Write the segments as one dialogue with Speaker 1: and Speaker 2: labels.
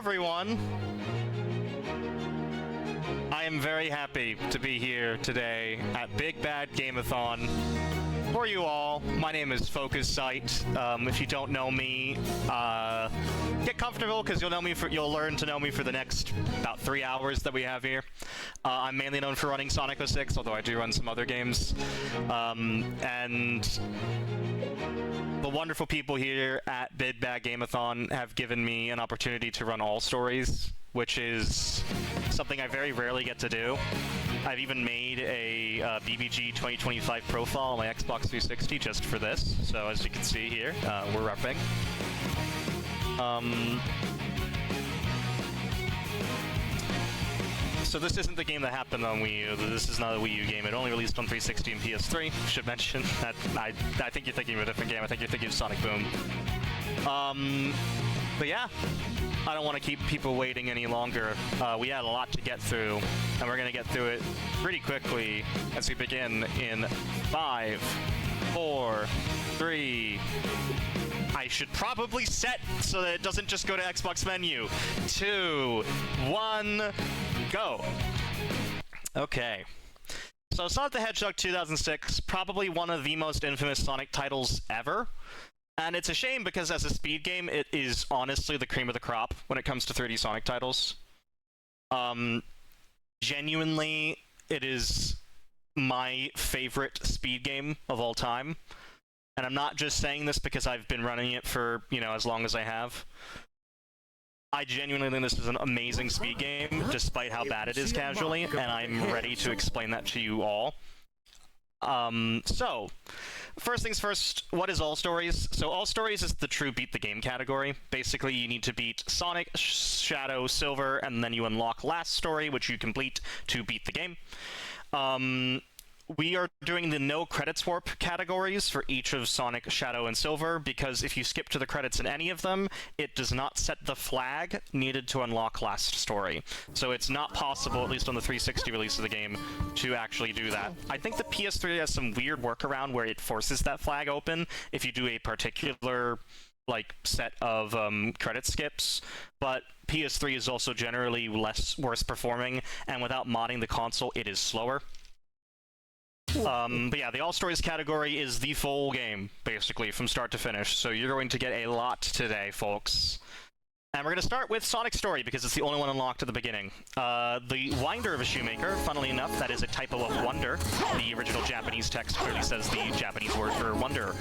Speaker 1: everyone! I am very happy to be here today at Big Bad Game-a-thon. For you all, my name is FocusSight. If you don't know me, get comfortable because you'll learn to know me for the next about 3 hours that we have here. I'm mainly known for running Sonic 06, although I do run some other games. And the wonderful people here at Big Bad Game-a-thon have given me an opportunity to run all stories, which is something I very rarely get to do. I've even made a BBG 2025 profile on my Xbox 360 just for this, so as you can see here, we're repping. So this isn't the game that happened on Wii U. This is not a Wii U game. It only released on 360 and PS3. Should mention that I think you're thinking of a different game. I think you're thinking of Sonic Boom. But yeah, I don't want to keep people waiting any longer. We had a lot to get through, and we're going to get through it pretty quickly as we begin in 5, 4, 3... I should probably set so that it doesn't just go to Xbox menu. 2, 1, go. Okay. So Sonic the Hedgehog 2006, probably one of the most infamous Sonic titles ever. And it's a shame because as a speed game, it is honestly the cream of the crop when it comes to 3D Sonic titles. Genuinely, it is my favorite speed game of all time. And I'm not just saying this because I've been running it for, as long as I have. I genuinely think this is an amazing speed game, despite how bad it is casually, and I'm ready to explain that to you all. So, first things first, what is All Stories? So All Stories is the true beat the game category. Basically, you need to beat Sonic, Shadow, Silver, and then you unlock Last Story, which you complete to beat the game. We are doing the no credits warp categories for each of Sonic, Shadow, and Silver, because if you skip to the credits in any of them, it does not set the flag needed to unlock Last Story. So it's not possible, at least on the 360 release of the game, to actually do that. I think the PS3 has some weird workaround where it forces that flag open if you do a particular set of credit skips, but PS3 is also generally worse performing, and without modding the console, it is slower. But yeah, the All Stories category is the full game, basically, from start to finish, so you're going to get a lot today, folks. And we're going to start with Sonic Story, because it's the only one unlocked at the beginning. The winder of a shoemaker, funnily enough, that is a typo of wonder. The original Japanese text clearly says the Japanese word for wonder.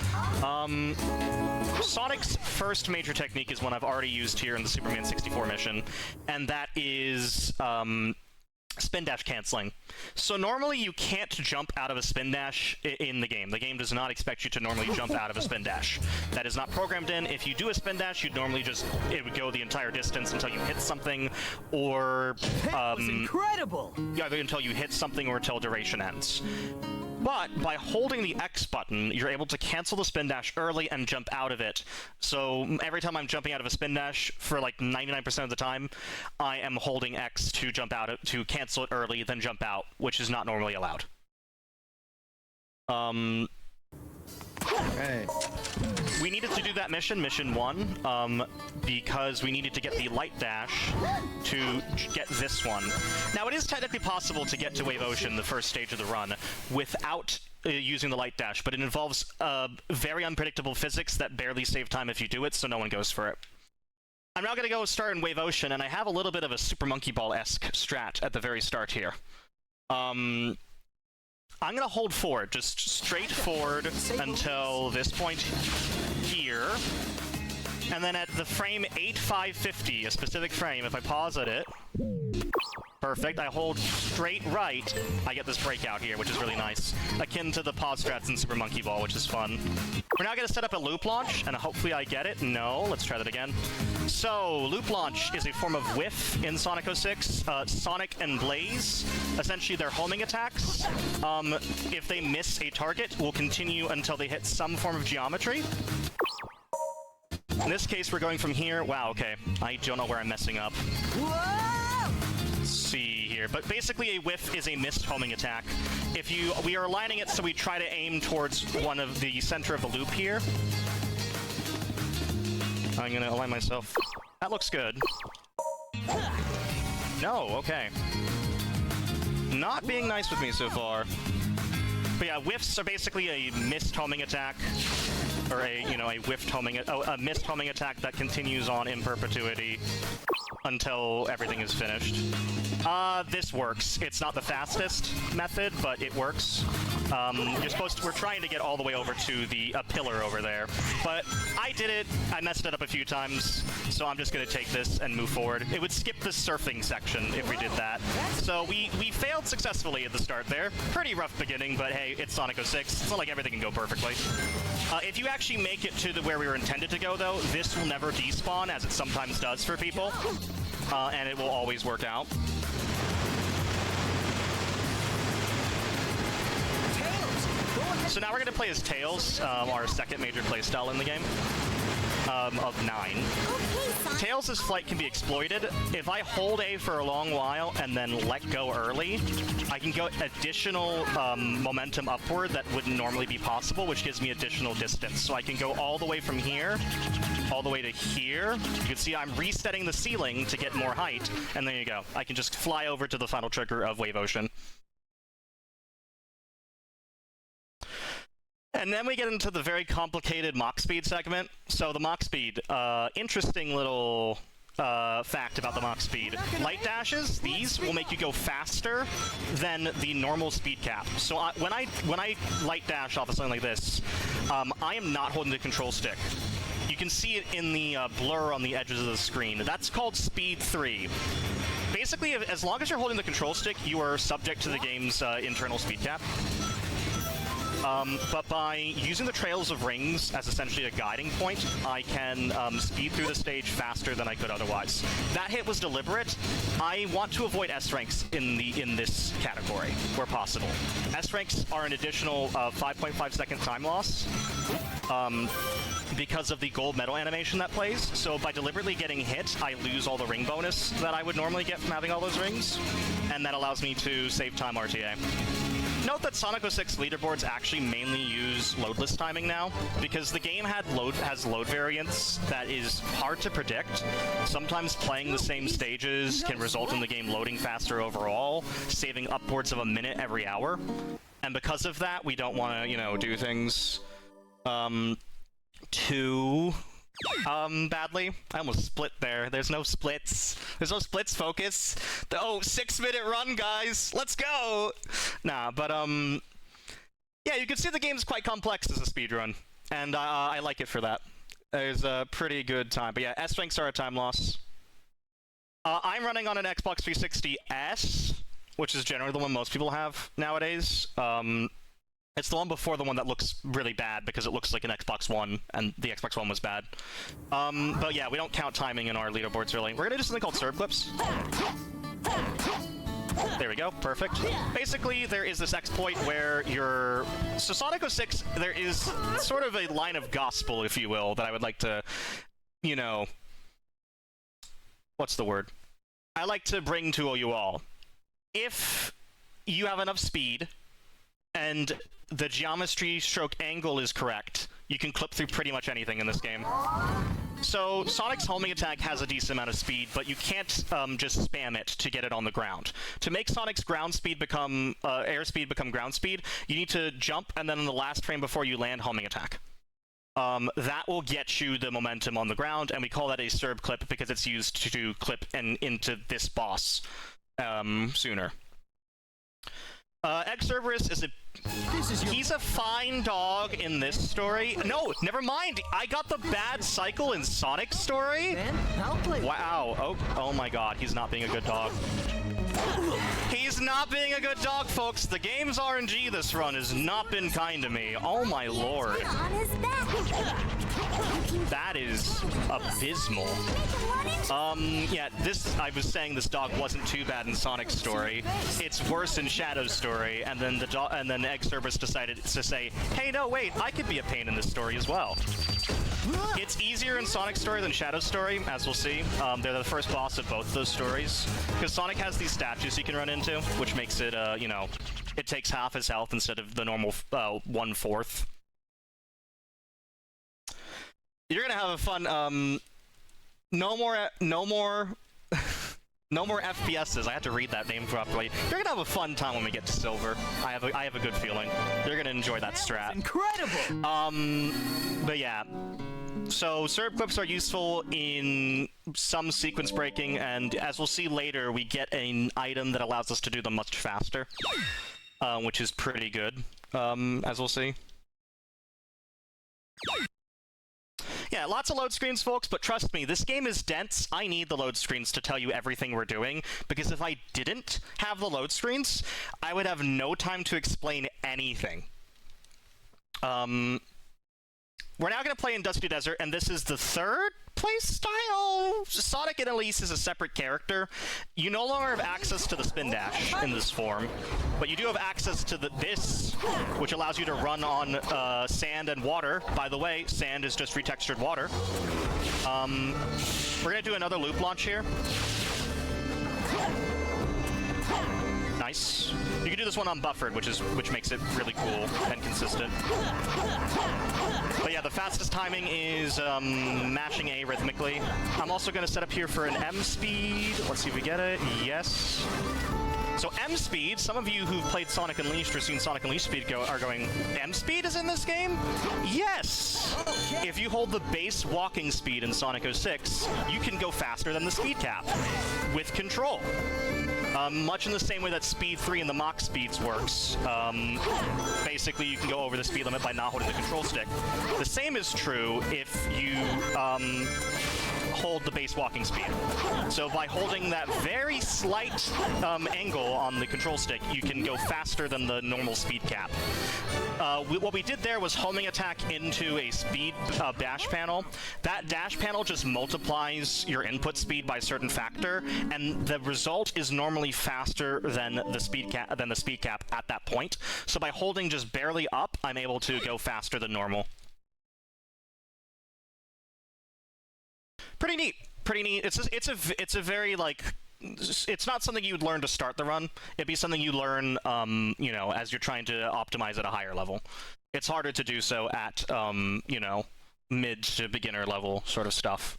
Speaker 1: Sonic's first major technique is one I've already used here in the Superman 64 mission, and that is spin dash canceling. So normally you can't jump out of a spin dash in the game. The game does not expect you to normally jump out of a spin dash. That is not programmed in. If you do a spin dash, you'd normally it would go the entire distance until you hit something, or
Speaker 2: that was incredible!
Speaker 1: Either until you hit something or until duration ends. But by holding the X button, you're able to cancel the spin dash early and jump out of it. So every time I'm jumping out of a spin dash, for 99% of the time, I am holding X to jump out to cancel it early, then jump out, which is not normally allowed.
Speaker 3: Hey.
Speaker 1: We needed to do that mission 1, because we needed to get the light dash to get this one. Now, it is technically possible to get to Wave Ocean, the first stage of the run, without using the light dash, but it involves very unpredictable physics that barely save time if you do it, so no one goes for it. I'm now going to go start in Wave Ocean, and I have a little bit of a Super Monkey Ball-esque strat at the very start here. I'm going to hold forward, just straight forward until this point here. And then at the frame 8550, a specific frame, if I pause at it, perfect, I hold straight right, I get this breakout here, which is really nice. Akin to the pause strats in Super Monkey Ball, which is fun. We're now going to set up a loop launch, and hopefully I get it. No, let's try that again. So, loop launch is a form of whiff in Sonic 06. Sonic and Blaze, essentially they're homing attacks. If they miss a target, will continue until they hit some form of geometry. In this case, we're going from here. Wow, okay. I don't know where I'm messing up.
Speaker 2: Whoa!
Speaker 1: Let's see here. But basically, a whiff is a missed homing attack. We are aligning it so we try to aim towards one of the center of the loop here. I'm gonna align myself. That looks good. No, okay. Not being nice with me so far. But yeah, whiffs are basically a missed homing attack, or a whiffed homing, a missed homing attack that continues on in perpetuity until everything is finished. This works. It's not the fastest method, but it works. We're trying to get all the way over to the pillar over there, but I did it. I messed it up a few times, so I'm just gonna take this and move forward. It would skip the surfing section if we did that. So we failed successfully at the start there. Pretty rough beginning, but hey, it's Sonic 06. It's not like everything can go perfectly. If you actually make it to where we were intended to go, though, this will never despawn, as it sometimes does for people, and it will always work out. So now we're going to play as Tails, our second major playstyle in the game, of 9. Tails' flight can be exploited. If I hold A for a long while and then let go early, I can go additional momentum upward that wouldn't normally be possible, which gives me additional distance. So I can go all the way from here, all the way to here. You can see I'm resetting the ceiling to get more height, and there you go. I can just fly over to the final trigger of Wave Ocean. And then we get into the very complicated Mach Speed segment. So the Mach Speed, interesting little fact about the Mach Speed. Light dashes, these will make you go faster than the normal speed cap. So when I light dash off of something like this, I am not holding the control stick. You can see it in the blur on the edges of the screen. That's called Speed 3. Basically, as long as you're holding the control stick, you are subject to the game's internal speed cap. But by using the Trails of Rings as essentially a guiding point, I can speed through the stage faster than I could otherwise. That hit was deliberate. I want to avoid S-ranks in this category, where possible. S-ranks are an additional 5.5 second time loss because of the gold medal animation that plays. So by deliberately getting hit, I lose all the ring bonus that I would normally get from having all those rings, and that allows me to save time RTA. Note that Sonic 06 leaderboards actually mainly use loadless timing now, because the game has load variance that is hard to predict. Sometimes playing the same stages can result in the game loading faster overall, saving upwards of a minute every hour. And because of that, we don't want to, do things too badly. I almost split there. There's no splits. There's no splits, Focus. Oh, 6-minute run, guys. Let's go. Nah, but yeah, you can see the game's quite complex as a speedrun, and I like it for that. There's a pretty good time. But yeah, S-ranks are a time loss. I'm running on an Xbox 360 S, which is generally the one most people have nowadays. It's the one before the one that looks really bad because it looks like an Xbox One, and the Xbox One was bad. But yeah, we don't count timing in our leaderboards, really. We're gonna do something called serve clips. There we go, perfect. Basically, there is this exploit where So Sonic 06, there is sort of a line of gospel, if you will, that I would like to, what's the word? I like to bring to you all. If you have enough speed, and the geometry stroke angle is correct, you can clip through pretty much anything in this game. So Sonic's homing attack has a decent amount of speed, but you can't just spam it to get it on the ground. To make Sonic's ground speed become airspeed become ground speed, you need to jump, and then in the last frame before you land, homing attack. That will get you the momentum on the ground, and we call that a serve clip because it's used to clip into this boss sooner. Cerberus is he's a fine dog in this story. No, never mind. I got the bad cycle in Sonic's story. Wow. Oh my God. He's not being a good dog. He's not being a good dog, folks. The game's RNG this run has not been kind to me. Oh my lord. That is abysmal. Yeah, I was saying this dog wasn't too bad in Sonic's story. It's worse in Shadow's story, and then Egg Cerberus decided to say, hey, no, wait, I could be a pain in this story as well. It's easier in Sonic's story than Shadow's story, as we'll see. They're the first boss of both those stories, because Sonic has these statues you can run into, which makes it, it takes half his health instead of the normal 1/4. You're gonna have a fun, no more No more FPSs. I had to read that name properly. You're gonna have a fun time when we get to silver. I have a good feeling. You're gonna enjoy that strat.
Speaker 2: Incredible!
Speaker 1: But yeah. So serve clips are useful in some sequence breaking, and as we'll see later, we get an item that allows us to do them much faster, which is pretty good, as we'll see. Yeah, lots of load screens, folks, but trust me, this game is dense. I need the load screens to tell you everything we're doing, because if I didn't have the load screens, I would have no time to explain anything. We're now going to play in Dusty Desert, and this is the third play style. Sonic and Elise is a separate character. You no longer have access to the spin dash in this form, but you do have access to this, which allows you to run on sand and water. By the way, sand is just retextured water. We're going to do another loop launch here. Nice. You can do this one unbuffered, which makes it really cool and consistent. But yeah, the fastest timing is mashing A rhythmically. I'm also going to set up here for an M speed. Let's see if we get it. Yes. So M speed, some of you who've played Sonic Unleashed or seen Sonic Unleashed speed are going, M speed is in this game? Yes! If you hold the base walking speed in Sonic 06, you can go faster than the speed cap with control. Much in the same way that Speed 3 in the Mach speeds works. Basically, you can go over the speed limit by not holding the control stick. The same is true if you hold the base walking speed. So by holding that very slight angle on the control stick, you can go faster than the normal speed cap. What we did there was homing attack into a speed dash panel. That dash panel just multiplies your input speed by a certain factor, and the result is normally faster than the speed cap at that point. So by holding just barely up, I'm able to go faster than normal. Pretty neat. Pretty neat. It's a very, like, it's not something you'd learn to start the run. It'd be something you learn, you know, as you're trying to optimize at a higher level. It's harder to do so at, you know, mid to beginner level sort of stuff.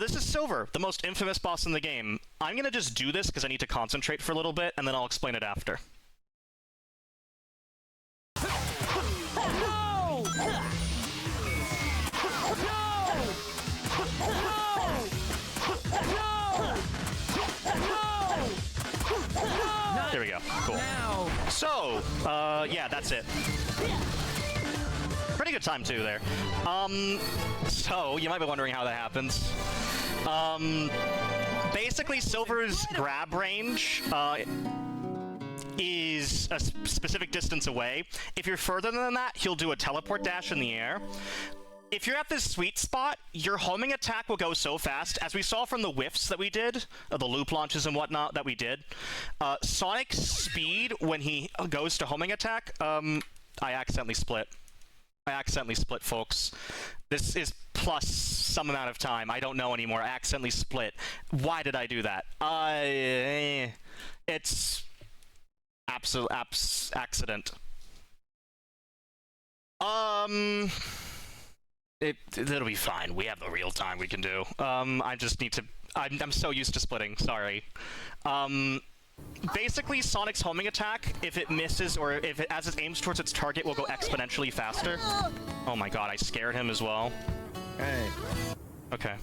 Speaker 1: This is Silver, the most infamous boss in the game. I'm gonna just do this because I need to concentrate for a little bit, and then I'll explain it after. There we go. Cool. So, yeah, that's it. Pretty good time, too, there. So, you might be wondering how that happens. Basically, Silver's grab range, is a specific distance away. If you're further than that, he'll do a teleport dash in the air. If you're at this sweet spot, your homing attack will go so fast, as we saw from the whiffs that we did, the loop launches and whatnot that we did. Sonic's speed, when he goes to homing attack, I accidentally split. Folks. This is plus some amount of time. I don't know anymore. I accidentally split. Why did I do that? It's absolute accident. It'll be fine. We have the real time we can do. I just need to... I'm so used to splitting. Sorry. Basically, Sonic's homing attack, if it misses or if it, as it aims towards its target, will go exponentially faster. Oh my god, I scared him as well.
Speaker 3: Hey.
Speaker 1: Okay.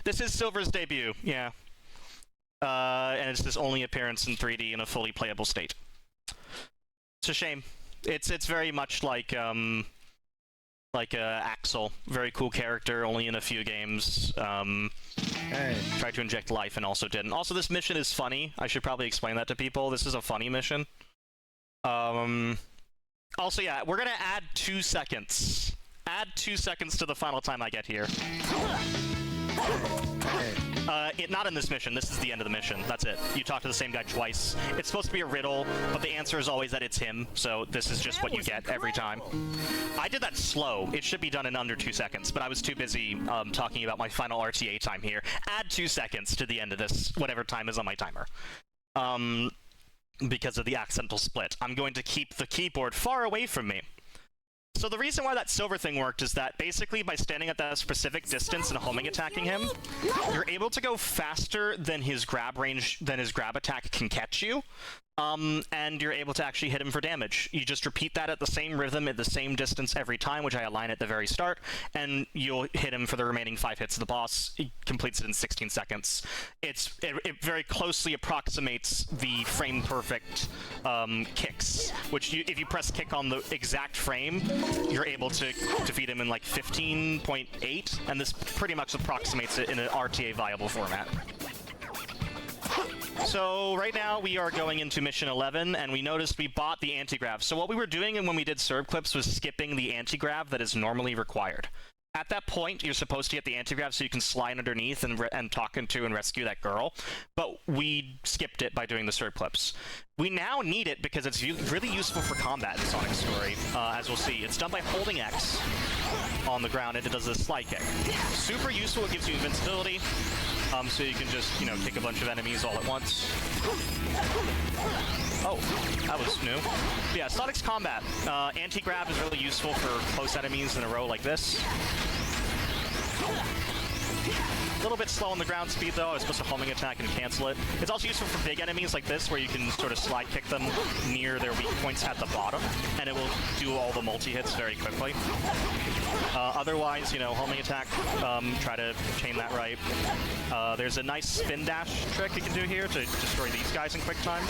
Speaker 1: This is Silver's debut, yeah. And it's his only appearance in 3D in a fully playable state. It's a shame. It's very much like Axel, very cool character, only in a few games.
Speaker 3: Hey.
Speaker 1: Tried to inject life and also didn't. Also, this mission is funny. I should probably explain that to people. This is a funny mission. Also, yeah, we're gonna add 2 seconds. Add 2 seconds to the final time I get here.
Speaker 3: Hey.
Speaker 1: Not in this mission. This is the end of the mission. That's it. You talk to the same guy twice. It's supposed to be a riddle, but the answer is always that it's him, so this is just what you get every time. I did that slow. It should be done in under 2 seconds, but I was too busy talking about my final RTA time here. Add 2 seconds to the end of this, whatever time is on my timer. Because of the accidental split. I'm going to keep the keyboard far away from me. So the reason why that silver thing worked is that basically by standing at that specific distance and homing attacking him, you're able to go faster than his grab attack can catch you. And you're able to actually hit him for damage. You just repeat that at the same rhythm, at the same distance every time, which I align at the very start, and you'll hit him for the remaining 5 hits of the boss. He completes it in 16 seconds. It very closely approximates the frame-perfect kicks, which if you press kick on the exact frame, you're able to defeat him in like 15.8, and this pretty much approximates it in an RTA viable format. So right now we are going into mission 11, and we noticed we bought the anti-grav. So what we were doing when we did serve clips was skipping the anti-grav that is normally required. At that point, you're supposed to get the anti-grav so you can slide underneath and talk into and rescue that girl, but we skipped it by doing the serve clips. We now need it because it's really useful for combat in Sonic's story, as we'll see. It's done by holding X on the ground, and it does a slide kick. Super useful, it gives you invincibility, so you can just, kick a bunch of enemies all at once. Oh, that was new. But yeah, Sonic's combat. Anti-grab is really useful for close enemies in a row like this. A little bit slow on the ground speed, though. I was supposed to homing attack and cancel it. It's also useful for big enemies like this, where you can sort of slide kick them near their weak points at the bottom, and it will do all the multi-hits very quickly. Otherwise, homing attack, try to chain that right. There's a nice spin dash trick you can do here to destroy these guys in quick time.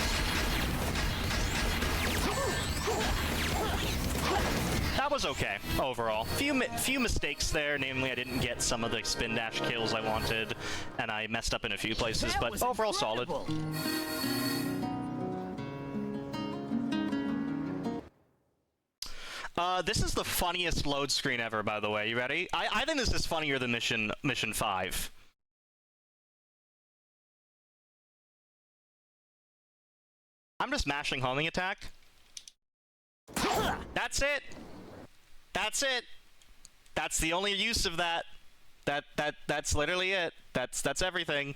Speaker 1: That was okay, overall. Few mistakes there, namely I didn't get some of the spin dash kills I wanted, and I messed up in a few places, but overall solid. This is the funniest load screen ever, by the way. You ready? I think this is funnier than Mission 5. I'm just mashing homing attack. That's it! That's it! That's the only use of that. That's literally it. That's everything.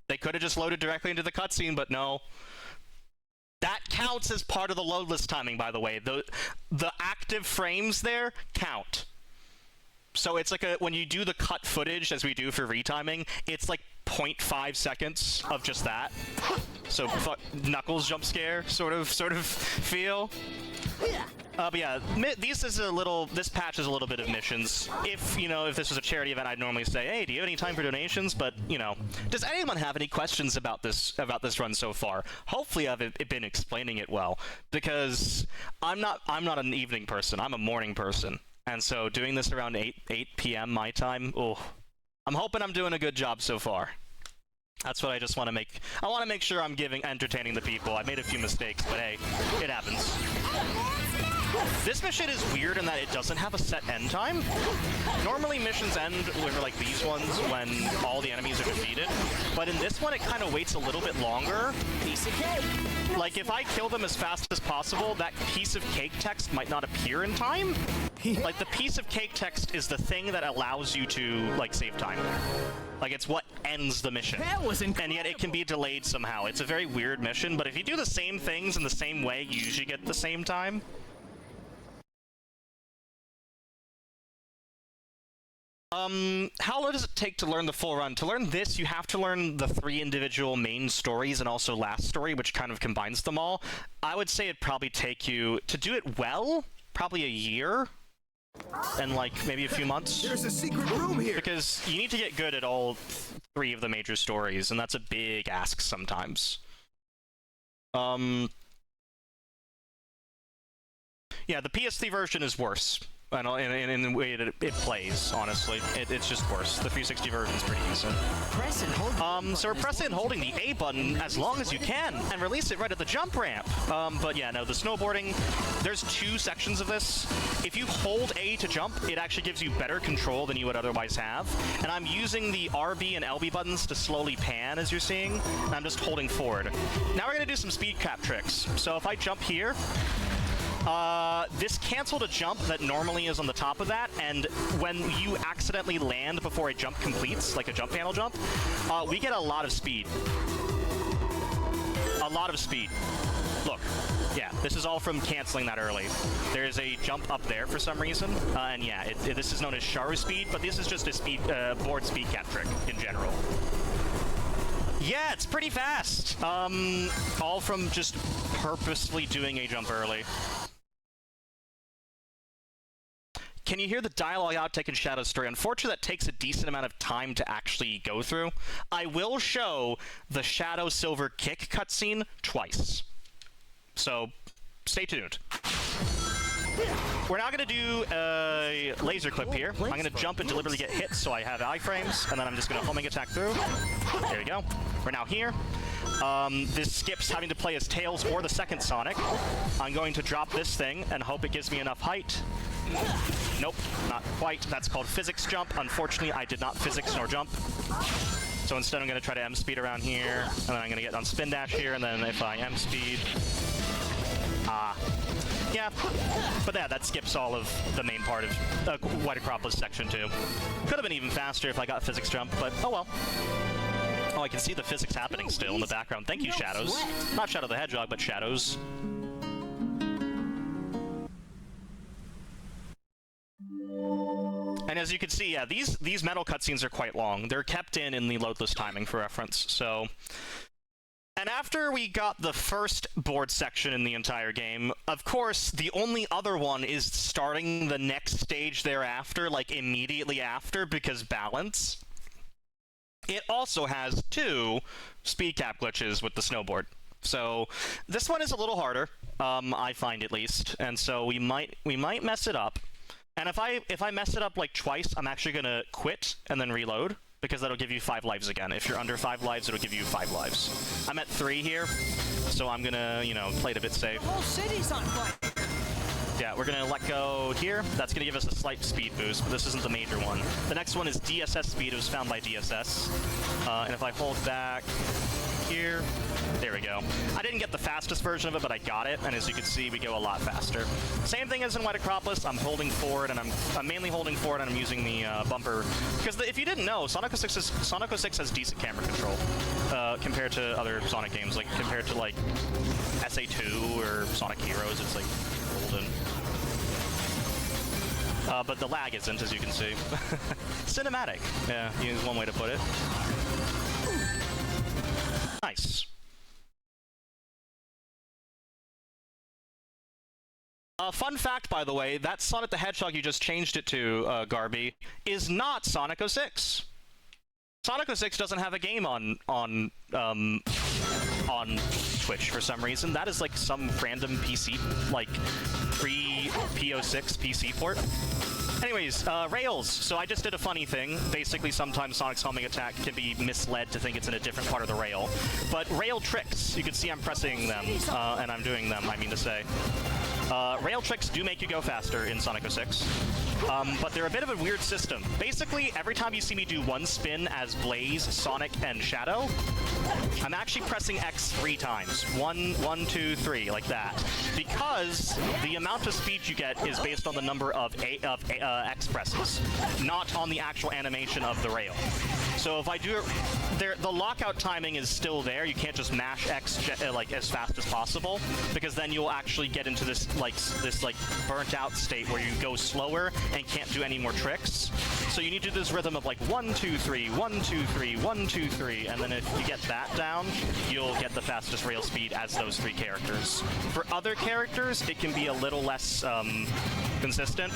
Speaker 1: They could have just loaded directly into the cutscene, but no. That counts as part of the loadless timing, by the way. The active frames there count. So it's like when you do the cut footage, as we do for retiming, it's like 0.5 seconds of just that. So Knuckles jump scare sort of feel. But yeah, this patch is a little bit of missions. If this was a charity event, I'd normally say, hey, do you have any time for donations? But, does anyone have any questions about this run so far? Hopefully I've been explaining it well, because I'm not an evening person, I'm a morning person. And so doing this around 8 p.m. my time, I'm hoping I'm doing a good job so far. That's what I just want to make. I want to make sure I'm entertaining the people. I made a few mistakes, but hey, it happens. This mission is weird in that it doesn't have a set end time. Normally missions end like these ones when all the enemies are defeated, but in this one it kind of waits a little bit longer. Piece of cake. Like if I kill them as fast as possible, that piece of cake text might not appear in time. Like the piece of cake text is the thing that allows you to save time. Like it's what ends the mission. That was incredible. And yet it can be delayed somehow. It's a very weird mission, but if you do the same things in the same way, you usually get the same time. How long does it take to learn the full run? To learn this, you have to learn the 3 individual main stories and also last story, which kind of combines them all. I would say it'd probably take you, to do it well, probably a year. And maybe a few months.
Speaker 3: There's a secret room here!
Speaker 1: Because you need to get good at all 3 of the major stories, and that's a big ask sometimes. Yeah, the PS3 version is worse. In the way that it plays, honestly. It's just worse. The 360 version is pretty decent.
Speaker 2: Press and hold.
Speaker 1: So we're pressing and holding the A button as long as you can, and release it right at the jump ramp. But yeah, no, the snowboarding, there's 2 sections of this. If you hold A to jump, it actually gives you better control than you would otherwise have. And I'm using the RB and LB buttons to slowly pan, as you're seeing, and I'm just holding forward. Now we're gonna do some speed cap tricks. So if I jump here, this canceled a jump that normally is on the top of that, and when you accidentally land before a jump completes, like a jump panel jump, we get a lot of speed. A lot of speed. Look. Yeah, this is all from canceling that early. There's a jump up there for some reason, and yeah, this is known as Sharu speed, but this is just a speed board speed cap trick in general. Yeah, it's pretty fast. All from just purposefully doing a jump early. Can you hear the dialogue outtake in Shadow's story? Unfortunately, that takes a decent amount of time to actually go through. I will show the Shadow Silver kick cutscene twice. So, stay tuned. We're now going to do a laser clip here. I'm going to jump and deliberately get hit so I have iframes, and then I'm just going to homing attack through. There we go. We're now here. This skips having to play as Tails or the second Sonic. I'm going to drop this thing and hope it gives me enough height. Nope, not quite. That's called physics jump. Unfortunately, I did not physics nor jump. So instead, I'm going to try to M-speed around here, and then I'm going to get on spin dash here, and then if I M-speed... yeah, but yeah, that skips all of the main part of White Acropolis Section 2. Could have been even faster if I got physics jump, but oh well. Oh, I can see the physics happening still in the background. Thank you, Shadows. Not Shadow the Hedgehog, but Shadows. And as you can see, yeah, these metal cutscenes are quite long. They're kept in the loadless timing for reference, so... And after we got the first board section in the entire game, of course, the only other one is starting the next stage thereafter, like immediately after, because balance. It also has 2 speed cap glitches with the snowboard. So this one is a little harder, I find at least, and so we might mess it up. And if I mess it up like twice, I'm actually gonna quit and then reload, because that'll give you 5 lives again. If you're under 5 lives, it'll give you 5 lives. I'm at 3 here, so I'm gonna, you know, play it a bit safe.
Speaker 2: The whole city's on fire.
Speaker 1: Yeah, we're gonna let go here. That's gonna give us a slight speed boost, but this isn't the major one. The next one is DSS speed. It was found by DSS. And if I hold back here, there we go. I didn't get the fastest version of it, but I got it, and as you can see, we go a lot faster. Same thing as in White Acropolis. I'm holding forward, and I'm mainly holding forward, and I'm using the bumper. Because if you didn't know, Sonic 06 has decent camera control compared to other Sonic games, like compared to like SA2 or Sonic Heroes. It's like golden. But the lag isn't, as you can see. Cinematic. Yeah, is one way to put it. Nice. Fun fact, by the way, that Sonic the Hedgehog you just changed it to, Garby, is not Sonic 06. Sonic 06 doesn't have a game on Twitch for some reason. That is like some random PC, like pre-P06 PC port. Anyways, rails. So I just did a funny thing. Basically, sometimes Sonic's homing attack can be misled to think it's in a different part of the rail. But rail tricks, you can see I'm pressing them, and I'm doing them, I mean to say. Rail tricks do make you go faster in Sonic 06, but they're a bit of a weird system. Basically, every time you see me do one spin as Blaze, Sonic, and Shadow, I'm actually pressing X 3 times. 1, 2, 3, like that. Because the amount of speed you get is based on the number of X presses, not on the actual animation of the rail. So if I do it, the lockout timing is still there. You can't just mash X like as fast as possible, because then you'll actually get into this burnt out state where you go slower and can't do any more tricks. So you need to do this rhythm of like 1, 2, 3, 1, 2, 3, 1, 2, 3, and then if you get that down, you'll get the fastest rail speed as those 3 characters. For other characters, it can be a little less consistent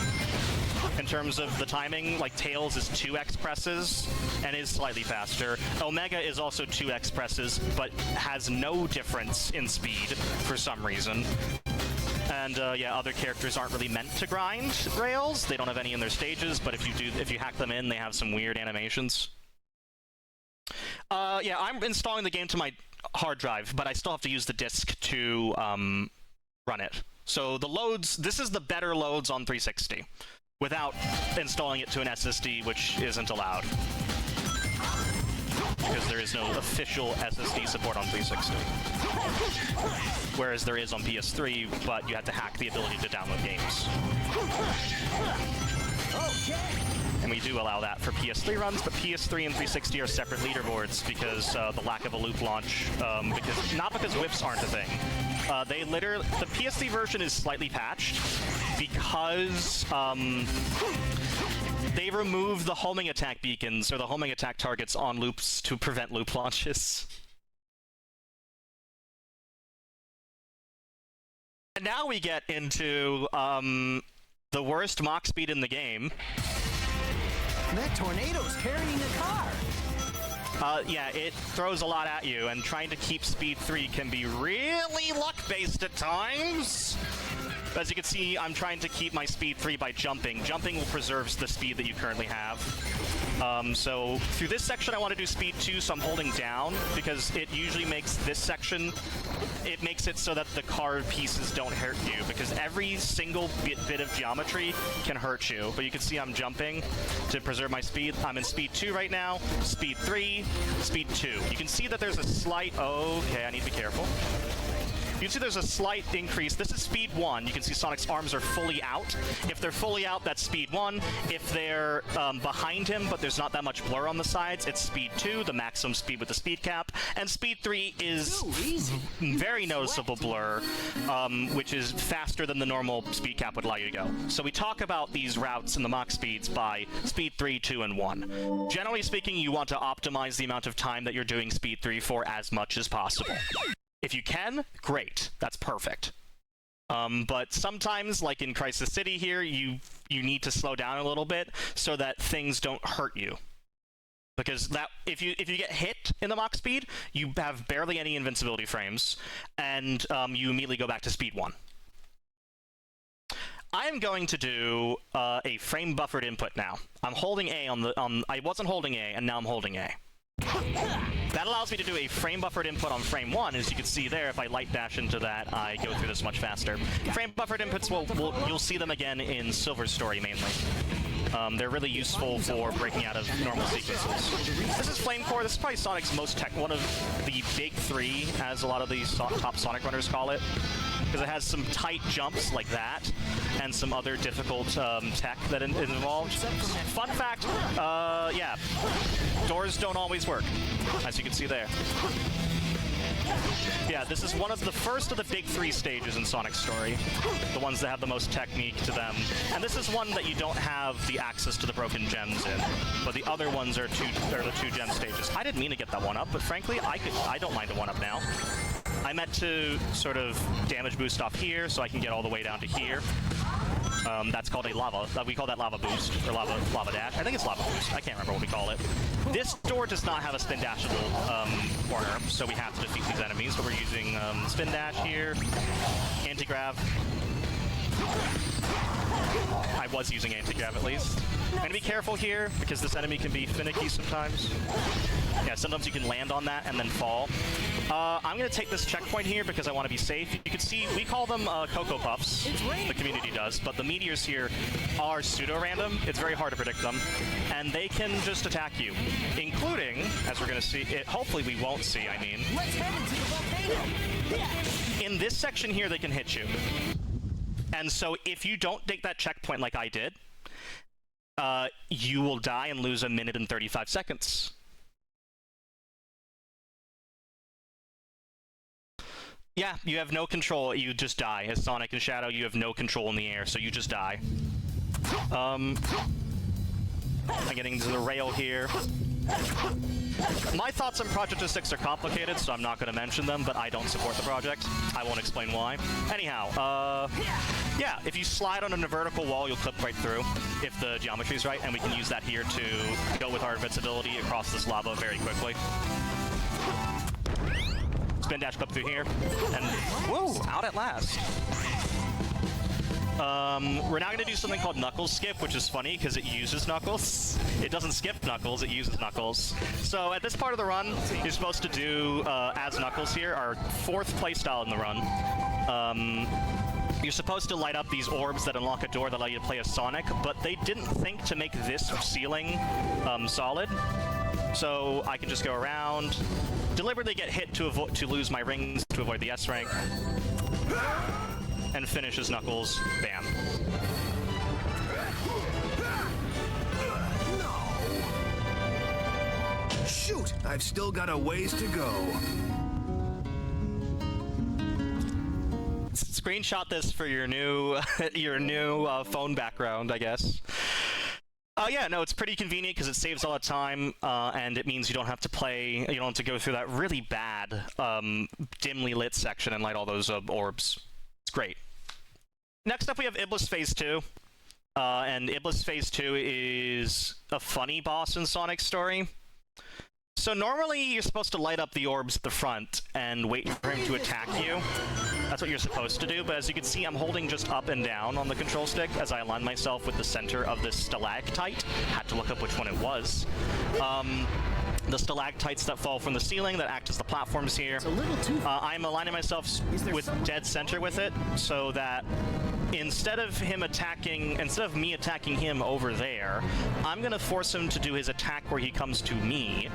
Speaker 1: in terms of the timing. Like Tails is 2x presses and is slightly faster. Omega is also 2x presses, but has no difference in speed for some reason. And yeah, other characters aren't really meant to grind rails. They don't have any in their stages, but if you hack them in, they have some weird animations. Yeah, I'm installing the game to my hard drive, but I still have to use the disk to run it. So the loads, this is the better loads on 360, without installing it to an SSD, which isn't allowed, because there is no official SSD support on 360. Whereas there is on PS3, but you have to hack the ability to download games. And we do allow that for PS3 runs, but PS3 and 360 are separate leaderboards because the lack of a loop launch, not because whips aren't a thing, The PSD version is slightly patched because they removed the homing attack beacons, or the homing attack targets on loops to prevent loop launches. And now we get into the worst Mach speed in the game.
Speaker 2: That tornado's carrying a car.
Speaker 1: Yeah, it throws a lot at you, and trying to keep speed 3 can be really luck-based at times. As you can see, I'm trying to keep my speed 3 by jumping. Jumping will preserve the speed that you currently have. So through this section, I want to do speed 2, so I'm holding down, because it usually makes this section, it makes it so that the card pieces don't hurt you, because every single bit of geometry can hurt you. But you can see I'm jumping to preserve my speed. I'm in speed 2 right now, speed 3, speed 2. You can see that there's a slight, okay, I need to be careful. You can see there's a slight increase. This is speed 1. You can see Sonic's arms are fully out. If they're fully out, that's speed 1. If they're behind him, but there's not that much blur on the sides, it's speed 2, the maximum speed with the speed cap. And speed 3 is very noticeable blur, which is faster than the normal speed cap would allow you to go. So we talk about these routes in the Mach speeds by speed 3, 2, and 1. Generally speaking, you want to optimize the amount of time that you're doing speed 3 for as much as possible. If you can, great. That's perfect. But sometimes, like in Crisis City here, you need to slow down a little bit so that things don't hurt you. Because that if you get hit in the Mach speed, you have barely any invincibility frames, and you immediately go back to speed 1. I am going to do a frame buffered input now. I'm holding A I wasn't holding A, and now I'm holding A. That allows me to do a frame buffered input on frame 1. As you can see there, if I light dash into that, I go through this much faster. Frame buffered inputs, you'll see them again in Silver Story mainly. They're really useful for breaking out of normal sequences. This is Flame Core. This is probably Sonic's most one of the big 3, as a lot of these top Sonic runners call it. Because it has some tight jumps like that, and some other difficult tech that is involved. Fun fact, yeah, doors don't always work, as you can see there. Yeah, this is one of the first of the big 3 stages in Sonic's story, the ones that have the most technique to them. And this is one that you don't have the access to the broken gems in, but the other ones are the 2 gem stages. I didn't mean to get that one up, but frankly, I don't mind a 1-up now. I meant to sort of damage boost off here, so I can get all the way down to here. That's called a lava. We call that lava boost, or lava dash. I think it's lava boost. I can't remember what we call it. This door does not have a spin dashable corner, so we have to defeat these enemies. But we're using spin dash here, anti-grav. I was using anti-grav at least. I'm gonna be careful here because this enemy can be finicky sometimes. Yeah, sometimes you can land on that and then fall. I'm gonna take this checkpoint here because I want to be safe. You can see we call them Cocoa Puffs. The community does, but the meteors here are pseudo-random. It's very hard to predict them, and they can just attack you, including, as we're gonna see, hopefully we won't see. I mean,
Speaker 2: Let's head into the volcano.
Speaker 1: in this section here, they can hit you. And so if you don't take that checkpoint like I did, you will die and lose 1 minute and 35 seconds. Yeah, you have no control. You just die. As Sonic and Shadow, you have no control in the air, so you just die. I'm getting to the rail here. My thoughts on Project 06 are complicated, so I'm not going to mention them, but I don't support the project. I won't explain why. Anyhow, yeah, if you slide on a vertical wall, you'll clip right through, if the geometry's right, and we can use that here to go with our invincibility across this lava very quickly. Spin dash clip through here, and whoa, out at last. We're now going to do something called Knuckles Skip, which is funny because it uses Knuckles. It doesn't skip Knuckles, it uses Knuckles. So at this part of the run, you're supposed to do, as Knuckles here, our 4th playstyle in the run. You're supposed to light up these orbs that unlock a door that allow you to play as Sonic, but they didn't think to make this ceiling solid. So I can just go around, deliberately get hit to lose my rings to avoid the S rank, and finish as Knuckles. Bam.
Speaker 4: Shoot! I've still got a ways to go.
Speaker 1: screenshot this for your new your new phone background, I guess. Yeah, no, it's pretty convenient because it saves a lot of time, and it means you don't have to you don't have to go through that really bad, dimly lit section and light all those orbs. It's great. Next up, we have Iblis Phase 2. And Iblis Phase 2 is a funny boss in Sonic's story. So normally you're supposed to light up the orbs at the front and wait for him to attack you. That's what you're supposed to do, but as you can see, I'm holding just up and down on the control stick as I align myself with the center of this stalactite. Had to look up which one it was. The stalactites that fall from the ceiling that act as the platforms here.
Speaker 2: It's a little too
Speaker 1: I'm aligning myself with dead center with it so that instead of me attacking him over there, I'm gonna force him to do his attack where he comes to me.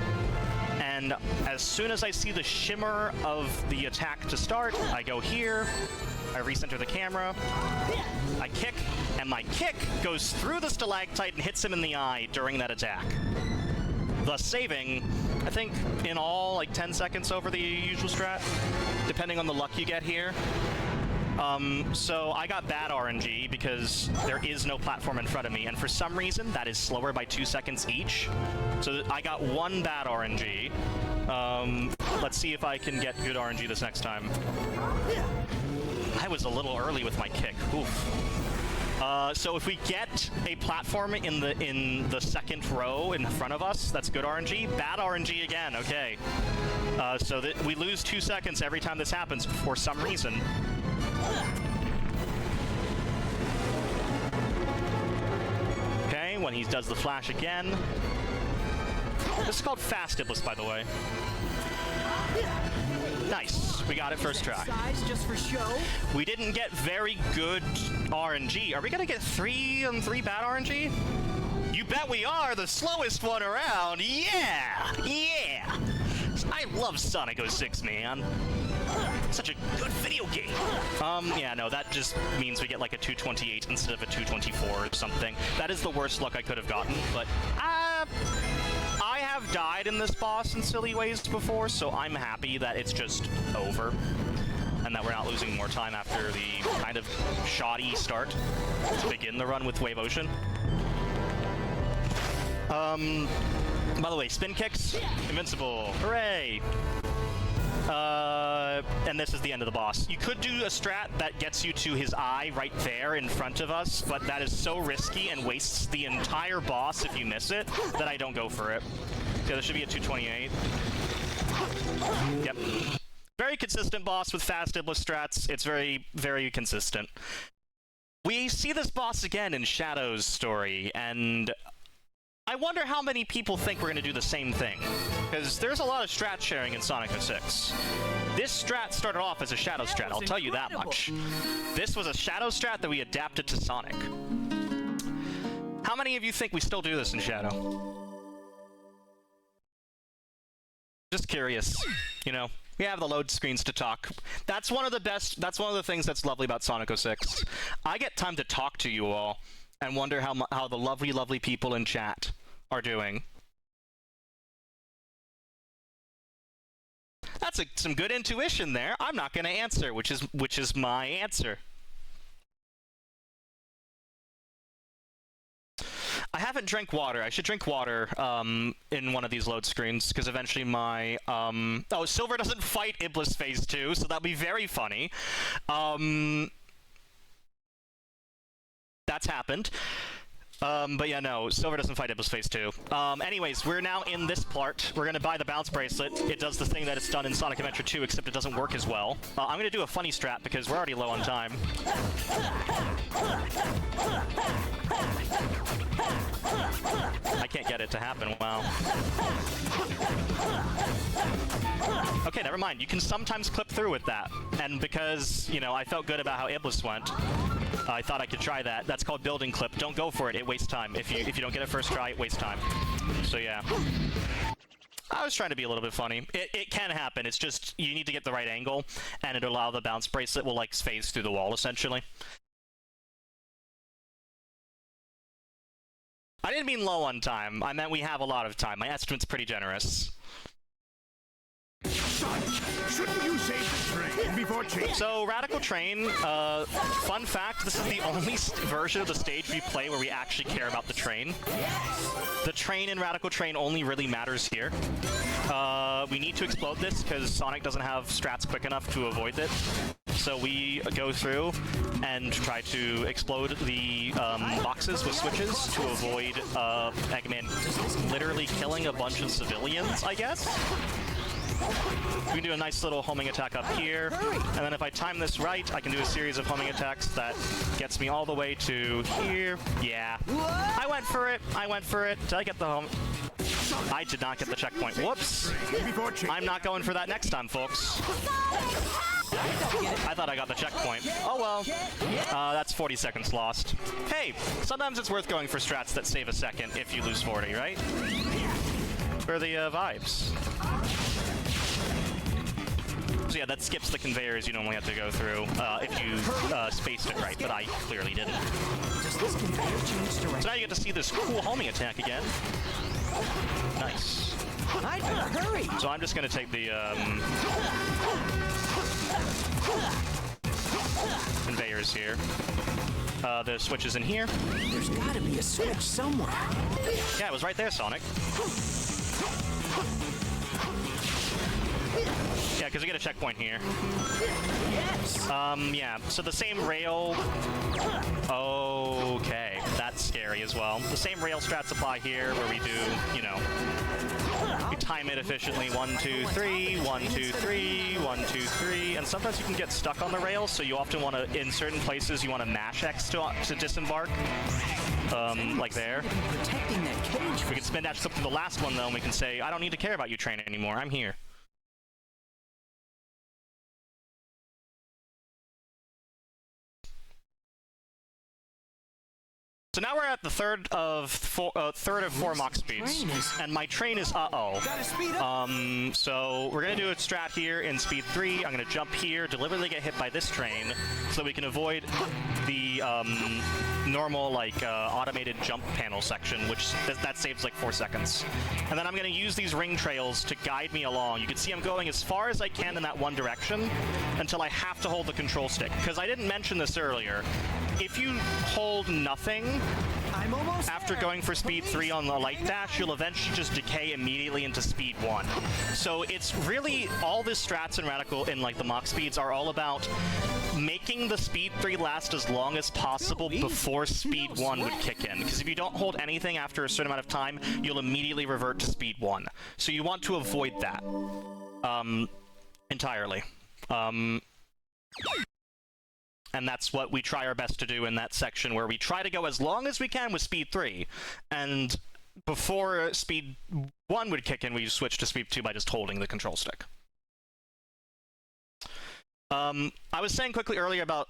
Speaker 1: And as soon as I see the shimmer of the attack to start, I go here, I recenter the camera, I kick, and my kick goes through the stalactite and hits him in the eye during that attack. Thus saving, I think, in all, like 10 seconds over the usual strat, depending on the luck you get here. So I got bad RNG because there is no platform in front of me, and for some reason that is slower by 2 seconds each. So I got 1 bad RNG. Let's see if I can get good RNG this next time. I was a little early with my kick. Oof. So if we get a platform in the second row in front of us, that's good RNG. Bad RNG again. Okay. So that we lose 2 seconds every time this happens for some reason. Okay, when he does the flash again. This is called Fast Iblis, by the way. Nice. We got it first try.
Speaker 2: Just for show.
Speaker 1: We didn't get very good RNG. Are we gonna get 3 on 3 bad RNG? You bet we are. The slowest one around. Yeah! Yeah! I love Sonic 06, man. Such a good video game. Yeah, no, that just means we get like a 228 instead of a 224 or something. That is the worst luck I could have gotten, but I have died in this boss in silly ways before, so I'm happy that it's just over and that we're not losing more time after the kind of shoddy start to begin the run with Wave Ocean. By the way, spin kicks, invincible, hooray! And this is the end of the boss. You could do a strat that gets you to his eye right there in front of us, but that is so risky and wastes the entire boss if you miss it, that I don't go for it. Yeah, there should be a 228. Yep. Very consistent boss with fast Iblis strats. It's very, very consistent. We see this boss again in Shadow's story, and I wonder how many people think we're going to do the same thing, because there's a lot of strat sharing in Sonic 06. This strat started off as a Shadow strat, I'll tell you that much. This was a Shadow strat that we adapted to Sonic. How many of you think we still do this in Shadow? Just curious, you know. We have the load screens to talk. That's one of the things that's lovely about Sonic 06. I get time to talk to you all and wonder how the lovely, lovely people in chat are doing. That's some good intuition there. I'm not going to answer, which is my answer. I haven't drank water. I should drink water in one of these load screens, because eventually my... Oh, Silver doesn't fight Iblis Phase 2, so that'll be very funny. That's happened. But yeah, no, Silver doesn't fight Iblis Phase 2. Anyways, we're now in this part. We're gonna buy the bounce bracelet. It does the thing that it's done in Sonic Adventure 2, except it doesn't work as well. I'm gonna do a funny strat because we're already low on time. I can't get it to happen, wow. Okay, never mind. You can sometimes clip through with that. And because, you know, I felt good about how Iblis went, I thought I could try that. That's called building clip. Don't go for it. It wastes time. If you don't get it first try, it wastes time. So yeah. I was trying to be a little bit funny. It can happen. It's just you need to get the right angle, and it'll allow the bounce bracelet will like phase through the wall essentially. I didn't mean low on time. I meant we have a lot of time. My estimate's pretty generous.
Speaker 4: Sonic, shouldn't you save the train?
Speaker 1: So, Radical Train, fun fact, this is the only version of the stage we play where we actually care about the train. The train in Radical Train only really matters here. We need to explode this because Sonic doesn't have strats quick enough to avoid it. So we go through and try to explode the boxes with switches to avoid Eggman literally killing a bunch of civilians, I guess. We can do a nice little homing attack up here, and then if I time this right, I can do a series of homing attacks that gets me all the way to here. Yeah. I went for it. I went for it. Did I get the home? I did not get the checkpoint. Whoops. I'm not going for that next time, folks. I thought I got the checkpoint. Oh well. That's 40 seconds lost. Hey, sometimes it's worth going for strats that save a second if you lose 40, right? For the vibes. So yeah, that skips the conveyors you normally have to go through if you spaced it right, but I clearly didn't. So now you get to see this cool homing attack again. Nice.
Speaker 2: I gotta hurry.
Speaker 1: So I'm just gonna take the conveyors here. The switch is in here.
Speaker 2: There's gotta be a switch somewhere.
Speaker 1: Yeah, it was right there, Sonic. Yeah, because we get a checkpoint here.
Speaker 2: Yes.
Speaker 1: Yeah, so the same rail... Okay, that's scary as well. The same rail strats apply here, where we do, you know... We time it efficiently. 1, 2, 3, 1, 2, 3, 1, 2, 3, and sometimes you can get stuck on the rail, so you often want to, in certain places, you want to mash X to disembark. Like there.
Speaker 2: Protecting that cage.
Speaker 1: We can spin dash clip to the last one, though, and we can say, I don't need to care about you, train anymore. I'm here. So now we're at the third of four Mach speeds, and my train is so we're gonna do a strat here in speed 3. I'm gonna jump here, deliberately get hit by this train, so we can avoid the normal like automated jump panel section, which that saves like 4 seconds. And then I'm gonna use these ring trails to guide me along. You can see I'm going as far as I can in that one direction until I have to hold the control stick. Because I didn't mention this earlier. If you hold nothing after going for speed 3 on the light dash, you'll eventually just decay immediately into speed 1. So it's really all this strats and radical in like the Mach speeds are all about making the speed 3 last as long as possible before speed 1 would kick in. Because if you don't hold anything after a certain amount of time, you'll immediately revert to speed 1. So you want to avoid that entirely. And that's what we try our best to do in that section, where we try to go as long as we can with speed 3. And before speed 1 would kick in, we switch to speed 2 by just holding the control stick. I was saying quickly earlier about,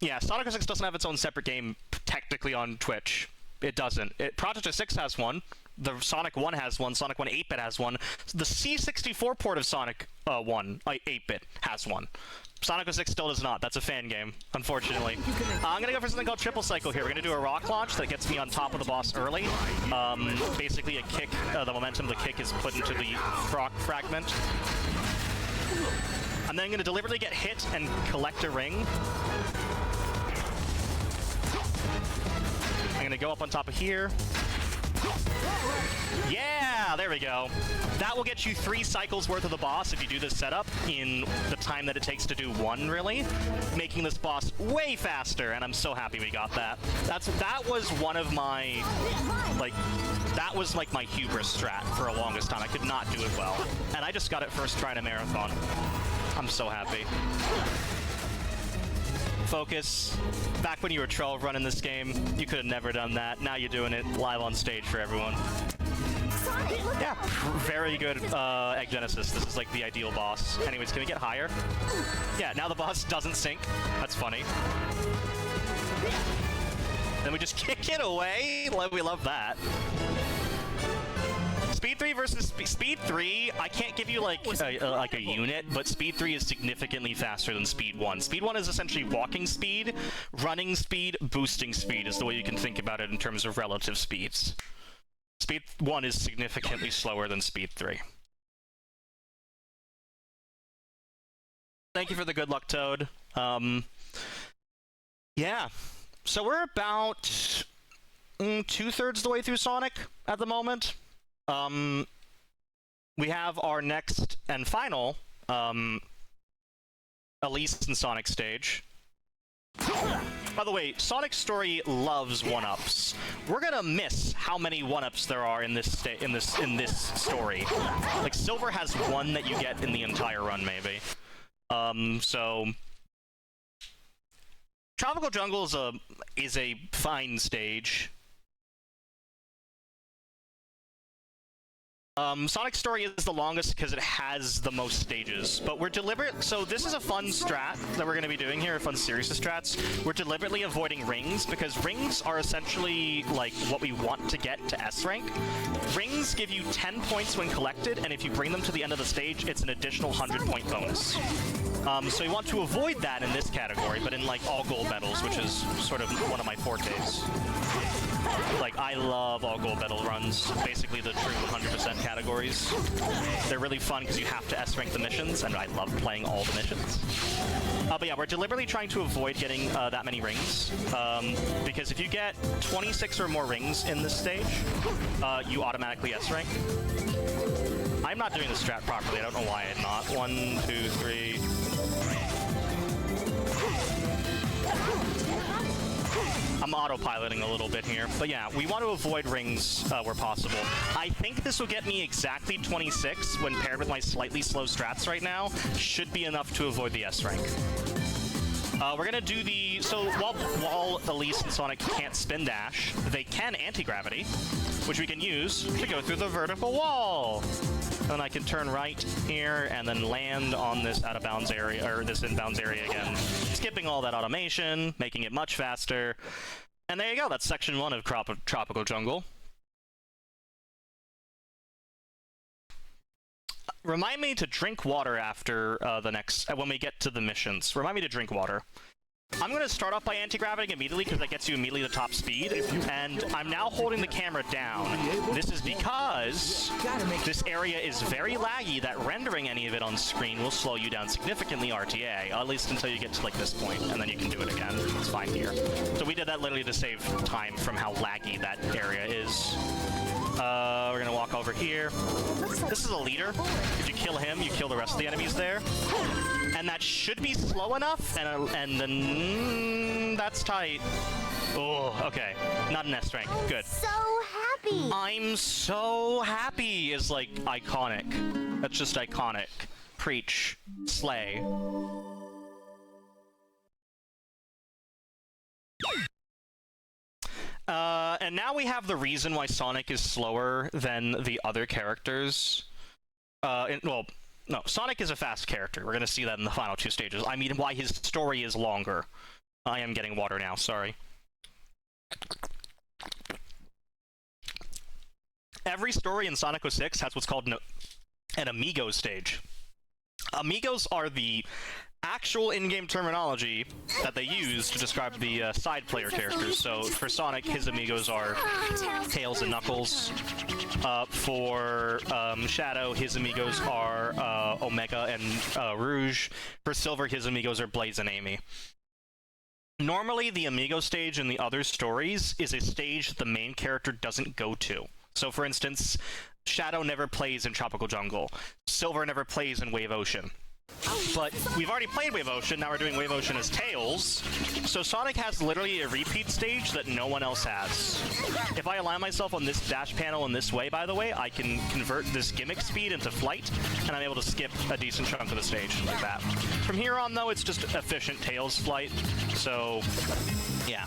Speaker 1: yeah, Sonic 06 doesn't have its own separate game technically on Twitch. It doesn't. Prodigy 6 has one. The Sonic 1 has one. Sonic 1 8-bit has one. The C64 port of Sonic 1 8-bit has one. Sonic 06 still does not. That's a fan game, unfortunately. I'm gonna go for something called Triple Cycle here. We're gonna do a rock launch that gets me on top of the boss early. Basically a kick, the momentum of the kick is put into the rock fragment. I'm then gonna deliberately get hit and collect a ring. I'm gonna go up on top of here. Yeah, there we go. That will get you 3 cycles worth of the boss if you do this setup in the time that it takes to do 1, really, making this boss way faster, and I'm so happy we got that. That was one of my, like, that was like my hubris strat for a longest time. I could not do it well, and I just got it first try in a marathon. I'm so happy. Focus. Back when you were 12 running this game, you could have never done that. Now you're doing it live on stage for everyone. Yeah, very good Egg Genesis. This is like the ideal boss. Anyways, can we get higher? Yeah, now the boss doesn't sink. That's funny. Then we just kick it away. We love that. Speed 3 versus Speed 3, I can't give you like a unit, but Speed 3 is significantly faster than Speed 1. Speed 1 is essentially walking speed, running speed, boosting speed is the way you can think about it in terms of relative speeds. Speed 1 is significantly slower than Speed 3. Thank you for the good luck, Toad. Yeah. So we're about 2/3 the way through Sonic at the moment. We have our next and final Elise and Sonic stage. By the way, Sonic's story loves one-ups. We're gonna miss how many one-ups there are in this story. Like Silver has one that you get in the entire run, maybe. So Tropical Jungle is a fine stage. Sonic's story is the longest because it has the most stages, but we're deliberate. So this is a fun strat that we're going to be doing here, a fun series of strats. We're deliberately avoiding rings because rings are essentially like what we want to get to S rank. Rings give you 10 points when collected, and if you bring them to the end of the stage, it's an additional 100-point bonus. So we want to avoid that in this category, but in like all gold medals, which is sort of one of my fortes. Like, I love all gold medal runs, basically the true 100% categories. They're really fun because you have to S-rank the missions, and I love playing all the missions. But yeah, we're deliberately trying to avoid getting that many rings, because if you get 26 or more rings in this stage, you automatically S-rank. I'm not doing the strat properly, I don't know why I'm not. 1, 2, 3... I'm autopiloting a little bit here, but yeah, we want to avoid rings where possible. I think this will get me exactly 26 when paired with my slightly slow strats right now. Should be enough to avoid the S rank. We're gonna do the... So while Elise and Sonic can't spin dash, they can anti-gravity, which we can use to go through the vertical wall. Then I can turn right here and then land on this out-of-bounds area, or this in-bounds area again, skipping all that automation, making it much faster. And there you go, that's section 1 of Tropical Jungle. Remind me to drink water after the next, when we get to the missions. Remind me to drink water. I'm going to start off by anti-gravitating immediately because that gets you immediately to top speed, and I'm now holding the camera down. This is because this area is very laggy that rendering any of it on screen will slow you down significantly RTA, at least until you get to like this point, and then you can do it again. It's fine here. So we did that literally to save time from how laggy that area is. We're gonna walk over here. This is a leader. If you kill him, you kill the rest of the enemies there. And that should be slow enough, and then that's tight. Oh, okay. Not an S rank. Good.
Speaker 4: So happy.
Speaker 1: I'm so happy is like iconic. That's just iconic. Preach. Slay. And now we have the reason why Sonic is slower than the other characters. Well, no, Sonic is a fast character. We're gonna see that in the final 2 stages. I mean, why his story is longer. I am getting water now, sorry. Every story in Sonic 06 has what's called an Amigos stage. Amigos are the actual in-game terminology that they use to describe the side player characters. So for Sonic, his amigos are Tails and Knuckles. For Shadow, his amigos are Omega and Rouge. For Silver, his amigos are Blaze and Amy. Normally, the Amigo stage in the other stories is a stage the main character doesn't go to. So for instance, Shadow never plays in Tropical Jungle. Silver never plays in Wave Ocean. But we've already played Wave Ocean, now we're doing Wave Ocean as Tails. So Sonic has literally a repeat stage that no one else has. If I align myself on this dash panel in this way, by the way, I can convert this gimmick speed into flight, and I'm able to skip a decent chunk of the stage like that. From here on, though, it's just efficient Tails flight, so yeah.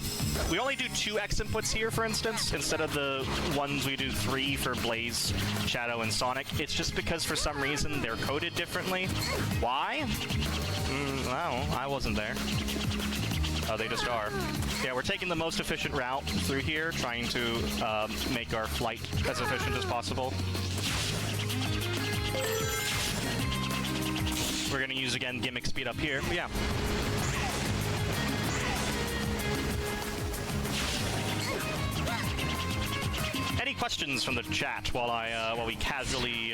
Speaker 1: We only do 2 X inputs here, for instance, instead of the ones we do 3 for Blaze, Shadow, and Sonic. It's just because for some reason they're coded differently. Why? Well, I wasn't there. Oh, they just are. Yeah, we're taking the most efficient route through here, trying to make our flight as efficient as possible. We're going to use, again, gimmick speed up here, but yeah. Any questions from the chat while we casually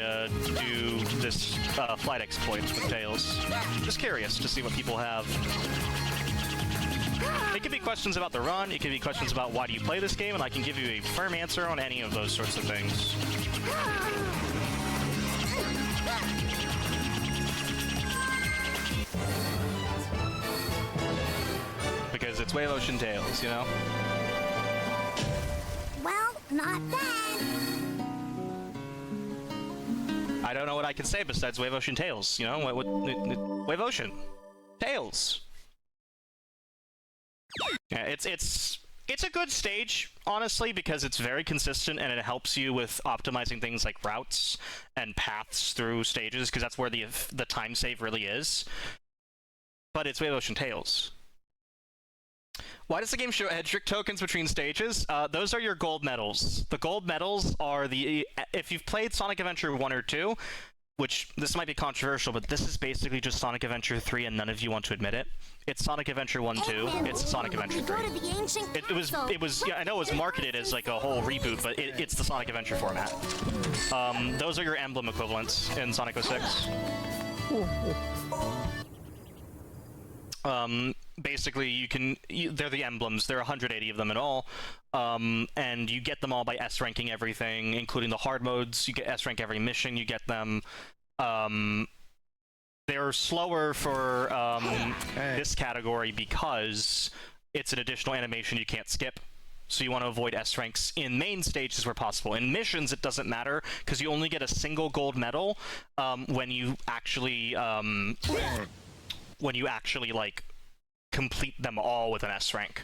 Speaker 1: do this flight exploit with Tails. Just curious to see what people have. It could be questions about the run, it could be questions about why do you play this game, and I can give you a firm answer on any of those sorts of things. Because it's Wave Ocean Tails, you know?
Speaker 4: Well, not bad.
Speaker 1: I don't know what I can say besides Wave Ocean Tails, you know? Wave Ocean. Tails. Yeah, it's a good stage, honestly, because it's very consistent and it helps you with optimizing things like routes and paths through stages, because that's where the time save really is. But it's Wave Ocean Tails. Why does the game show edge trick tokens between stages? Those are your gold medals. The gold medals are if you've played Sonic Adventure 1 or 2, which this might be controversial, but this is basically just Sonic Adventure 3 and none of you want to admit it. It's Sonic Adventure 1, 2, it's Sonic Adventure 3. It was, yeah, I know it was marketed as like a whole reboot, but it's the Sonic Adventure format. Those are your emblem equivalents in Sonic 06. Basically, they're the emblems. There are 180 of them in all, and you get them all by S-ranking everything, including the hard modes. You get S-rank every mission, you get them. They're slower for this category because it's an additional animation you can't skip. So you want to avoid S-ranks in main stages where possible. In missions, it doesn't matter, because you only get a single gold medal when you actually, like, complete them all with an S rank.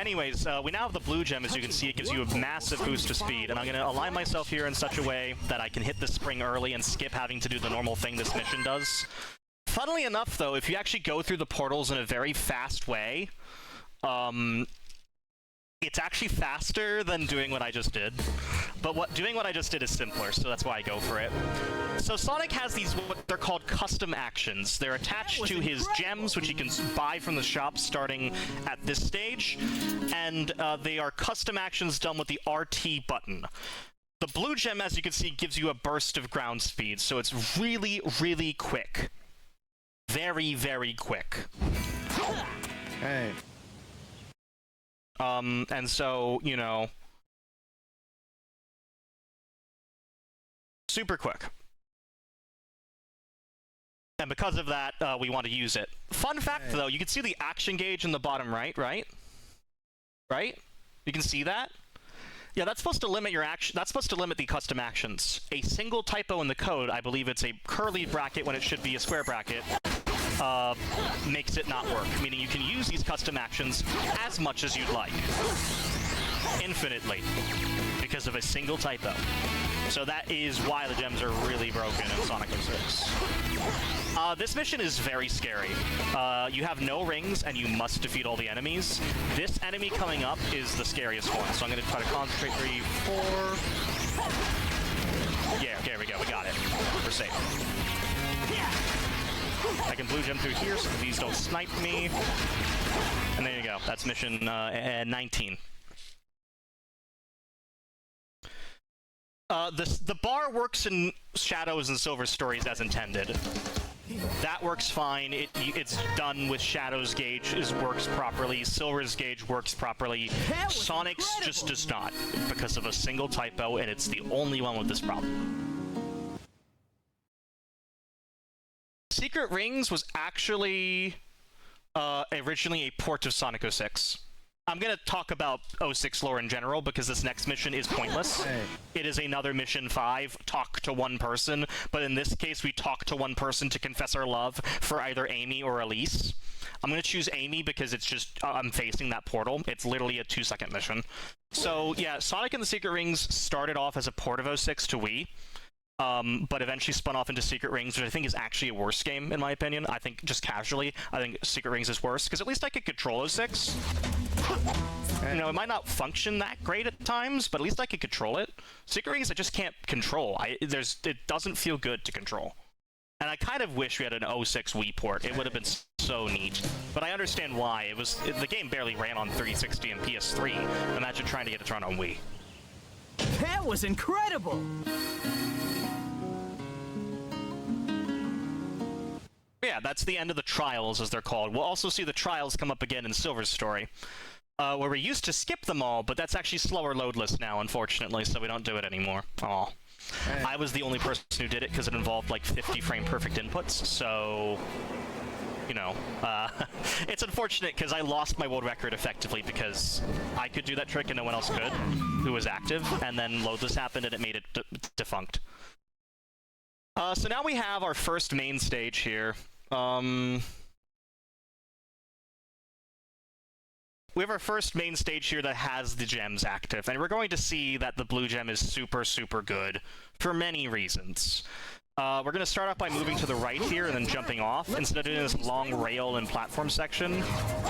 Speaker 1: Anyways, we now have the blue gem. As you can see, it gives you a massive boost to speed, and I'm going to align myself here in such a way that I can hit the spring early and skip having to do the normal thing this mission does. Funnily enough, though, if you actually go through the portals in a very fast way, it's actually faster than doing what I just did. But doing what I just did is simpler, so that's why I go for it. So Sonic has these, what they're called custom actions. They're attached to his gems, which he can buy from the shop starting at this stage, and they are custom actions done with the RT button. The blue gem, as you can see, gives you a burst of ground speed, so it's really, really quick. Very, very quick.
Speaker 3: Hey.
Speaker 1: And so, you know, super quick. And because of that, we want to use it. Fun fact, though, you can see the action gauge in the bottom right? Right? You can see that? Yeah, that's supposed to limit your action. That's supposed to limit the custom actions. A single typo in the code, I believe it's a curly bracket when it should be a square bracket, makes it not work. Meaning you can use these custom actions as much as you'd like. Infinitely. Because of a single typo. So that is why the gems are really broken in Sonic 06. This mission is very scary. You have no rings, and you must defeat all the enemies. This enemy coming up is the scariest one, so I'm going to try to concentrate 3, 4... Yeah, there we go, we got it. We're safe. I can blue gem through here so these don't snipe me. And there you go, that's mission 19. The bar works in Shadows and Silver Stories as intended. That works fine. It's done with Shadow's gauge, works properly. Silver's gauge works properly. Sonic's just does not, because of a single typo, and it's the only one with this problem. Secret Rings was actually originally a port of Sonic 06. I'm going to talk about 06 lore in general, because this next mission is pointless. It is another mission 5, talk to one person, but in this case we talk to one person to confess our love for either Amy or Elise. I'm going to choose Amy because it's just, I'm facing that portal. It's literally a 2-second mission. So yeah, Sonic and the Secret Rings started off as a port of 06 to Wii. But eventually spun off into Secret Rings, which I think is actually a worse game, in my opinion. I think, just casually, I think Secret Rings is worse, because at least I could control 06. You know, it might not function that great at times, but at least I could control it. Secret Rings, I just can't control. It doesn't feel good to control. And And I kind of wish we had an 06 Wii port. It would have been so neat. But I understand why. The game barely ran on 360 and PS3. Imagine trying to get it to run on Wii.
Speaker 2: That was incredible!
Speaker 1: Yeah, that's the end of the trials, as they're called. We'll also see the trials come up again in Silver's story, where we used to skip them all, but that's actually slower loadless now, unfortunately, so we don't do it anymore. Aw.
Speaker 3: Hey.
Speaker 1: I was the only person who did it because it involved like 50 frame perfect inputs, so you know, it's unfortunate because I lost my world record effectively because I could do that trick and no one else could who was active, and then loadless happened and it made it defunct. So now we have our first main stage here. We have our first main stage here that has the gems active, and we're going to see that the blue gem is super, super good for many reasons. We're going to start off by moving to the right here and then jumping off. Instead of doing this long rail and platform section,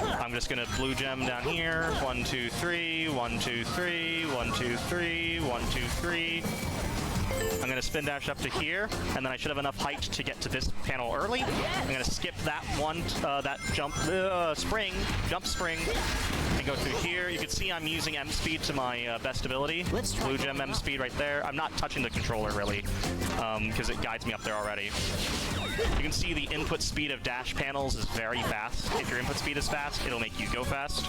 Speaker 1: I'm just going to blue gem down here. 1, 2, 3, 1, 2, 3, 1, 2, 3, 1, 2, 3. I'm going to spin dash up to here, and then I should have enough height to get to this panel early. I'm going to skip that one, that jump spring, and go through here. You can see I'm using M speed to my best ability. Blue gem M speed right there. I'm not touching the controller really, because it guides me up there already. You can see the input speed of dash panels is very fast. If your input speed is fast, it'll make you go fast.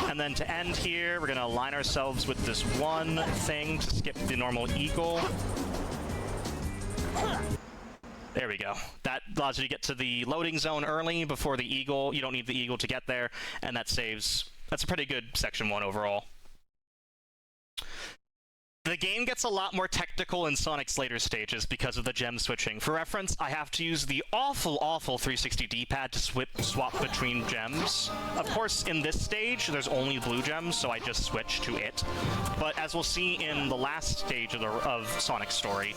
Speaker 1: And then to end here, we're going to align ourselves with this one thing to skip the normal eagle. There we go. That allows you to get to the loading zone early before the eagle. You don't need the eagle to get there, and that saves... That's a pretty good Section 1 overall. The game gets a lot more technical in Sonic's later stages because of the gem switching. For reference, I have to use the awful 360 D-pad to swap between gems. Of course, in this stage, there's only blue gems, so I just switch to it. But as we'll see in the last stage of Sonic's story,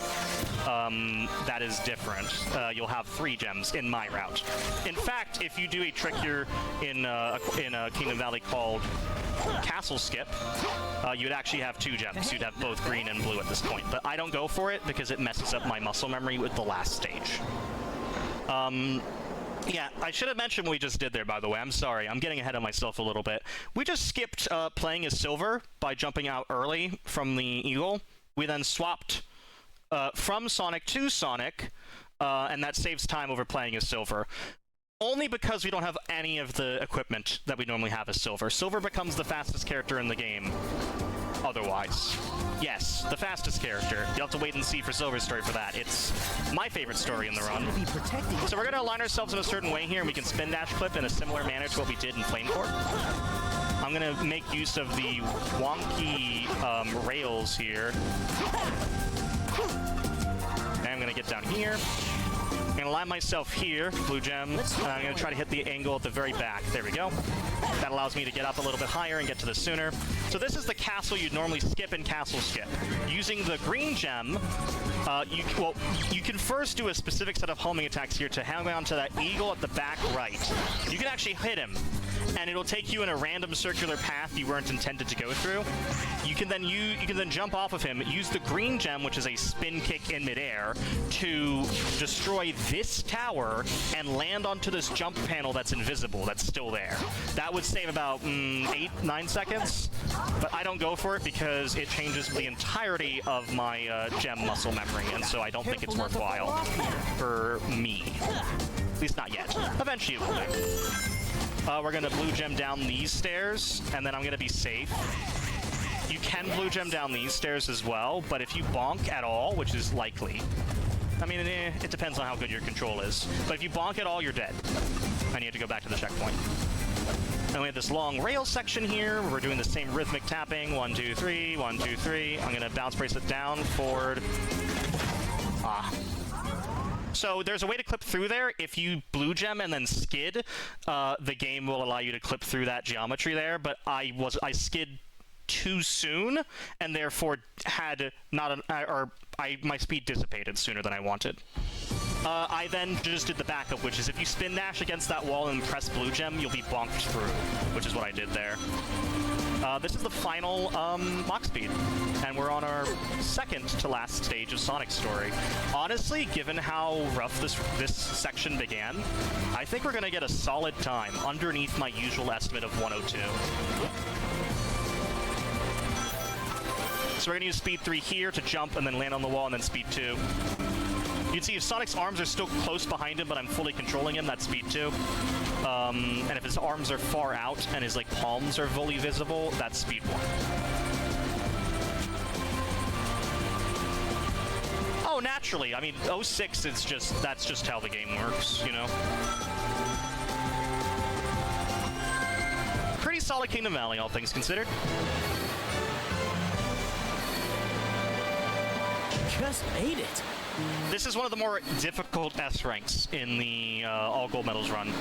Speaker 1: that is different. You'll have 3 gems in my route. In fact, if you do a trick here in Kingdom Valley called Castle Skip, you'd actually have 2 gems. You'd have both green and blue at this point, but I don't go for it because it messes up my muscle memory with the last stage. Yeah, I should have mentioned what we just did there, by the way. I'm sorry, I'm getting ahead of myself a little bit. We just skipped playing as Silver by jumping out early from the Eagle. We then swapped from Sonic to Sonic, and that saves time over playing as Silver. Only because we don't have any of the equipment that we normally have as Silver. Silver becomes the fastest character in the game otherwise. Yes, the fastest character. You'll have to wait and see for Silver's story for that. It's my favorite story in the run. So we're going to align ourselves in a certain way here, and we can spin dash clip in a similar manner to what we did in Flame Court. I'm going to make use of the wonky rails here. And I'm going to get down here. I'm going to align myself here, blue gem, and I'm going to try to hit the angle at the very back. There we go. That allows me to get up a little bit higher and get to this sooner. So this is the castle you'd normally skip in Castle Skip. Using the green gem, you can first do a specific set of homing attacks here to hang on to that eagle at the back right. You can actually hit him, and it'll take you in a random circular path you weren't intended to go through. You can then jump off of him, use the green gem, which is a spin kick in midair, to destroy this tower and land onto this jump panel that's invisible, that's still there. That would save about 8-9 seconds, but I don't go for it because it changes the entirety of my gem muscle memory, and so I don't think it's worthwhile for me. At least not yet. Eventually it will be. We're going to blue gem down these stairs, and then I'm going to be safe. You can blue gem down these stairs as well, but if you bonk at all, which is likely, I mean, it depends on how good your control is, but if you bonk at all, you're dead, and you have to go back to the checkpoint. And we have this long rail section here. We're doing the same rhythmic tapping. 1, 2, 3, 1, 2, 3. I'm going to bounce bracelet down, forward. So there's a way to clip through there. If you blue gem and then skid, the game will allow you to clip through that geometry there, but I skid too soon, and therefore had my speed dissipated sooner than I wanted. I then just did the backup, which is if you spin dash against that wall and press blue gem, you'll be bonked through, which is what I did there. This is the final Mach Speed, and we're on our second to last stage of Sonic's story. Honestly, given how rough this section began, I think we're gonna get a solid time underneath my usual estimate of 102. So we're gonna use speed 3 here to jump and then land on the wall, and then speed 2. You can see if Sonic's arms are still close behind him, but I'm fully controlling him, that's speed 2. And if his arms are far out and his palms are fully visible, that's speed 1. Oh, naturally. I mean, 06 is that's just how the game works, you know? Pretty solid Kingdom Valley, all things considered.
Speaker 2: Just made it.
Speaker 1: This is one of the more difficult S ranks in the all gold medals run,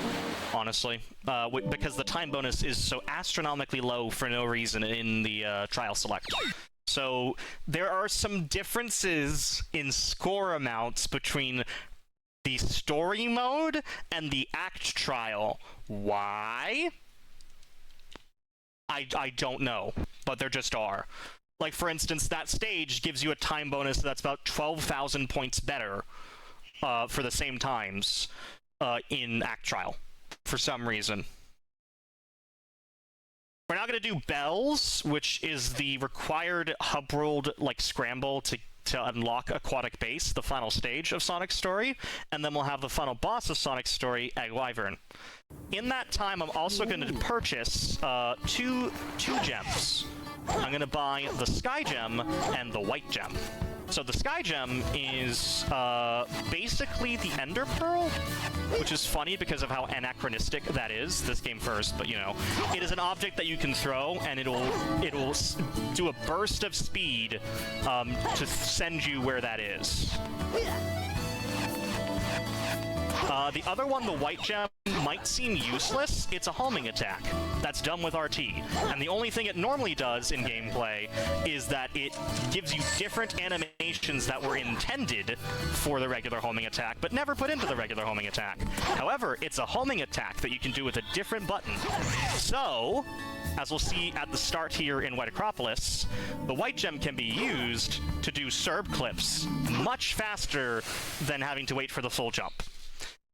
Speaker 1: honestly, because the time bonus is so astronomically low for no reason in the trial select. So there are some differences in score amounts between the story mode and the act trial. Why? I don't know, but there just are. Like, for instance, that stage gives you a time bonus that's about 12,000 points better for the same times in Act Trial, for some reason. We're now going to do Bells, which is the required hub-world, scramble to unlock Aquatic Base, the final stage of Sonic's story, and then we'll have the final boss of Sonic's story, Egg Wyvern. In that time, I'm also going to purchase two gems. I'm gonna buy the Sky Gem and the White Gem. So the Sky Gem is basically the Ender Pearl, which is funny because of how anachronistic that is. This game first, but you know, it is an object that you can throw, and it'll do a burst of speed to send you where that is. The other one, the White Gem, might seem useless. It's a homing attack that's done with RT, and the only thing it normally does in gameplay is that it gives you different animations that were intended for the regular homing attack, but never put into the regular homing attack. However, it's a homing attack that you can do with a different button. So, as we'll see at the start here in White Acropolis, the White Gem can be used to do Serb clips much faster than having to wait for the full jump.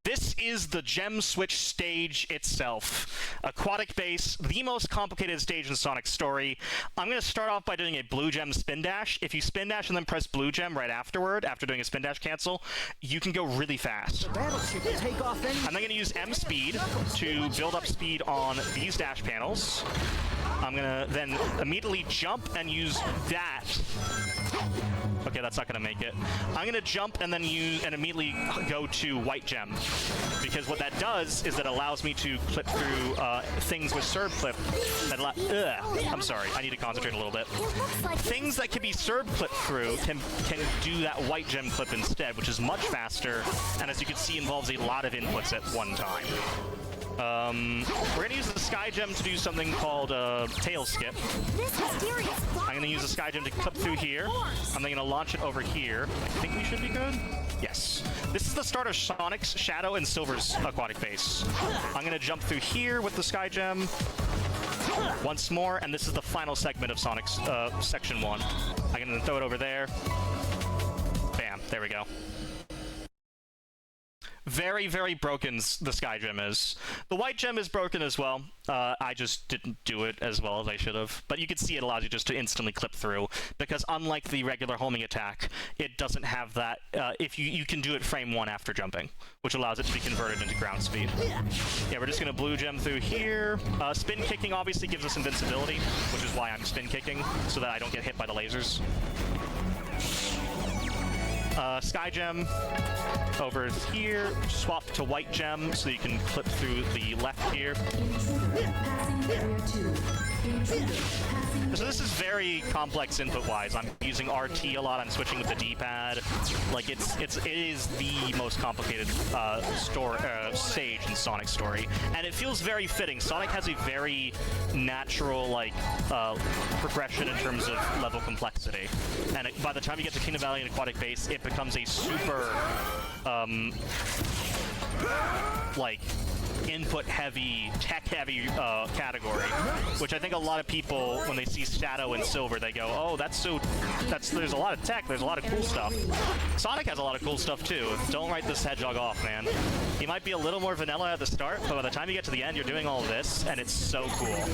Speaker 1: This is the gem switch stage itself. Aquatic Base, the most complicated stage in Sonic's story. I'm going to start off by doing a blue gem spin dash. If you spin dash and then press blue gem right afterward, after doing a spin dash cancel, you can go really fast.
Speaker 2: Battleship will take off any...
Speaker 1: I'm then going to use M speed to build up speed on these dash panels. I'm going to then immediately jump and use that. Okay, that's not going to make it. I'm going to jump and then immediately go to White Gem, because what that does is it allows me to clip through things with Serb clip. I'm sorry, I need to concentrate a little bit. Things that can be Serb clipped through can do that White Gem clip instead, which is much faster, and as you can see, involves a lot of inputs at one time. We're going to use the Sky Gem to do something called tail skip. I'm going to use the Sky Gem to clip through here. I'm then going to launch it over here. I think we should be good. Yes. This is the start of Sonic's, Shadow, and Silver's Aquatic Base. I'm going to jump through here with the Sky Gem once more, and this is the final segment of Sonic's Section 1. I'm going to throw it over there. Bam. There we go. Very, very broken the Sky Gem is. The White Gem is broken as well. I just didn't do it as well as I should have. But you can see it allows you just to instantly clip through, because unlike the regular homing attack, it doesn't have that. If you can do it frame 1 after jumping, which allows it to be converted into ground speed. Yeah, we're just going to blue gem through here. Spin kicking obviously gives us invincibility, which is why I'm spin kicking, so that I don't get hit by the lasers. Sky Gem over here, swap to White Gem so you can clip through the left here. So this is very complex input-wise. I'm using RT a lot. I'm switching with the D-pad. Like it is the most complicated stage in Sonic's story, and it feels very fitting. Sonic has a very natural progression in terms of level complexity, and by the time you get to Kingdom Valley and Aquatic Base, it becomes a super input-heavy, tech-heavy category, which I think a lot of people, when they see Shadow and Silver, they go, oh, there's a lot of tech, there's a lot of cool stuff. Sonic has a lot of cool stuff too. Don't write this Hedgehog off, man. He might be a little more vanilla at the start, but by the time you get to the end, you're doing all of this, and it's so cool.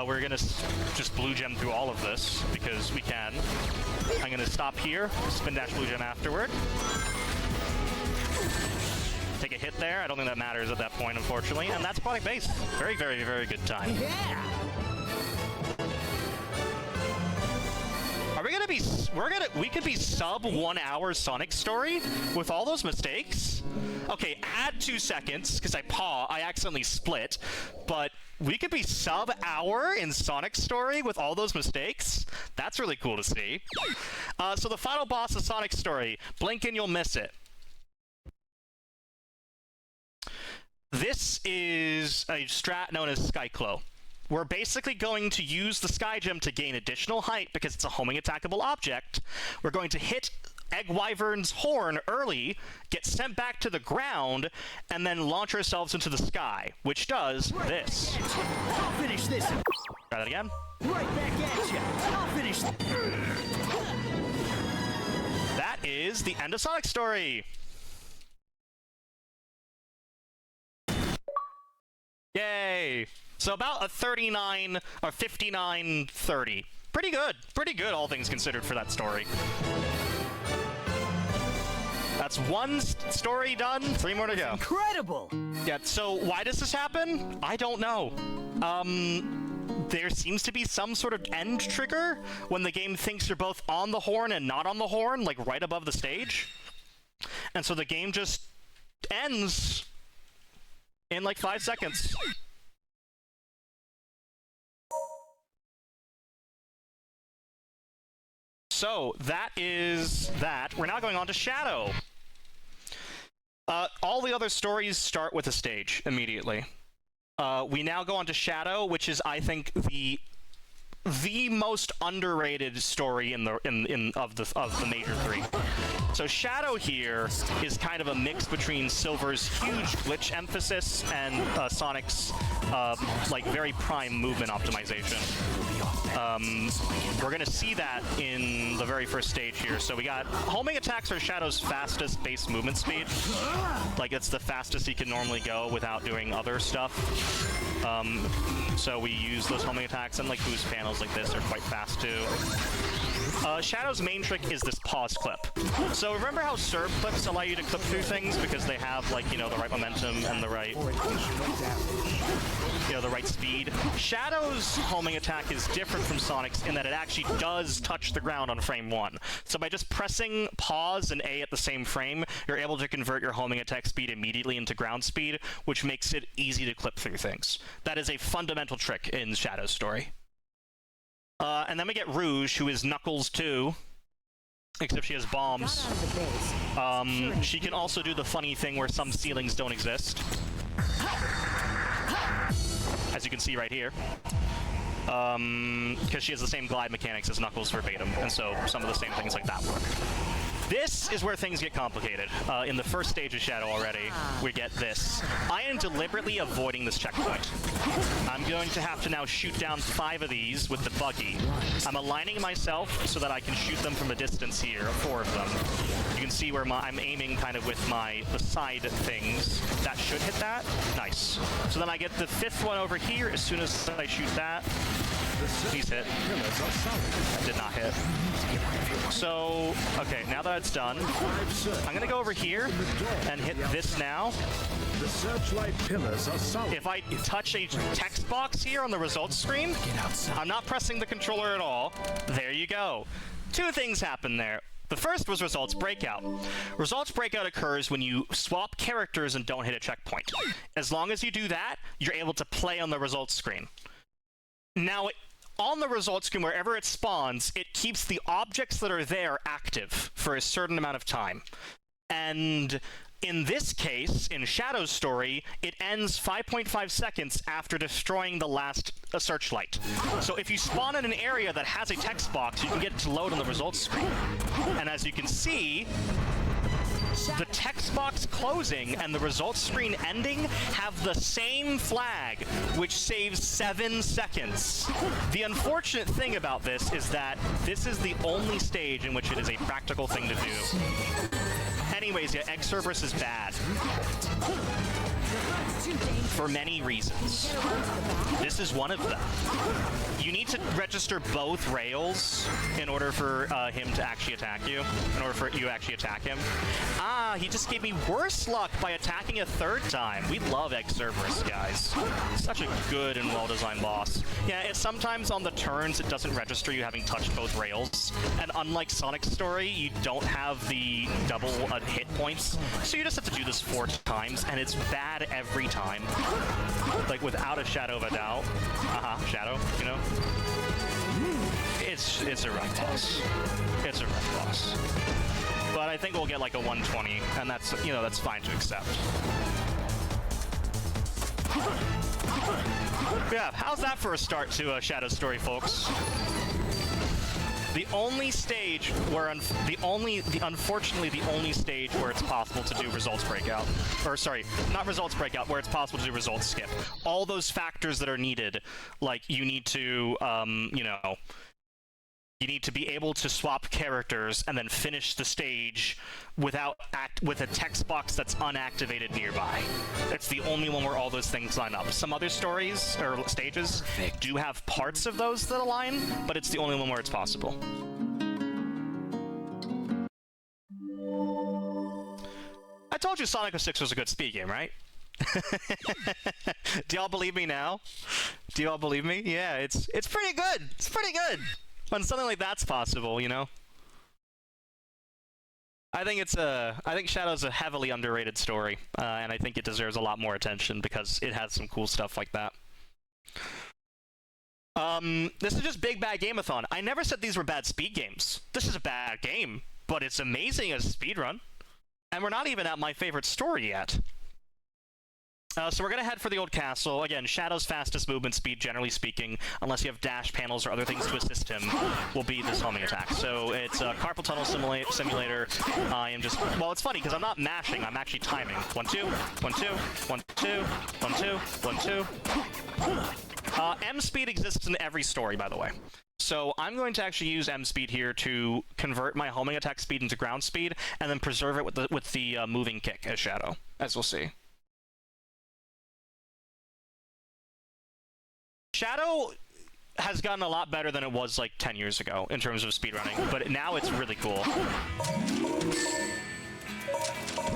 Speaker 1: We're gonna just blue gem through all of this, because we can. I'm gonna stop here, spin dash blue gem afterward. Take a hit there. I don't think that matters at that point, unfortunately. And that's product base. Very, very, very good time.
Speaker 2: Yeah.
Speaker 1: Are we gonna be? We could be sub 1 hour Sonic story with all those mistakes. Okay, add 2 seconds because I accidentally split, but we could be sub hour in Sonic story with all those mistakes. That's really cool to see. So the final boss of Sonic story. Blink and you'll miss it. This is a strat known as Skyclo. We're basically going to use the Sky Gem to gain additional height because it's a homing attackable object. We're going to hit Egg Wyvern's horn early, get sent back to the ground, and then launch ourselves into the sky, which does this.
Speaker 2: I'll finish this.
Speaker 1: Try that again.
Speaker 2: Right back at you. I'll finish.
Speaker 1: That is the end of Sonic story. Yay! So about a 39 or 59-30. Pretty good. Pretty good, all things considered, for that story. That's one story done, 3 more to go.
Speaker 2: Incredible!
Speaker 1: Yeah, so why does this happen? I don't know. There seems to be some sort of end trigger when the game thinks you're both on the horn and not on the horn, like right above the stage. And so the game just ends in like 5 seconds. So that is that. We're now going on to Shadow. All the other stories start with a stage immediately. We now go on to Shadow, which is, I think, the most underrated story of the major 3. So Shadow here is kind of a mix between Silver's huge glitch emphasis and Sonic's like very prime movement optimization. We're gonna see that in the very first stage here. So we got homing attacks are Shadow's fastest base movement speed. Like it's the fastest he can normally go without doing other stuff. So we use those homing attacks, and like boost panels like this are quite fast too. Shadow's main trick is this pause clip. So remember how Serb clips allow you to clip through things because they have, like, you know, the right momentum and the right, you know, the right speed? Shadow's homing attack is different from Sonic's in that it actually does touch the ground on frame 1. So by just pressing pause and A at the same frame, you're able to convert your homing attack speed immediately into ground speed, which makes it easy to clip through things. That is a fundamental trick in Shadow's story. And then we get Rouge, who is Knuckles too, except she has bombs. She can also do the funny thing where some ceilings don't exist, as you can see right here, because she has the same glide mechanics as Knuckles verbatim, and so some of the same things like that work. This is where things get complicated. In the first stage of Shadow already, we get this. I am deliberately avoiding this checkpoint. I'm going to have to now shoot down 5 of these with the buggy. I'm aligning myself so that I can shoot them from a distance here, 4 of them. You can see where I'm aiming kind of with the side things. That should hit that. Nice. So then I get the 5th one over here as soon as I shoot that. Please hit. That did not hit. So, okay, now that it's done, I'm gonna go over here and hit this now.
Speaker 5: The searchlight pillars are solid.
Speaker 1: If I touch a text box here on the results screen, I'm not pressing the controller at all. There you go. 2 things happen there. The first was Results Breakout. Results Breakout occurs when you swap characters and don't hit a checkpoint. As long as you do that, you're able to play on the results screen. Now, on the results screen, wherever it spawns, it keeps the objects that are there active for a certain amount of time. And in this case, in Shadow's story, it ends 5.5 seconds after destroying the last searchlight. So if you spawn in an area that has a text box, you can get it to load on the results screen. And as you can see, the text box closing and the results screen ending have the same flag, which saves 7 seconds. The unfortunate thing about this is that this is the only stage in which it is a practical thing to do. Anyways, yeah, Egg Cerberus is bad. For many reasons. This is one of them. You need to register both rails in order for him to actually attack you, in order for you to actually attack him. Ah, he just gave me worse luck by attacking a third time. We love Egg Cerberus, guys. Such a good and well-designed boss. Yeah, it's sometimes on the turns it doesn't register you having touched both rails, and unlike Sonic's story, you don't have the double hit points, so you just have to do this 4 times, and it's bad every time. Like, without a shadow of a doubt. Shadow, you know? It's a rough boss. It's a rough boss. But I think we'll get like a 120, and that's, you know, that's fine to accept. Yeah, how's that for a start to a Shadow story, folks? The only stage where, unfortunately, the only stage where it's possible to do results breakout. Or, sorry, not results breakout, where it's possible to do results skip. All those factors that are needed, like, you need to, you know, you need to be able to swap characters and then finish the stage with a text box that's unactivated nearby. It's the only one where all those things line up. Some other stories, or stages, do have parts of those that align, but it's the only one where it's possible. I told you Sonic 06 was a good speed game, right? Do y'all believe me now? Do y'all believe me? Yeah, it's pretty good. It's pretty good. When something like that's possible, you know? I think Shadow's a heavily underrated story, and I think it deserves a lot more attention because it has some cool stuff like that. This is just Big Bad Game-a-thon. I never said these were bad speed games. This is a bad game, but it's amazing as a speedrun. And we're not even at my favorite story yet. So we're going to head for the old castle. Again, Shadow's fastest movement speed, generally speaking, unless you have dash panels or other things to assist him, will be this homing attack. So it's a carpal tunnel simulator. I am just... Well, it's funny, because I'm not mashing, I'm actually timing. 1, 2, 1, 2, 1, 2, 1, 2, 1, 2. M speed exists in every story, by the way. So I'm going to actually use M speed here to convert my homing attack speed into ground speed, and then preserve it with the moving kick as Shadow, as we'll see. Shadow has gotten a lot better than it was like 10 years ago in terms of speedrunning, but now it's really cool.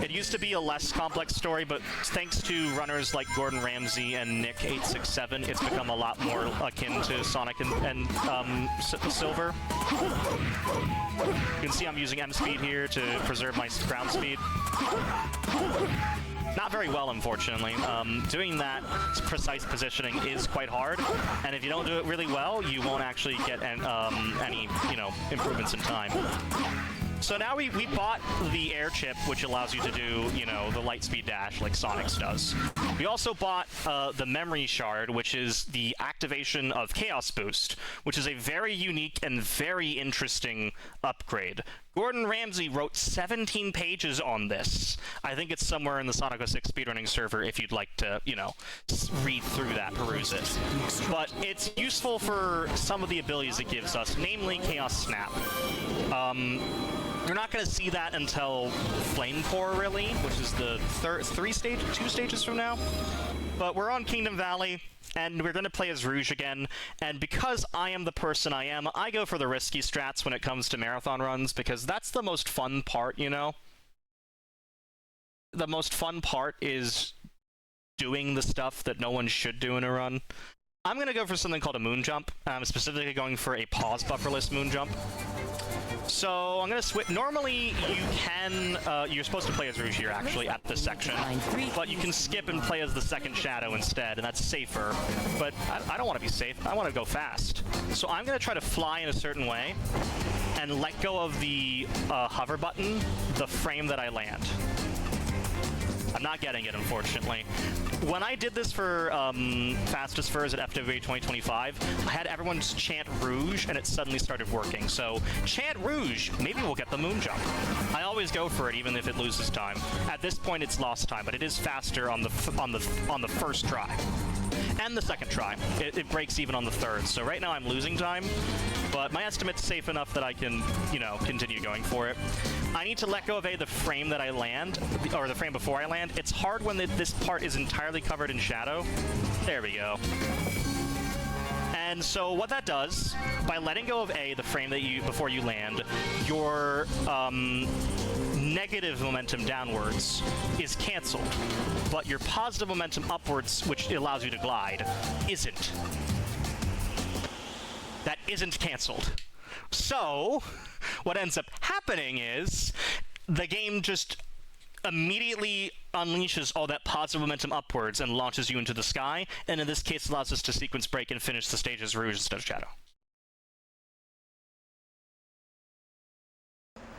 Speaker 1: It used to be a less complex story, but thanks to runners like Gordon Ramsay and Nick867, it's become a lot more akin to Sonic and Silver. You can see I'm using M speed here to preserve my ground speed. Not very well, unfortunately. Doing that precise positioning is quite hard, and if you don't do it really well, you won't actually get any, you know, improvements in time. So now we bought the air chip, which allows you to do, you know, the light speed dash like Sonic's does. We also bought the memory shard, which is the activation of Chaos Boost, which is a very unique and very interesting upgrade. Gordon Ramsay wrote 17 pages on this. I think it's somewhere in the Sonic 06 speedrunning server if you'd like to, you know, read through that, peruse it. But it's useful for some of the abilities it gives us, namely Chaos Snap. You're not going to see that until Flame Core, really, which is the 2 stages from now. But we're on Kingdom Valley, and we're going to play as Rouge again, and because I am the person I am, I go for the risky strats when it comes to marathon runs, because that's the most fun part, you know? The most fun part is doing the stuff that no one should do in a run. I'm going to go for something called a moon jump. I'm specifically going for a pause bufferless moon jump. So I'm going to switch. Normally, you can, you're supposed to play as Rouge here, actually, at this section. But you can skip and play as the second Shadow instead, and that's safer. But I don't want to be safe. I want to go fast. So I'm going to try to fly in a certain way and let go of the hover button the frame that I land. I'm not getting it, unfortunately. When I did this for Fastest Furs at FWA 2025, I had everyone just chant Rouge, and it suddenly started working. So, chant Rouge! Maybe we'll get the moon jump. I always go for it, even if it loses time. At this point, it's lost time, but it is faster on the first try. And the second try. It breaks even on the third. So right now I'm losing time, but my estimate's safe enough that I can, you know, continue going for it. I need to let go of the frame that I land, or the frame before I land. It's hard when this part is entirely covered in shadow. There we go. And so what that does, by letting go of the frame that before you land, your negative momentum downwards is cancelled, but your positive momentum upwards, which allows you to glide, isn't. That isn't cancelled. So, what ends up happening is the game just immediately unleashes all that positive momentum upwards and launches you into the sky, and in this case allows us to sequence break and finish the stage as Rouge instead of Shadow.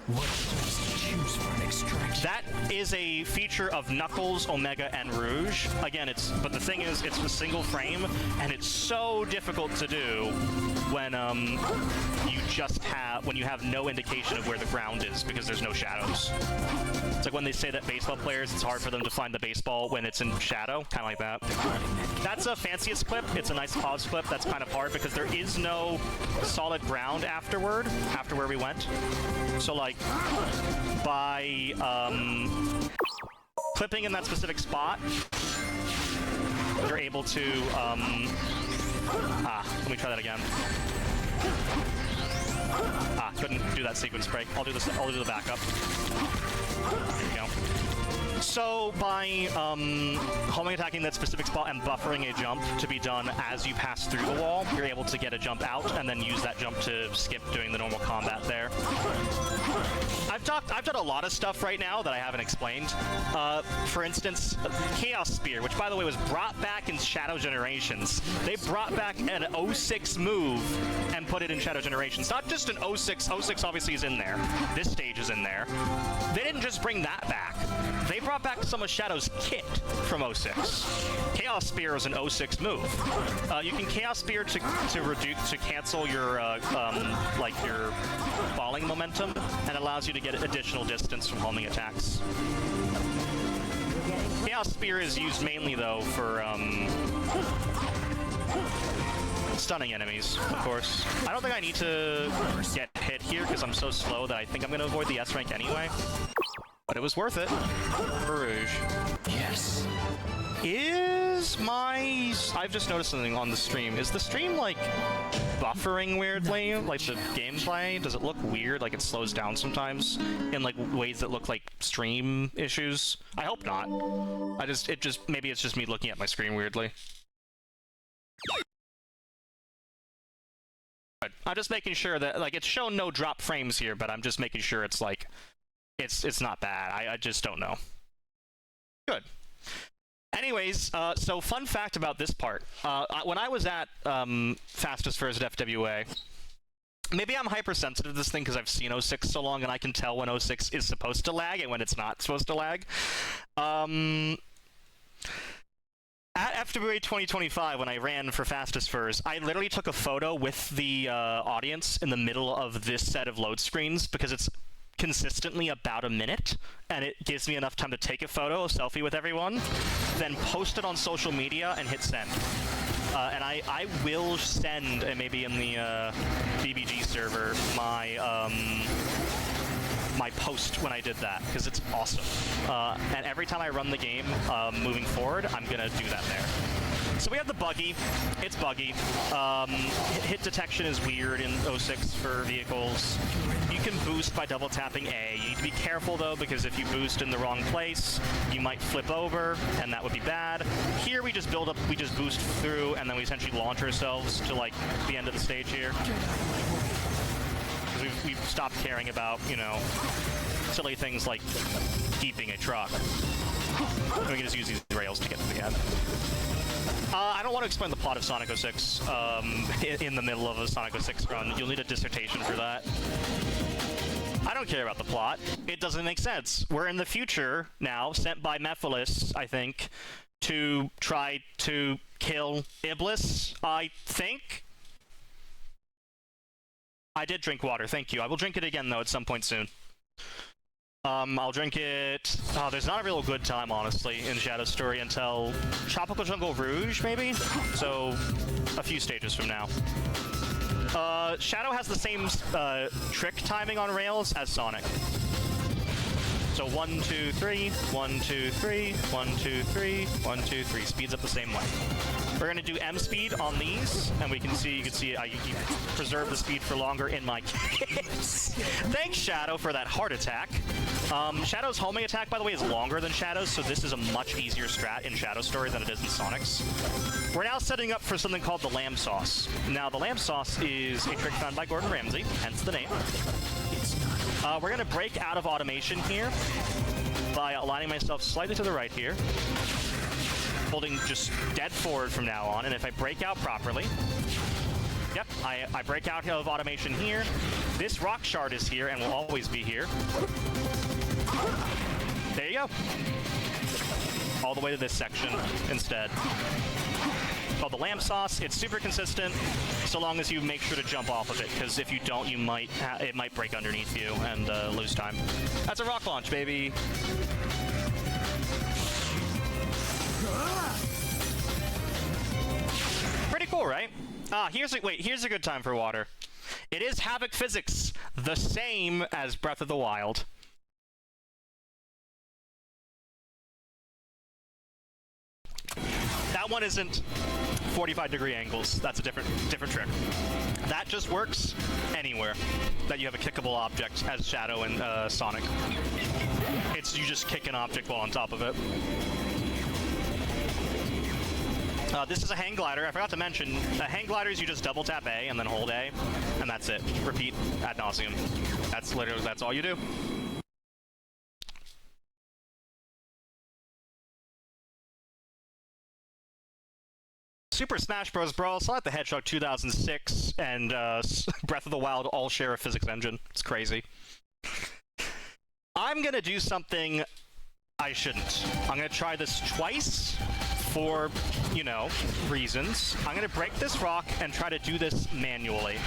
Speaker 2: What steps to choose for an extraction?
Speaker 1: That is a feature of Knuckles, Omega, and Rouge. Again, but the thing is, it's a single frame, and it's so difficult to do when when you have no indication of where the ground is because there's no shadows. It's like when they say that baseball players, it's hard for them to find the baseball when it's in shadow, kind of like that. That's a fanciest clip. It's a nice pause clip. That's kind of hard because there is no solid ground after where we went. So like, by clipping in that specific spot, you're able to, let me try that again. Couldn't do that sequence break. I'll do the backup. There you go. So by homing attacking that specific spot and buffering a jump to be done as you pass through the wall, you're able to get a jump out and then use that jump to skip doing the normal combat there. I've done a lot of stuff right now that I haven't explained. For instance, Chaos Spear, which by the way was brought back in Shadow Generations. They brought back an 06 move and put it in Shadow Generations. Not just an 06. 06 obviously is in there. This stage is in there. They didn't just bring that back. They brought back some of Shadow's kit from 06. Chaos Spear is an 06 move. You can Chaos Spear to cancel your your falling momentum, and allows you to get additional distance from homing attacks. Chaos Spear is used mainly though for stunning enemies, of course. I don't think I need to get hit here because I'm so slow that I think I'm going to avoid the S rank anyway. But it was worth it for Rouge.
Speaker 2: Yes.
Speaker 1: I've just noticed something on the stream. Is the stream, like, buffering weirdly? Like, the gameplay? Does it look weird? Like, it slows down sometimes? In, like, ways that look like stream issues? I hope not. Maybe it's just me looking at my screen weirdly. I'm just making sure that, like, it's shown no drop frames here, but I'm just making sure it's, like, it's not bad. I just don't know. Good. Anyways, so fun fact about this part. When I was at Fastest Furs at FWA, maybe I'm hypersensitive to this thing because I've seen 06 so long and I can tell when 06 is supposed to lag and when it's not supposed to lag. At FWA 2025, when I ran for Fastest Furs, I literally took a photo with the audience in the middle of this set of load screens because it's consistently about a minute, and it gives me enough time to take a selfie with everyone, then post it on social media and hit send. And I will send, and maybe in the BBG server, my post when I did that, because it's awesome. And every time I run the game moving forward, I'm gonna do that there. So we have the buggy. It's buggy. Hit detection is weird in 06 for vehicles. You can boost by double tapping A. You need to be careful though, because if you boost in the wrong place, you might flip over, and that would be bad. Here we just build up, we just boost through, and then we essentially launch ourselves to like the end of the stage here. Because we've stopped caring about, you know, silly things like keeping a truck. And we can just use these rails to get to the end. I don't want to explain the plot of Sonic 06 in the middle of a Sonic 06 run. You'll need a dissertation for that. I don't care about the plot. It doesn't make sense. We're in the future now, sent by Mephiles, I think, to try to kill Iblis, I think? I did drink water, thank you. I will drink it again, though, at some point soon. I'll drink it... Oh, there's not a real good time, honestly, in Shadow Story until Tropical Jungle Rouge, maybe? So, a few stages from now. Shadow has the same trick timing on rails as Sonic. So 1, 2, 3, 1, 2, 3, 1, 2, 3, 1, 2, 3. Speeds up the same way. We're gonna do M speed on these, and you can see I preserve the speed for longer in my case. Thanks, Shadow, for that heart attack. Shadow's homing attack, by the way, is longer than Shadow's, so this is a much easier strat in Shadow Story than it is in Sonic's. We're now setting up for something called the Lamb Sauce. Now, the Lamb Sauce is a trick found by Gordon Ramsay, hence the name. We're gonna break out of automation here by aligning myself slightly to the right here, holding just dead forward from now on, and if I break out properly, yep, I break out of automation here. This rock shard is here and will always be here. There you go. All the way to this section instead. Called the Lamb Sauce. It's super consistent, so long as you make sure to jump off of it, because if you don't, it might break underneath you and lose time. That's a rock launch, baby. Pretty cool, right? Here's a good time for water. It is Havoc physics, the same as Breath of the Wild. That one isn't 45-degree angles. That's a different trick. That just works anywhere that you have a kickable object as Shadow and Sonic. It's you just kick an object while on top of it. This is a hang glider. I forgot to mention, hang gliders you just double tap A and then hold A, and that's it. Repeat ad nauseum. That's all you do. Super Smash Bros. Brawl, Sonic the Hedgehog 2006, and Breath of the Wild all share a physics engine. It's crazy. I'm gonna do something I shouldn't. I'm gonna try this twice for, you know, reasons. I'm gonna break this rock and try to do this manually.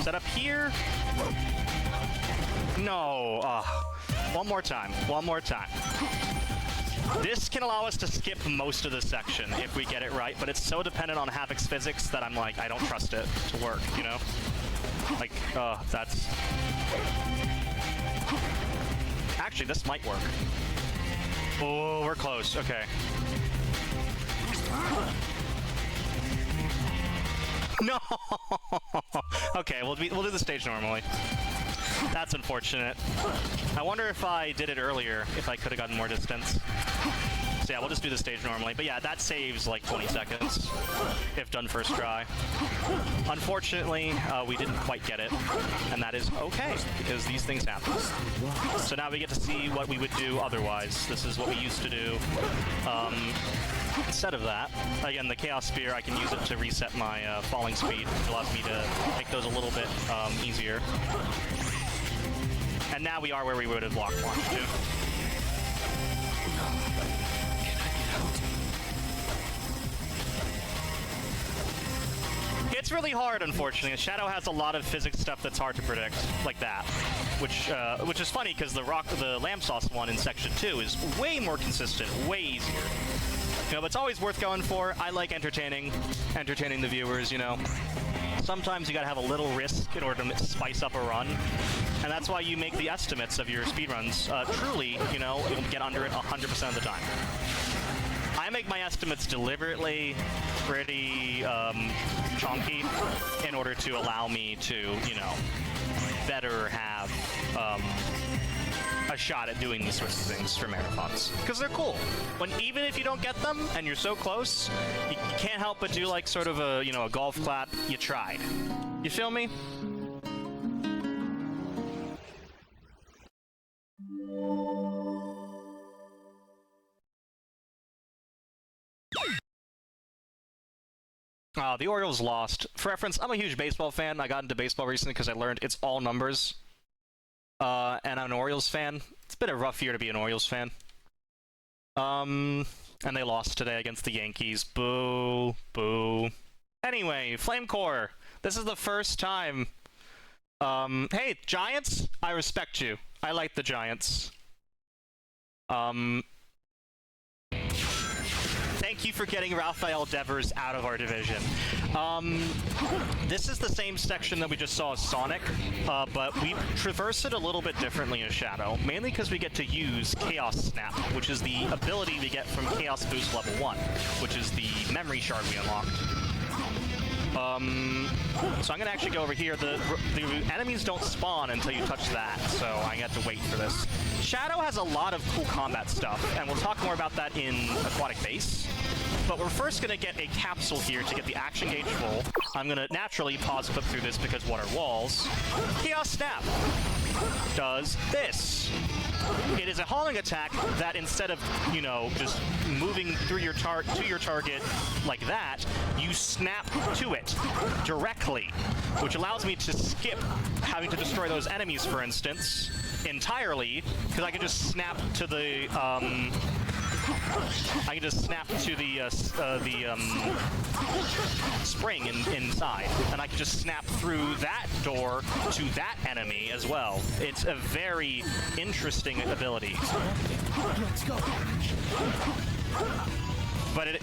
Speaker 1: Set up here. No. One more time. One more time. This can allow us to skip most of the section if we get it right, but it's so dependent on Havoc's physics that I'm like, I don't trust it to work, you know? Like, that's... Actually, this might work. Oh, we're close. Okay. No! Okay, we'll do the stage normally. That's unfortunate. I wonder if I did it earlier, if I could have gotten more distance. So yeah, we'll just do the stage normally. But yeah, that saves like 20 seconds if done first try. Unfortunately, we didn't quite get it, and that is okay, because these things happen. So now we get to see what we would do otherwise. This is what we used to do. Instead of that, again, the Chaos Spear, I can use it to reset my falling speed, which allows me to make those a little bit easier. And now we are where we would have block launched to. It's really hard, unfortunately. Shadow has a lot of physics stuff that's hard to predict, like that. Which is funny, because the Lamb Sauce one in Section 2 is way more consistent, way easier. You know, but it's always worth going for. I like entertaining the viewers, you know. Sometimes you gotta have a little risk in order to spice up a run. And that's why you make the estimates of your speedruns. Truly, you know, you'll get under it 100% of the time. I make my estimates deliberately pretty chunky in order to allow me to, you know, better have a shot at doing these sorts of things for marathons, because they're cool. Even if you don't get them and you're so close, you can't help but do like sort of a, you know, a golf clap. You tried. You feel me? The Orioles lost. For reference, I'm a huge baseball fan. I got into baseball recently because I learned it's all numbers. And I'm an Orioles fan. It's been a rough year to be an Orioles fan. And they lost today against the Yankees. Boo. Boo. Anyway, Flame Core. This is the first time. Hey, Giants? I respect you. I like the Giants. Thank you for getting Rafael Devers out of our division. This is the same section that we just saw as Sonic, but we traverse it a little bit differently as Shadow, mainly because we get to use Chaos Snap, which is the ability we get from Chaos Boost level 1, which is the memory shard we unlocked. So I'm gonna actually go over here. The enemies don't spawn until you touch that, so I have to wait for this. Shadow has a lot of cool combat stuff, and we'll talk more about that in Aquatic Base. But we're first gonna get a capsule here to get the action gauge full. I'm gonna naturally pause clip through this because what are walls? Chaos Snap does this. It is a hauling attack that instead of, you know, just moving through your to your target like that, you snap to it directly, which allows me to skip having to destroy those enemies, for instance, entirely, because I can just snap to the spring inside, and I can just snap through that door to that enemy as well. It's a very interesting ability.
Speaker 2: Let's go.
Speaker 1: But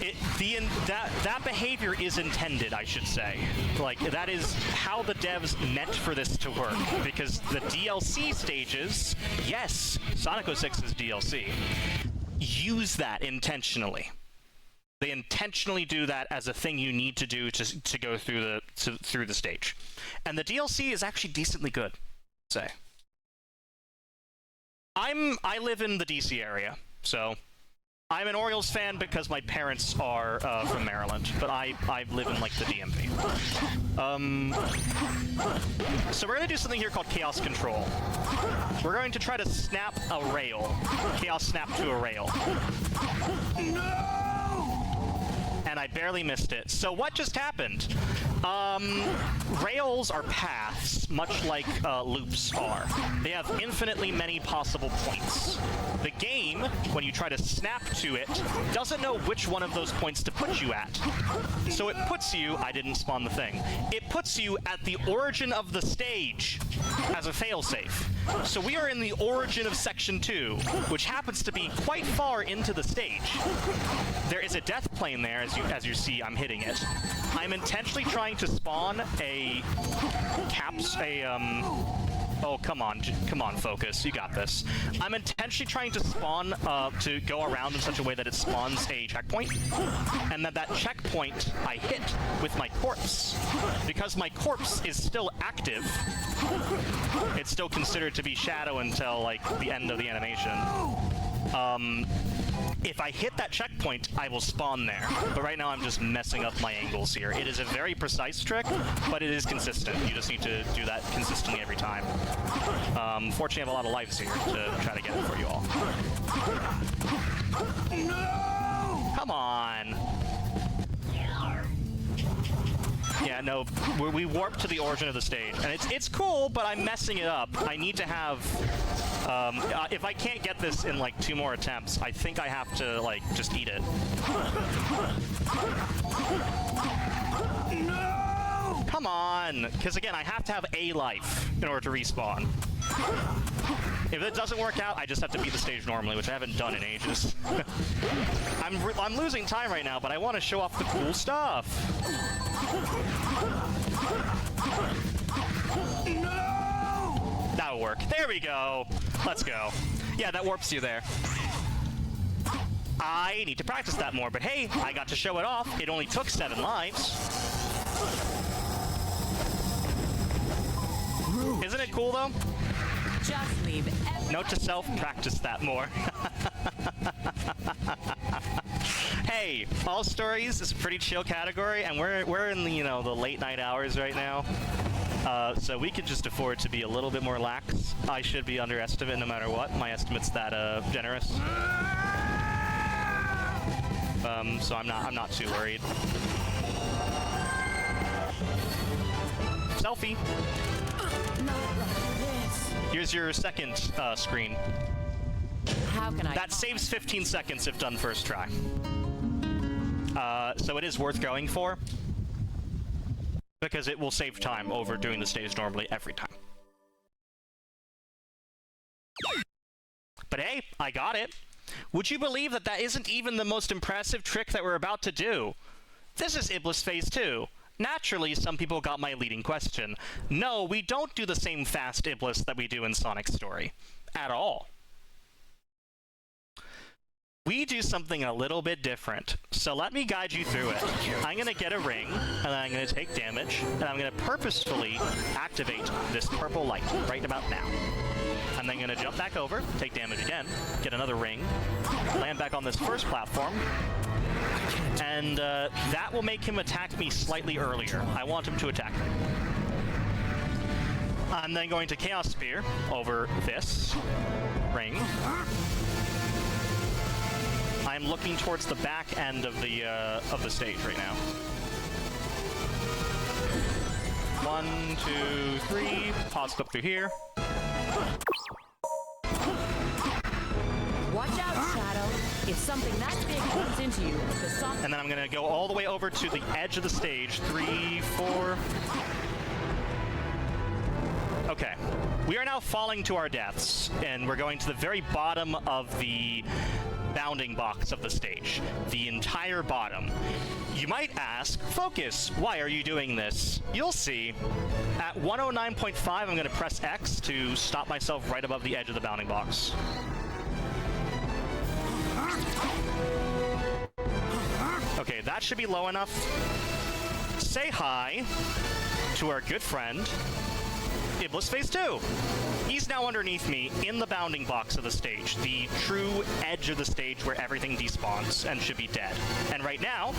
Speaker 1: that behavior is intended, I should say. Like, that is how the devs meant for this to work, because the DLC stages, yes, Sonic 06's DLC, use that intentionally. They intentionally do that as a thing you need to do to go through the stage. And the DLC is actually decently good, I'd say. I live in the DC area, so I'm an Orioles fan because my parents are from Maryland, but I live in like the DMV. So we're gonna do something here called Chaos Control. We're going to try to snap a rail. Chaos Snap to a rail. No! And I barely missed it. So what just happened? Rails are paths, much like loops are. They have infinitely many possible points. The game, when you try to snap to it, doesn't know which one of those points to put you at. So it puts you, I didn't spawn the thing, it puts you at the origin of the stage as a failsafe. So we are in the origin of Section 2, which happens to be quite far into the stage. There is a death plane there, as you see, I'm hitting it. I'm intentionally trying to spawn a oh, come on, Focus, you got this. I'm intentionally trying to spawn, to go around in such a way that it spawns a checkpoint, and that checkpoint I hit with my corpse. Because my corpse is still active, it's still considered to be Shadow until, like, the end of the animation. If I hit that checkpoint, I will spawn there. But right now I'm just messing up my angles here. It is a very precise trick, but it is consistent. You just need to do that consistently every time. Fortunately, I have a lot of lives here to try to get it for you all. No! Come on! Yeah, no, we warp to the origin of the stage, and it's cool, but I'm messing it up. I need to have, if I can't get this in like 2 more attempts, I think I have to like just eat it. No! Come on, because again, I have to have a life in order to respawn. If it doesn't work out, I just have to beat the stage normally, which I haven't done in ages. I'm losing time right now, but I want to show off the cool stuff. No! That'll work. There we go. Let's go. Yeah, that warps you there. I need to practice that more, but hey, I got to show it off. It only took 7 lives. Isn't it cool, though?
Speaker 6: Just leave.
Speaker 1: Note to self, practice that more. Hey, All Stories is a pretty chill category, and we're in the, you know, the late night hours right now. So we could just afford to be a little bit more lax. I should be underestimated no matter what. My estimate's that generous. So I'm not too worried. Selfie.
Speaker 2: Not like this.
Speaker 1: Here's your second screen.
Speaker 2: How can I?
Speaker 1: That saves 15 seconds if done first try. So it is worth going for, because it will save time over doing the stage normally every time. But hey, I got it. Would you believe that that isn't even the most impressive trick that we're about to do? This is Iblis Phase 2. Naturally, some people got my leading question. No, we don't do the same fast Iblis that we do in Sonic's story. At all. We do something a little bit different, so let me guide you through it. I'm going to get a ring, and then I'm going to take damage, and I'm going to purposefully activate this purple light right about now. I'm then going to jump back over, take damage again, get another ring, land back on this first platform, and that will make him attack me slightly earlier. I want him to attack me. I'm then going to Chaos Spear over this ring. I'm looking towards the back end of the stage right now. 1, 2, 3. Pause clip through here.
Speaker 2: Watch out, Shadow. If something that big runs into you, the song.
Speaker 1: And then I'm gonna go all the way over to the edge of the stage. 3, 4. Okay. We are now falling to our deaths, and we're going to the very bottom of the bounding box of the stage. The entire bottom. You might ask, Focus, why are you doing this? You'll see. At 109.5, I'm going to press X to stop myself right above the edge of the bounding box. Okay, that should be low enough. Say hi to our good friend, Iblis Phase 2. He's now underneath me in the bounding box of the stage, the true edge of the stage where everything despawns and should be dead. And right now...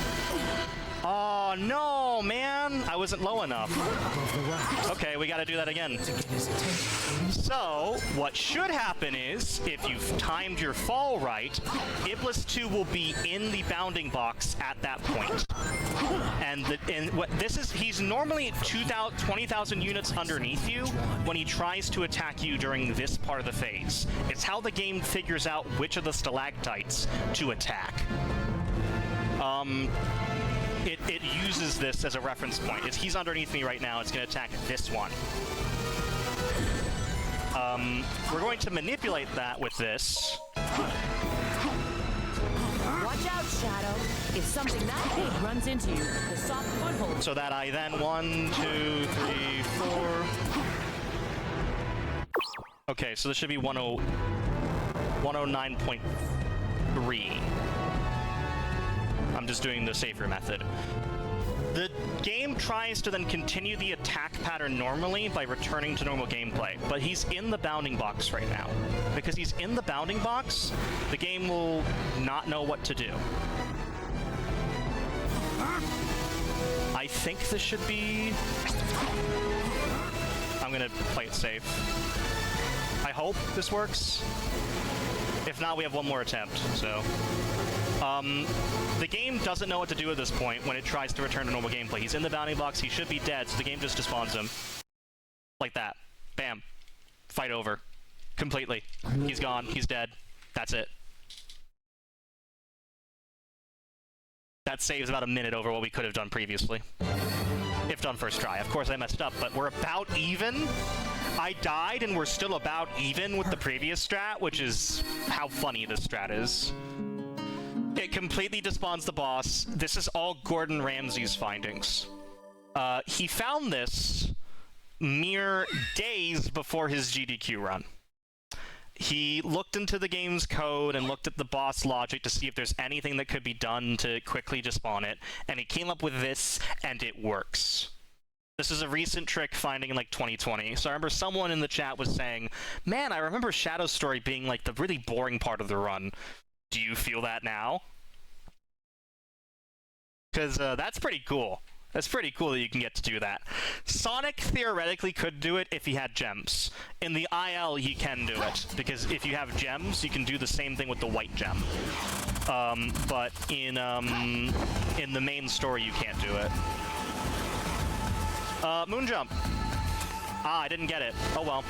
Speaker 1: Oh, no, man! I wasn't low enough. Okay, we gotta do that again. So, what should happen is, if you've timed your fall right, Iblis 2 will be in the bounding box at that point. And what this is, he's normally 20,000 units underneath you when he tries to attack you during this part of the phase. It's how the game figures out which of the stalactites to attack. It uses this as a reference point. He's underneath me right now. It's going to attack this one. We're going to manipulate that with this.
Speaker 2: Watch out, Shadow. If something that big runs into you, the soft foothold.
Speaker 1: So that I then 1, 2, 3, 4. Okay, so this should be 109.3. I'm just doing the safer method. The game tries to then continue the attack pattern normally by returning to normal gameplay, but he's in the bounding box right now. Because he's in the bounding box, the game will not know what to do. I think this should be... I'm gonna play it safe. I hope this works. If not, we have one more attempt, so... the game doesn't know what to do at this point when it tries to return to normal gameplay. He's in the bounding box, he should be dead, so the game just despawns him. Like that. Bam. Fight over. Completely. He's gone, he's dead. That's it. That saves about a minute over what we could have done previously. If done first try. Of course I messed up, but we're about even. I died and we're still about even with the previous strat, which is how funny this strat is. It completely despawns the boss. This is all Gordon Ramsay's findings. He found this mere days before his GDQ run. He looked into the game's code and looked at the boss logic to see if there's anything that could be done to quickly despawn it, and he came up with this, and it works. This is a recent trick finding in like 2020. So I remember someone in the chat was saying, man, I remember Shadow's story being like the really boring part of the run. Do you feel that now? Because that's pretty cool. That's pretty cool that you can get to do that. Sonic theoretically could do it if he had gems. In the IL, he can do it, because if you have gems, you can do the same thing with the white gem. But in the main story, you can't do it. Moon jump. Ah, I didn't get it. Oh well.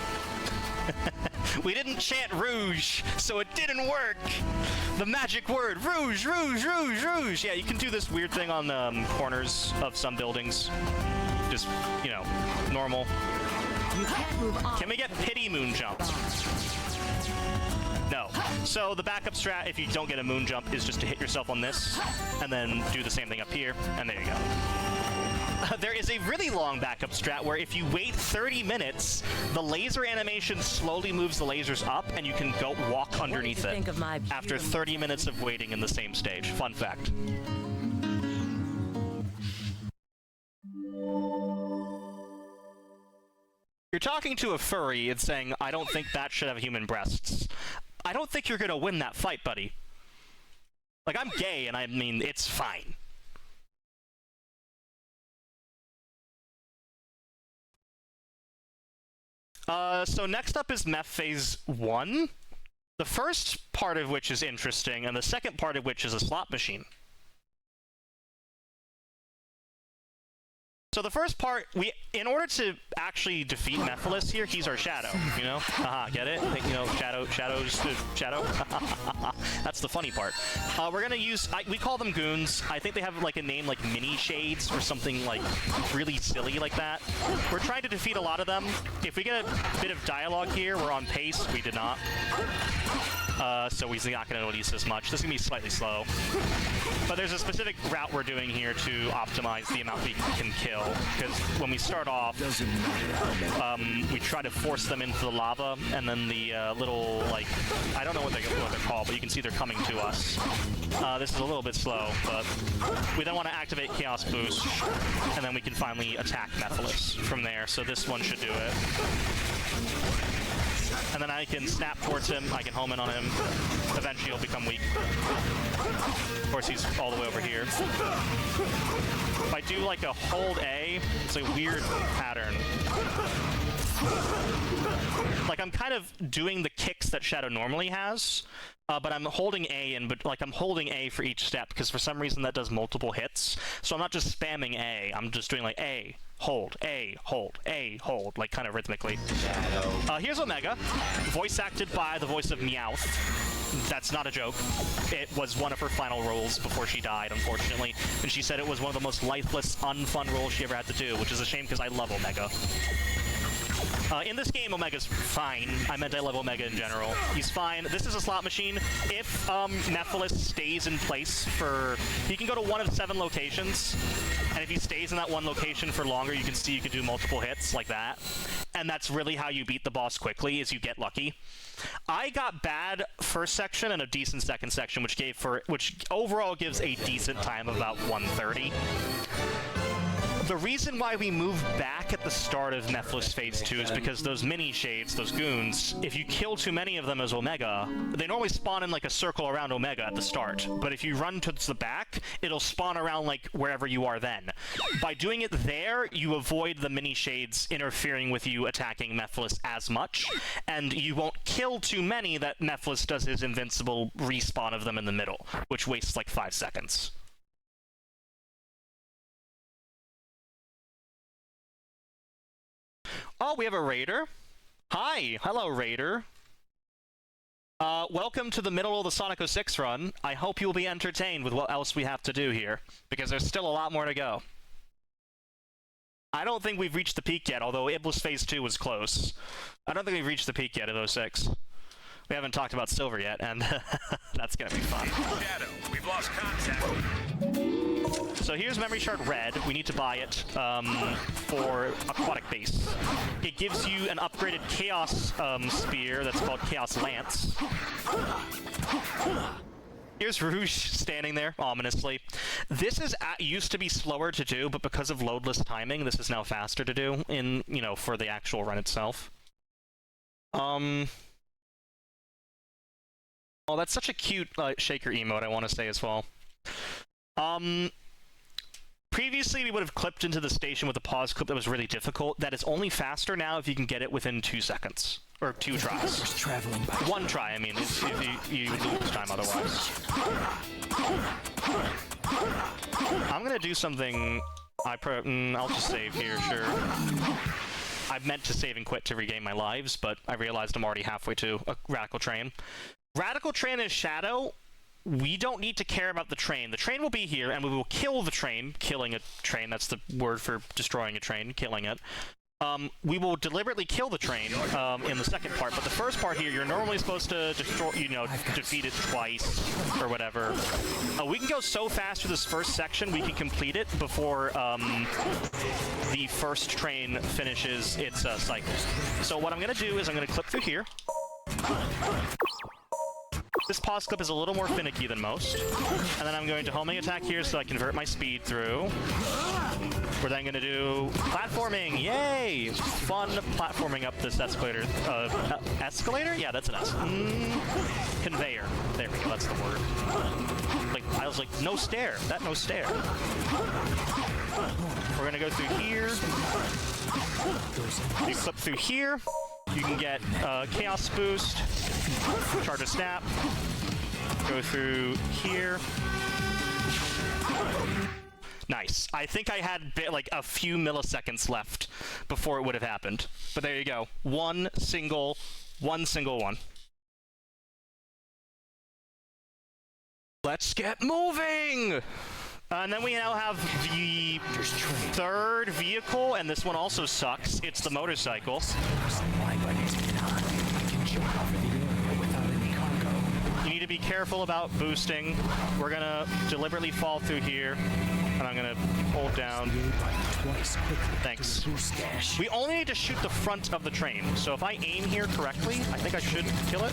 Speaker 1: We didn't chant rouge, so it didn't work. The magic word, rouge, rouge, rouge, rouge. Yeah, you can do this weird thing on the corners of some buildings. Just, you know, normal.
Speaker 2: You can't move on.
Speaker 1: Can we get pity moon jump? No. So the backup strat, if you don't get a moon jump, is just to hit yourself on this, and then do the same thing up here, and there you go. There is a really long backup strat where if you wait 30 minutes, the laser animation slowly moves the lasers up, and you can go walk underneath it after 30 minutes of waiting in the same stage. Fun fact. You're talking to a furry and saying, I don't think that should have human breasts. I don't think you're gonna win that fight, buddy. Like, I'm gay, and I mean, it's fine. So next up is Meth Phase 1. The first part of which is interesting, and the second part of which is a slot machine. So the first part, in order to actually defeat Mephiles here, he's our shadow, you know? Haha, get it? You know, shadow. That's the funny part. We're gonna use, we call them goons. I think they have like a name like Mini Shades or something like really silly like that. We're trying to defeat a lot of them. If we get a bit of dialogue here, we're on pace. We did not. So he's not going to notice as much. This is going to be slightly slow. But there's a specific route we're doing here to optimize the amount we can kill. Because when we start off, we try to force them into the lava, and then the little, like, I don't know what they're called, but you can see they're coming to us. This is a little bit slow, but we then want to activate Chaos Boost, and then we can finally attack Mephiles from there. So this one should do it. And then I can snap towards him, I can home in on him. Eventually he'll become weak. Of course, he's all the way over here. If I do like a hold A, it's a weird pattern. Like, I'm kind of doing the kicks that Shadow normally has, but I'm holding A, but like I'm holding A for each step, because for some reason that does multiple hits. So I'm not just spamming A, I'm just doing like A, hold, A, hold, A, hold, like kind of rhythmically. Here's Omega, voice acted by the voice of Meowth. That's not a joke. It was one of her final roles before she died, unfortunately, and she said it was one of the most lifeless, unfun roles she ever had to do, which is a shame because I love Omega. In this game, Omega's fine. I meant I love Omega in general. He's fine. This is a slot machine. If Mephiles stays in place for... He can go to one of 7 locations, and if he stays in that one location for longer, you can see you can do multiple hits like that. And that's really how you beat the boss quickly, is you get lucky. I got bad first section and a decent second section, which overall gives a decent time of about 1:30. The reason why we move back at the start of Mephiles Phase 2 is because those mini shades, those goons, if you kill too many of them as Omega, they normally spawn in like a circle around Omega at the start. But if you run towards the back, it'll spawn around like wherever you are then. By doing it there, you avoid the mini shades interfering with you attacking Mephiles as much, and you won't kill too many that Mephiles does his invincible respawn of them in the middle, which wastes like 5 seconds. Oh, we have a raider. Hi, hello raider. Welcome to the middle of the Sonic 06 run. I hope you'll be entertained with what else we have to do here, because there's still a lot more to go. I don't think we've reached the peak yet, although Iblis Phase 2 was close. I don't think we've reached the peak yet of 06. We haven't talked about Silver yet, and that's gonna be fun.
Speaker 5: Shadow, we've lost contact.
Speaker 1: So here's Memory Shard Red. We need to buy it for Aquatic Base. It gives you an upgraded Chaos Spear that's called Chaos Lance. Here's Rouge standing there, ominously. This used to be slower to do, but because of loadless timing, this is now faster to do in, you know, for the actual run itself. Oh, that's such a cute shaker emote, I want to say as well. Previously, we would have clipped into the station with a pause clip that was really difficult. That is only faster now if you can get it within 2 seconds. Or 2 tries. One try, I mean, if you lose time otherwise. I'm gonna do something I'll just save here, sure. I meant to save and quit to regain my lives, but I realized I'm already halfway to a Radical Train. Radical Train is Shadow. We don't need to care about the train. The train will be here, and we will kill the train. Killing a train, that's the word for destroying a train, killing it. We will deliberately kill the train in the second part, but the first part here, you're normally supposed to destroy, defeat it twice, or whatever. We can go so fast through this first section, we can complete it before the first train finishes its cycle. So what I'm going to do is I'm going to clip through here. This pause clip is a little more finicky than most. And then I'm going to homing attack here so I convert my speed through. We're then going to do platforming. Yay! Fun platforming up this escalator. Escalator? Yeah, that's an S. Conveyor. There we go, that's the word. Like, I was like, no stair. No stair. We're going to go through here. You clip through here. You can get Chaos Boost, Charge a Snap, go through here. Nice. I think I had like a few milliseconds left before it would have happened. But there you go. One single one. Let's get moving! And then we now have the third vehicle, and this one also sucks. It's the motorcycle. You need to be careful about boosting. We're gonna deliberately fall through here, and I'm gonna hold down. Thanks. We only need to shoot the front of the train, so if I aim here correctly, I think I should kill it.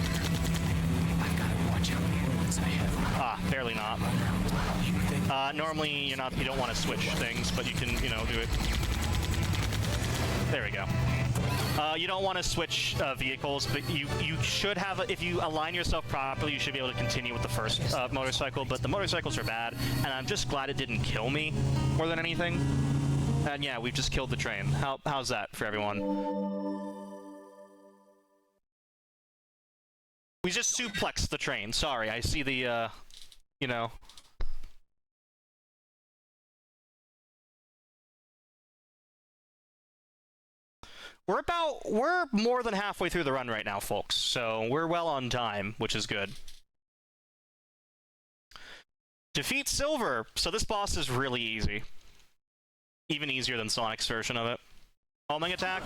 Speaker 1: Ah, barely not. Normally you don't want to switch things, but you can, do it. There we go. You don't want to switch vehicles, but you should have, if you align yourself properly, you should be able to continue with the first motorcycle, but the motorcycles are bad, and I'm just glad it didn't kill me more than anything. And yeah, we've just killed the train. How's that for everyone? We just suplexed the train. Sorry, I see the, We're more than halfway through the run right now, folks, so we're well on time, which is good. Defeat Silver! So this boss is really easy. Even easier than Sonic's version of it. Homing attack.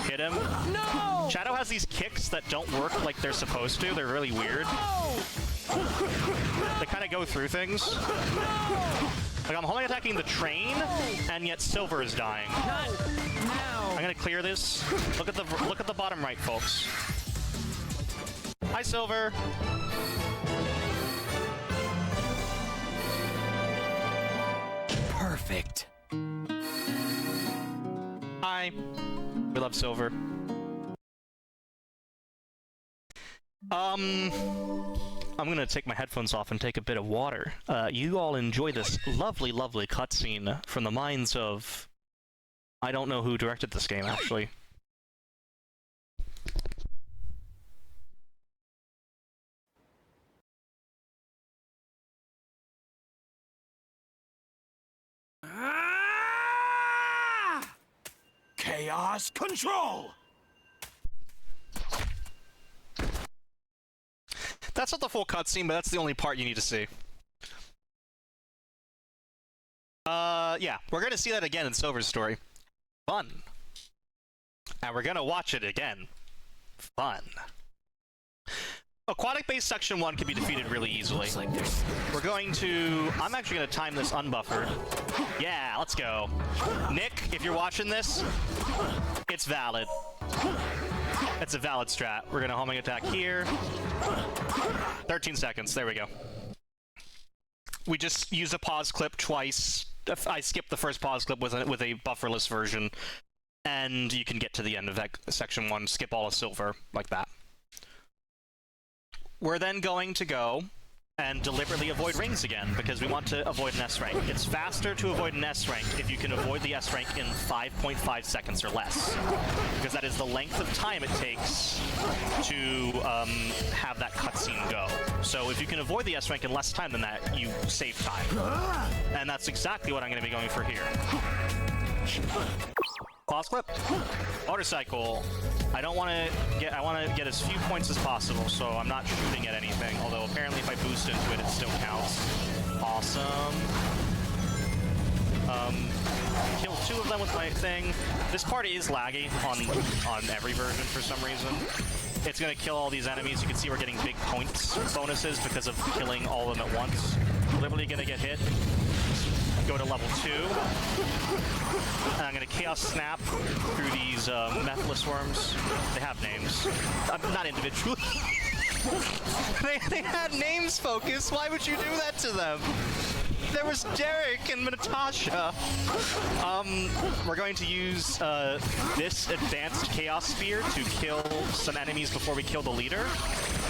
Speaker 1: Hit him. No! Shadow has these kicks that don't work like they're supposed to. They're really weird. No! They kind of go through things. No! Like, I'm homing attacking the train, and yet Silver is dying. Not now. I'm gonna clear this. Look at the bottom right, folks. Hi, Silver.
Speaker 6: Perfect.
Speaker 1: Hi. We love Silver. I'm gonna take my headphones off and take a bit of water. You all enjoy this lovely, lovely cutscene from the minds of... I don't know who directed this game, actually.
Speaker 5: Chaos control!
Speaker 1: That's not the full cutscene, but that's the only part you need to see. Yeah, we're gonna see that again in Silver's story. Fun. And we're gonna watch it again. Fun. Aquatic-based Section 1 can be defeated really easily. We're going to... I'm actually gonna time this unbuffered. Yeah, let's go. Nick, if you're watching this, it's valid. It's a valid strat. We're gonna homing attack here. 13 seconds. There we go. We just use a pause clip twice. I skipped the first pause clip with a bufferless version, and you can get to the end of that Section 1, skip all of Silver, like that. We're then going to go and deliberately avoid rings again, because we want to avoid an S rank. It's faster to avoid an S rank if you can avoid the S rank in 5.5 seconds or less, because that is the length of time it takes to have that cutscene go. So if you can avoid the S rank in less time than that, you save time. And that's exactly what I'm going to be going for here. Pause clip. Motorcycle. I want to get as few points as possible, so I'm not shooting at anything, although apparently if I boost into it, it still counts. Awesome. Kill 2 of them with my thing. This part is laggy on every version for some reason. It's going to kill all these enemies. You can see we're getting big points bonuses because of killing all of them at once. Literally going to get hit. Go to level 2. And I'm going to Chaos Snap through these Methless Worms. They have names. Not individually. they had names, Focus. Why would you do that to them? There was Derek and Natasha. We're going to use this advanced Chaos Spear to kill some enemies before we kill the leader,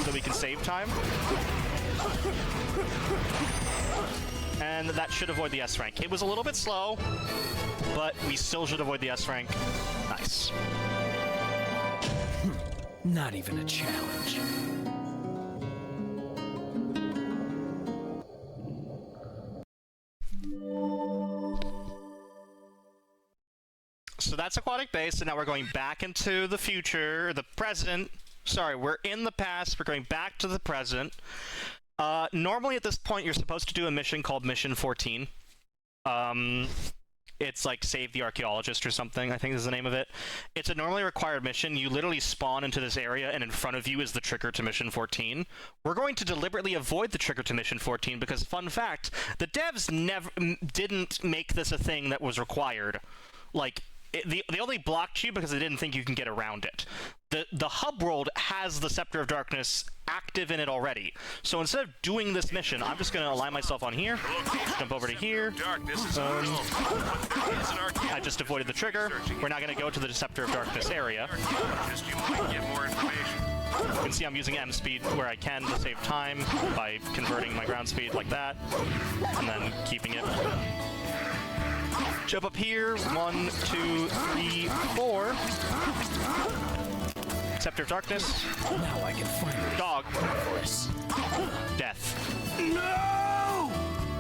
Speaker 1: so we can save time. And that should avoid the S rank. It was a little bit slow, but we still should avoid the S rank. Nice.
Speaker 5: Not even a challenge.
Speaker 1: So that's Aquatic Base, and now we're going back into the future, the present. Sorry, we're in the past, we're going back to the present. Normally at this point, you're supposed to do a mission called Mission 14. It's like Save the Archaeologist or something, I think is the name of it. It's a normally required mission. You literally spawn into this area, and in front of you is the trigger to Mission 14. We're going to deliberately avoid the trigger to Mission 14 because, fun fact, the devs didn't make this a thing that was required. Like, they only blocked you because they didn't think you can get around it. The hub world has the Scepter of Darkness active in it already. So instead of doing this mission, I'm just going to align myself on here, jump over to here. I just avoided the trigger. We're now going to go to the Scepter of Darkness area. You can see I'm using M speed where I can to save time by converting my ground speed like that, and then keeping it. Jump up here. 1, 2, 3, 4. Scepter of Darkness.
Speaker 5: Now I can finally
Speaker 1: Dog. Death. No!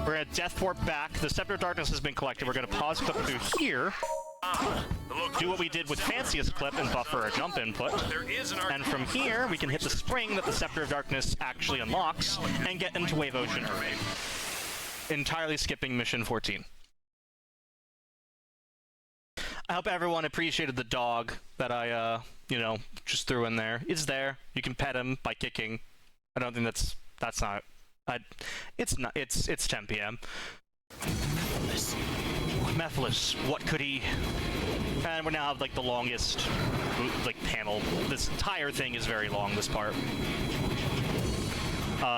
Speaker 1: We're gonna death warp back. The Scepter of Darkness has been collected. We're gonna pause clip through here. Do what we did with Fanciest Clip and buffer a jump input. And from here, we can hit the spring that the Scepter of Darkness actually unlocks and get into Wave Ocean early. Entirely skipping Mission 14. I hope everyone appreciated the dog that I, just threw in there. It's there. You can pet him by kicking. I don't think that's not... It's 10 p.m. Methless, what could he... And we now have, like, the longest, like, panel. This entire thing is very long, this part.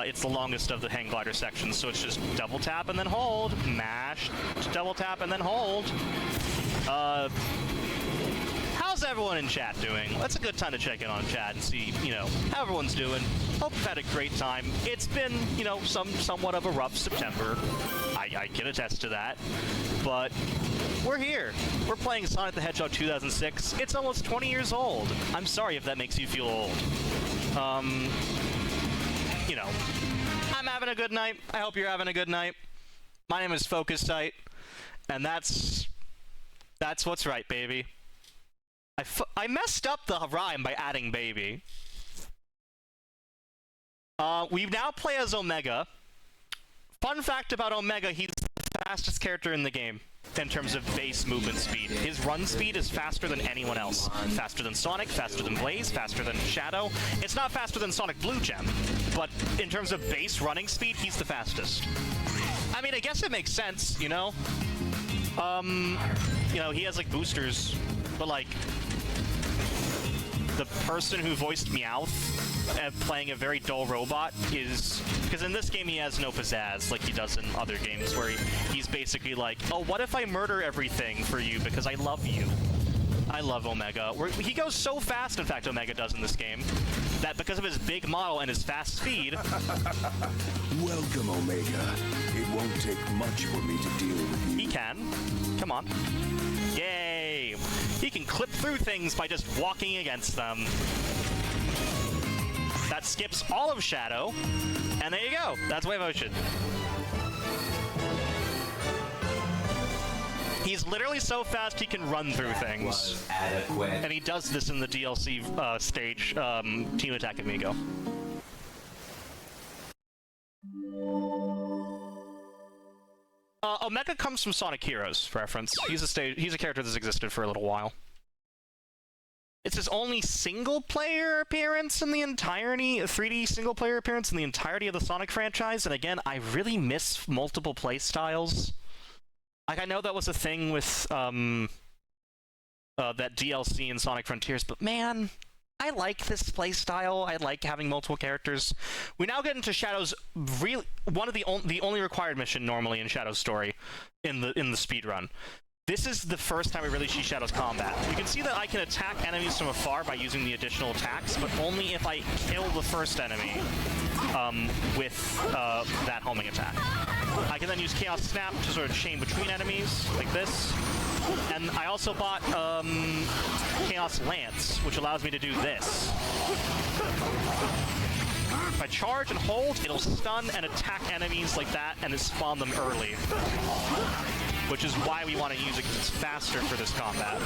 Speaker 1: It's the longest of the hang glider sections, so it's just double tap and then hold, mash, double tap and then hold. How's everyone in chat doing? That's a good time to check in on chat and see, how everyone's doing. Hope you've had a great time. It's been, somewhat of a rough September. I can attest to that. But we're here. We're playing Sonic the Hedgehog 2006. It's almost 20 years old. I'm sorry if that makes you feel old. I'm having a good night. I hope you're having a good night. My name is FocusSight, and that's what's right, baby. I messed up the rhyme by adding baby. We now play as Omega. Fun fact about Omega, he's the fastest character in the game in terms of base movement speed. His run speed is faster than anyone else. Faster than Sonic, faster than Blaze, faster than Shadow. It's not faster than Sonic Blue Gem, but in terms of base running speed, he's the fastest. I mean, I guess it makes sense, he has, like, boosters, but, like, the person who voiced Meowth playing a very dull robot is... Because in this game he has no pizzazz like he does in other games, where he's basically like, oh, what if I murder everything for you because I love you? I love Omega. He goes so fast, in fact, Omega does in this game, that because of his big model and his fast speed...
Speaker 6: Welcome, Omega. It won't take much for me to deal with you.
Speaker 1: He can. Come on. Yay! He can clip through things by just walking against them. That skips all of Shadow, and there you go. That's Wave Motion. He's literally so fast he can run through things.
Speaker 7: Adequate.
Speaker 1: And he does this in the DLC stage, Team Attack Amigo. Omega comes from Sonic Heroes, for reference. He's a character that's existed for a little while. It's his only single-player appearance in the entirety, 3D single-player appearance in the entirety of the Sonic franchise, and again, I really miss multiple playstyles. Like, I know that was a thing with, that DLC in Sonic Frontiers, but man, I like this playstyle. I like having multiple characters. We now get into Shadow's the only required mission normally in Shadow's story in the speedrun. This is the first time we really see Shadow's combat. You can see that I can attack enemies from afar by using the additional attacks, but only if I kill the first enemy with that homing attack. I can then use Chaos Snap to sort of chain between enemies, like this. And I also bought Chaos Lance, which allows me to do this. If I charge and hold, it'll stun and attack enemies like that, and it spawn them early. Which is why we want to use it, because it's faster for this combat.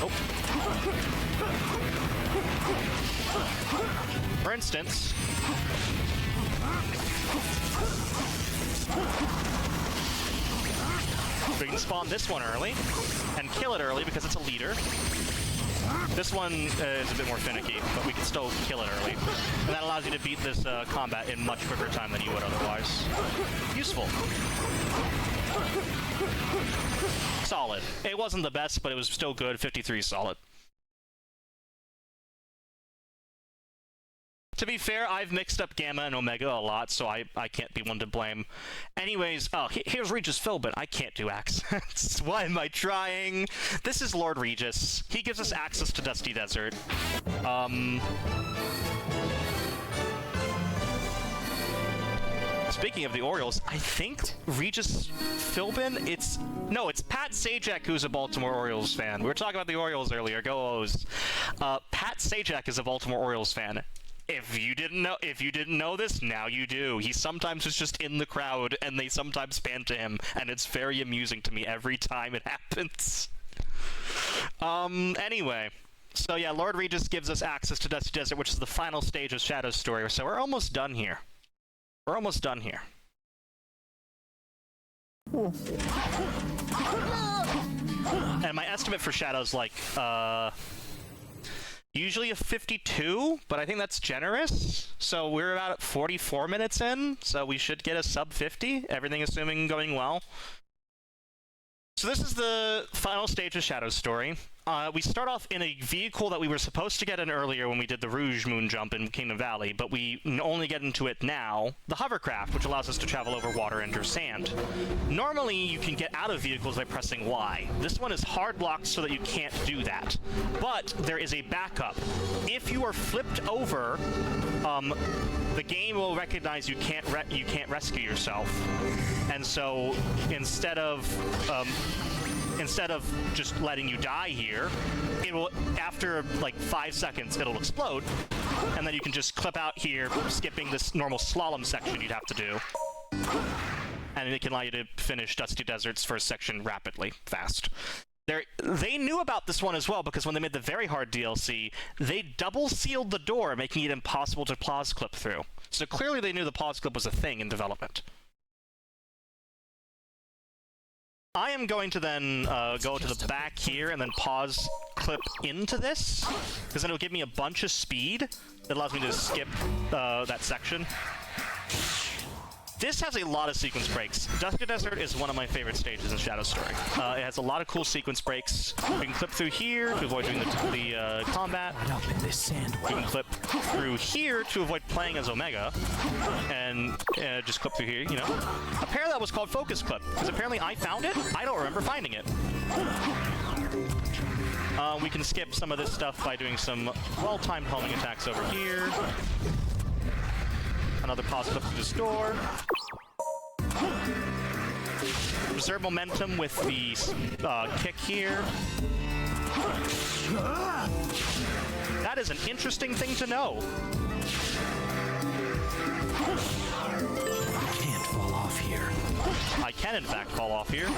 Speaker 1: Oh. For instance... we can spawn this one early, and kill it early because it's a leader. This one is a bit more finicky, but we can still kill it early. And that allows you to beat this combat in much quicker time than you would otherwise. Useful. Solid. It wasn't the best, but it was still good. 53 solid. To be fair, I've mixed up Gamma and Omega a lot, so I can't be one to blame. Anyways, here's Regis Philbin. I can't do accents. Why am I trying? This is Lord Regis. He gives us access to Dusty Desert. Speaking of the Orioles, I think Regis Philbin, it's Pat Sajak who's a Baltimore Orioles fan. We were talking about the Orioles earlier, go O's. Pat Sajak is a Baltimore Orioles fan. If you didn't know this, now you do. He sometimes is just in the crowd, and they sometimes pan to him, and it's very amusing to me every time it happens. Anyway. So yeah, Lord Regis gives us access to Dusty Desert, which is the final stage of Shadow's story, so we're almost done here. We're almost done here. And my estimate for Shadow's like, usually a 52, but I think that's generous. So we're about 44 minutes in, so we should get a sub 50, everything assuming going well. So this is the final stage of Shadow's story. We start off in a vehicle that we were supposed to get in earlier when we did the Rouge Moon jump in Kingdom Valley, but we only get into it now, the hovercraft, which allows us to travel over water and or sand. Normally, you can get out of vehicles by pressing Y. This one is hard blocked so that you can't do that. But there is a backup. If you are flipped over, the game will recognize you can't rescue yourself. And so instead of just letting you die here, it will, after like 5 seconds, it'll explode, and then you can just clip out here, skipping this normal slalom section you'd have to do. And it can allow you to finish Dusty Desert's first section rapidly, fast. They knew about this one as well, because when they made the very hard DLC, they double sealed the door, making it impossible to pause clip through. So clearly they knew the pause clip was a thing in development. I am going to then go to the back here and then pause clip into this, because then it'll give me a bunch of speed that allows me to skip that section. This has a lot of sequence breaks. Dusty Desert is one of my favorite stages in Shadow's story. It has a lot of cool sequence breaks. We can clip through here to avoid doing the combat. We can clip through here to avoid playing as Omega, and just clip through here, you know. Apparently that was called Focus Clip, because apparently I found it. I don't remember finding it. we can skip some of this stuff by doing some well-timed homing attacks over here. Another positive up to this door. Reserve momentum with the kick here. That is an interesting thing to know.
Speaker 5: I can't fall off here.
Speaker 1: I can, in fact, fall off here.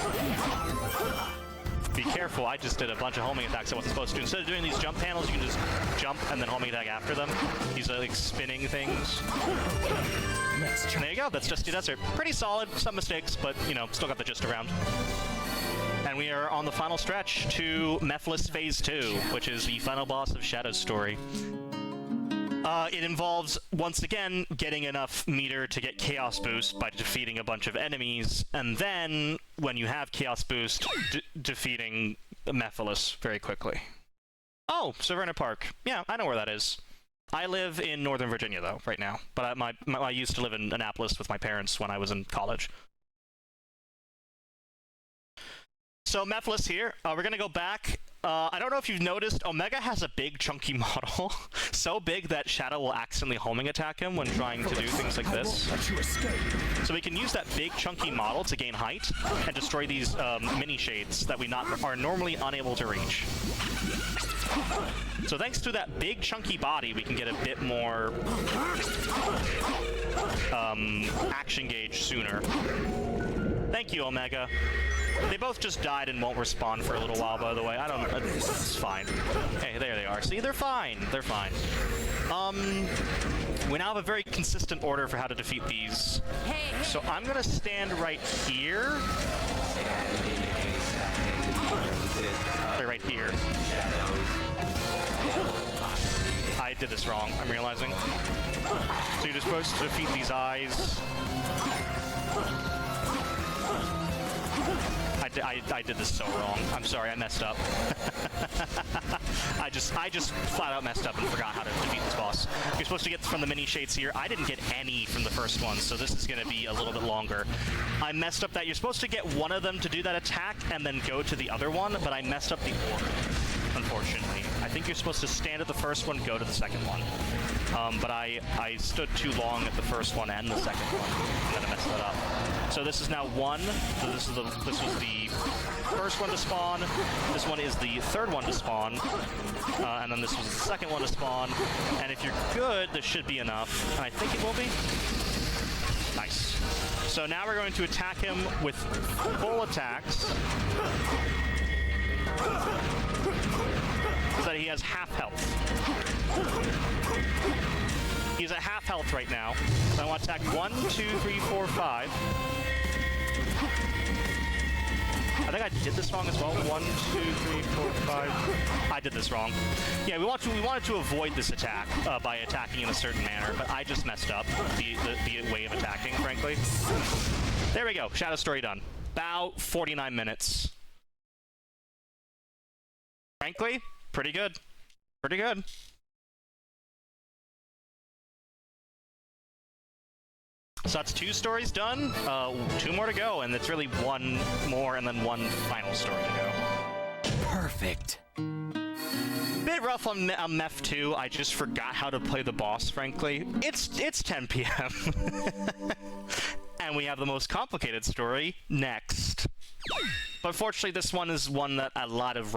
Speaker 1: Be careful, I just did a bunch of homing attacks I wasn't supposed to. Instead of doing these jump panels, you can just jump and then homing attack after them. These are like spinning things. And there you go, that's Dusty Desert. Pretty solid, some mistakes, but, you know, still got the gist around. And we are on the final stretch to Mephiles Phase 2, which is the final boss of Shadow's story. It involves, once again, getting enough meter to get Chaos Boost by defeating a bunch of enemies, and then, when you have Chaos Boost, defeating Mephiles very quickly. Oh, Severna Park. Yeah, I know where that is. I live in Northern Virginia, though, right now. But I used to live in Annapolis with my parents when I was in college. So, Mephiles here. We're gonna go back. I don't know if you've noticed, Omega has a big, chunky model. So big that Shadow will accidentally homing attack him when trying to do things like this. So we can use that big, chunky model to gain height and destroy these mini-shades that we are normally unable to reach. So thanks to that big, chunky body, we can get a bit more action gauge sooner. Thank you, Omega. They both just died and won't respawn for a little while, by the way. I don't know. It's fine. Hey, there they are. See, they're fine. They're fine. We now have a very consistent order for how to defeat these. So I'm going to stand right here. Right here. I did this wrong, I'm realizing. So you're just supposed to defeat these eyes. I did this so wrong. I'm sorry, I messed up. I just flat out messed up and forgot how to defeat this boss. You're supposed to get from the mini shades here. I didn't get any from the first one, so this is going to be a little bit longer. I messed up that you're supposed to get one of them to do that attack and then go to the other one, but I messed up the order, unfortunately. I think you're supposed to stand at the first one, go to the second one. But I stood too long at the first one and the second one, and then I messed that up. So this is now one. So this was the first one to spawn. This one is the third one to spawn. And then this was the second one to spawn. And if you're good, this should be enough. And I think it will be. Nice. So now we're going to attack him with full attacks. So that he has half health. He's at half health right now. So I want to attack 1, 2, 3, 4, 5. I think I did this wrong as well. 1, 2, 3, 4, 5. I did this wrong. Yeah, we wanted to avoid this attack by attacking in a certain manner, but I just messed up the way of attacking, frankly. There we go. Shadow story done. About 49 minutes. Frankly, pretty good. Pretty good. So that's 2 stories done, 2 more to go, and it's really 1 more and then 1 final story to go.
Speaker 5: Perfect.
Speaker 1: Bit rough on Meph 2. I just forgot how to play the boss, frankly. It's 10 p.m. And we have the most complicated story next. But fortunately, this one is one that a lot of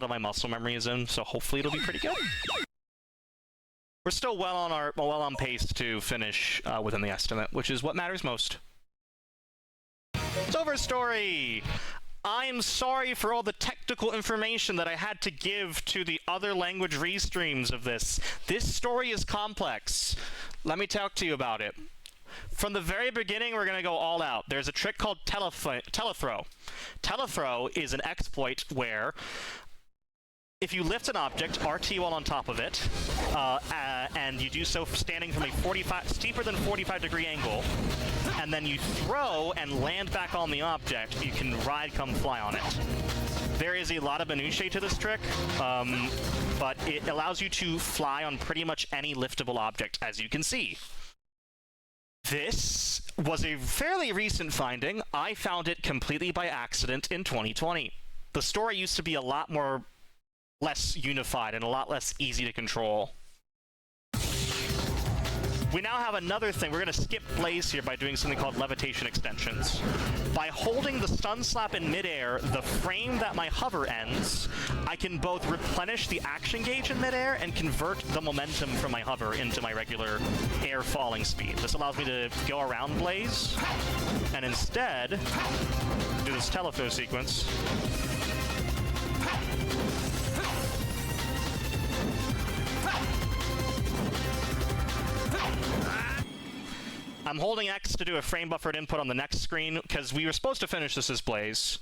Speaker 1: my muscle memory is in, so hopefully it'll be pretty good. We're still well on pace to finish within the estimate, which is what matters most. Silver story! I'm sorry for all the technical information that I had to give to the other language restreams of this. This story is complex. Let me talk to you about it. From the very beginning, we're going to go all out. There's a trick called telethrow. Telethrow is an exploit where if you lift an object, RT while on top of it, and you do so standing from a steeper than 45-degree angle, and then you throw and land back on the object, you can ride come fly on it. There is a lot of minutiae to this trick, but it allows you to fly on pretty much any liftable object, as you can see. This was a fairly recent finding. I found it completely by accident in 2020. The story used to be a lot more less unified and a lot less easy to control. We now have another thing. We're going to skip Blaze here by doing something called levitation extensions. By holding the stun slap in midair, the frame that my hover ends, I can both replenish the action gauge in midair and convert the momentum from my hover into my regular air falling speed. This allows me to go around Blaze and instead do this telethrow sequence. I'm holding X to do a frame buffered input on the next screen, because we were supposed to finish this as Blaze.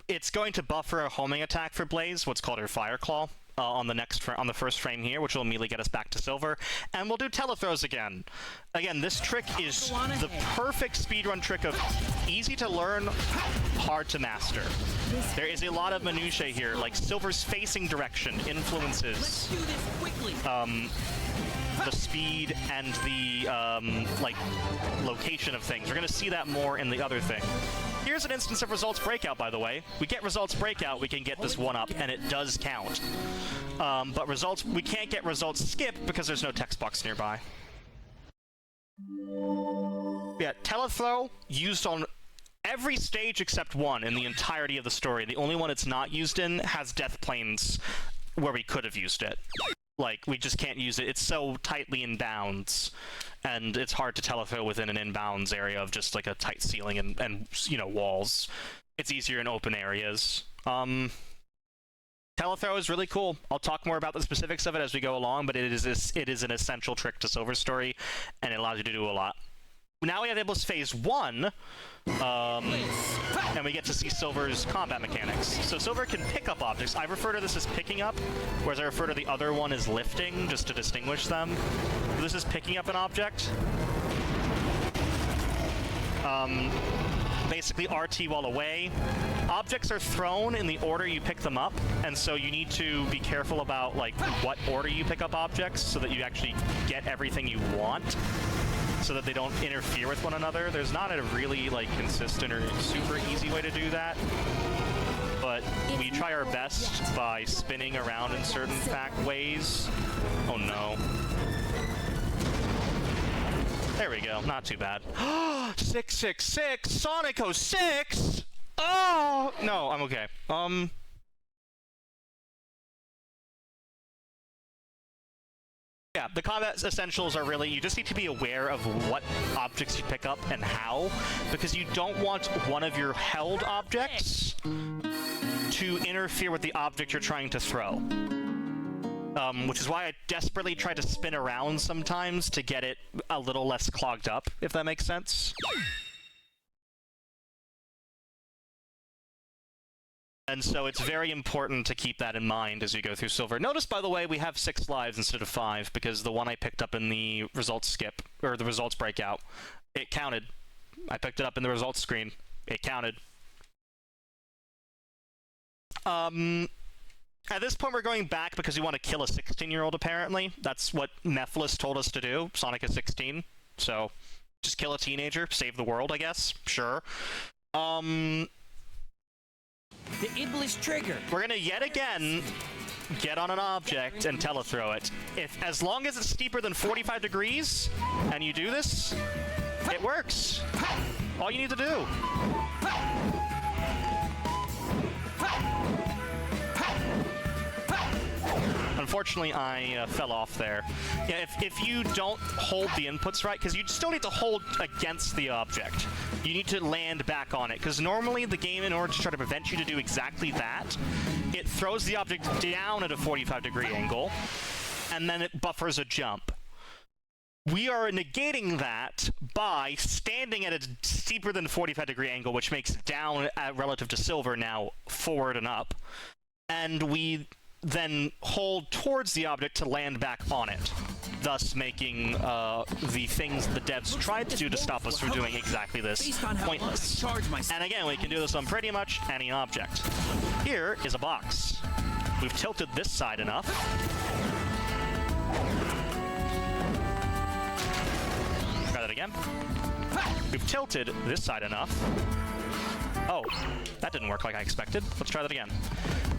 Speaker 1: It's going to buffer a homing attack for Blaze, what's called her Fire Claw, on the first frame here, which will immediately get us back to silver. And we'll do telethrows again. Again, this trick is the perfect speedrun trick of easy to learn, hard to master. There is a lot of minutiae here, like silver's facing direction influences the speed and the like location of things. We're gonna see that more in the other thing. Here's an instance of results breakout, by the way. We get results breakout, we can get this one up, and it does count. But results, we can't get results skip because there's no text box nearby. Yeah, telethrow used on every stage except one in the entirety of the story. The only one it's not used in has death planes where we could have used it. Like, we just can't use it. It's so tightly in bounds, and it's hard to telethrow within an inbounds area of just like a tight ceiling and you know, walls. It's easier in open areas. Telethrow is really cool. I'll talk more about the specifics of it as we go along, but it is an essential trick to Silver's story, and it allows you to do a lot. Now we have Iblis Phase 1, and we get to see Silver's combat mechanics. So Silver can pick up objects. I refer to this as picking up, whereas I refer to the other one as lifting, just to distinguish them. This is picking up an object. Basically RT while away. Objects are thrown in the order you pick them up, and so you need to be careful about like what order you pick up objects so that you actually get everything you want, so that they don't interfere with one another. There's not a really like consistent or super easy way to do that, but we try our best by spinning around in certain ways. Oh no. There we go, not too bad. 666 Sonic 06. Oh no, I'm okay. Yeah, the combat essentials are really, you just need to be aware of what objects you pick up and how, because you don't want one of your held objects to interfere with the object you're trying to throw. Which is why I desperately try to spin around sometimes to get it a little less clogged up, if that makes sense. And so it's very important to keep that in mind as you go through Silver. Notice, by the way, we have 6 lives instead of 5, because the one I picked up in the results skip, or the results breakout, it counted. I picked it up in the results screen. It counted. At this point, we're going back because we want to kill a 16-year-old, apparently. That's what Mephiles told us to do. Sonic is 16, so just kill a teenager, save the world, I guess. Sure.
Speaker 5: The Iblis trigger.
Speaker 1: We're gonna yet again get on an object and telethrow it. As long as it's steeper than 45 degrees, and you do this, it works. All you need to do. Unfortunately, I fell off there. Yeah, if you don't hold the inputs right, because you still need to hold against the object. You need to land back on it, because normally the game, in order to try to prevent you to do exactly that, it throws the object down at a 45-degree angle, and then it buffers a jump. We are negating that by standing at a steeper than 45-degree angle, which makes down relative to Silver now forward and up, and we then hold towards the object to land back on it, thus making the things the devs tried to do to stop us from doing exactly this pointless. And again, we can do this on pretty much any object. Here is a box. We've tilted this side enough. Try that again. We've tilted this side enough Oh, that didn't work like I expected. Let's try that again.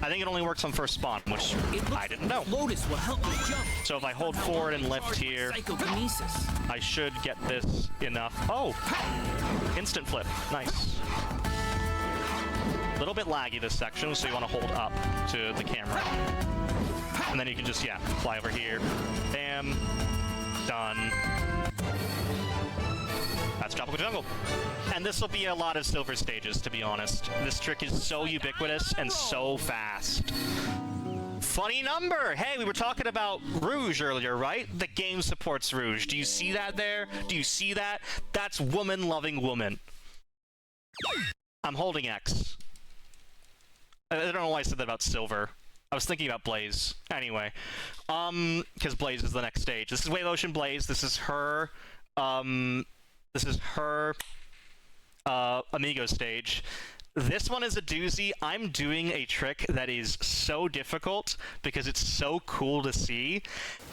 Speaker 1: I think it only works on first spawn, which I didn't know.
Speaker 5: Lotus will help me jump.
Speaker 1: So if I hold forward and lift here,
Speaker 5: Psychokinesis.
Speaker 1: I should get this enough. Oh! Instant flip. Nice. A little bit laggy this section, so you want to hold up to the camera. And then you can just, yeah, fly over here. Bam. Done. That's Tropical Jungle. And this will be a lot of silver stages, to be honest. This trick is so ubiquitous and so fast. Funny number! Hey, we were talking about Rouge earlier, right? The game supports Rouge. Do you see that there? Do you see that? That's woman loving woman. I'm holding X. I don't know why I said that about silver. I was thinking about Blaze. Anyway. Because Blaze is the next stage. This is Wave Ocean Blaze. This is her, Amigo stage. This one is a doozy. I'm doing a trick that is so difficult because it's so cool to see.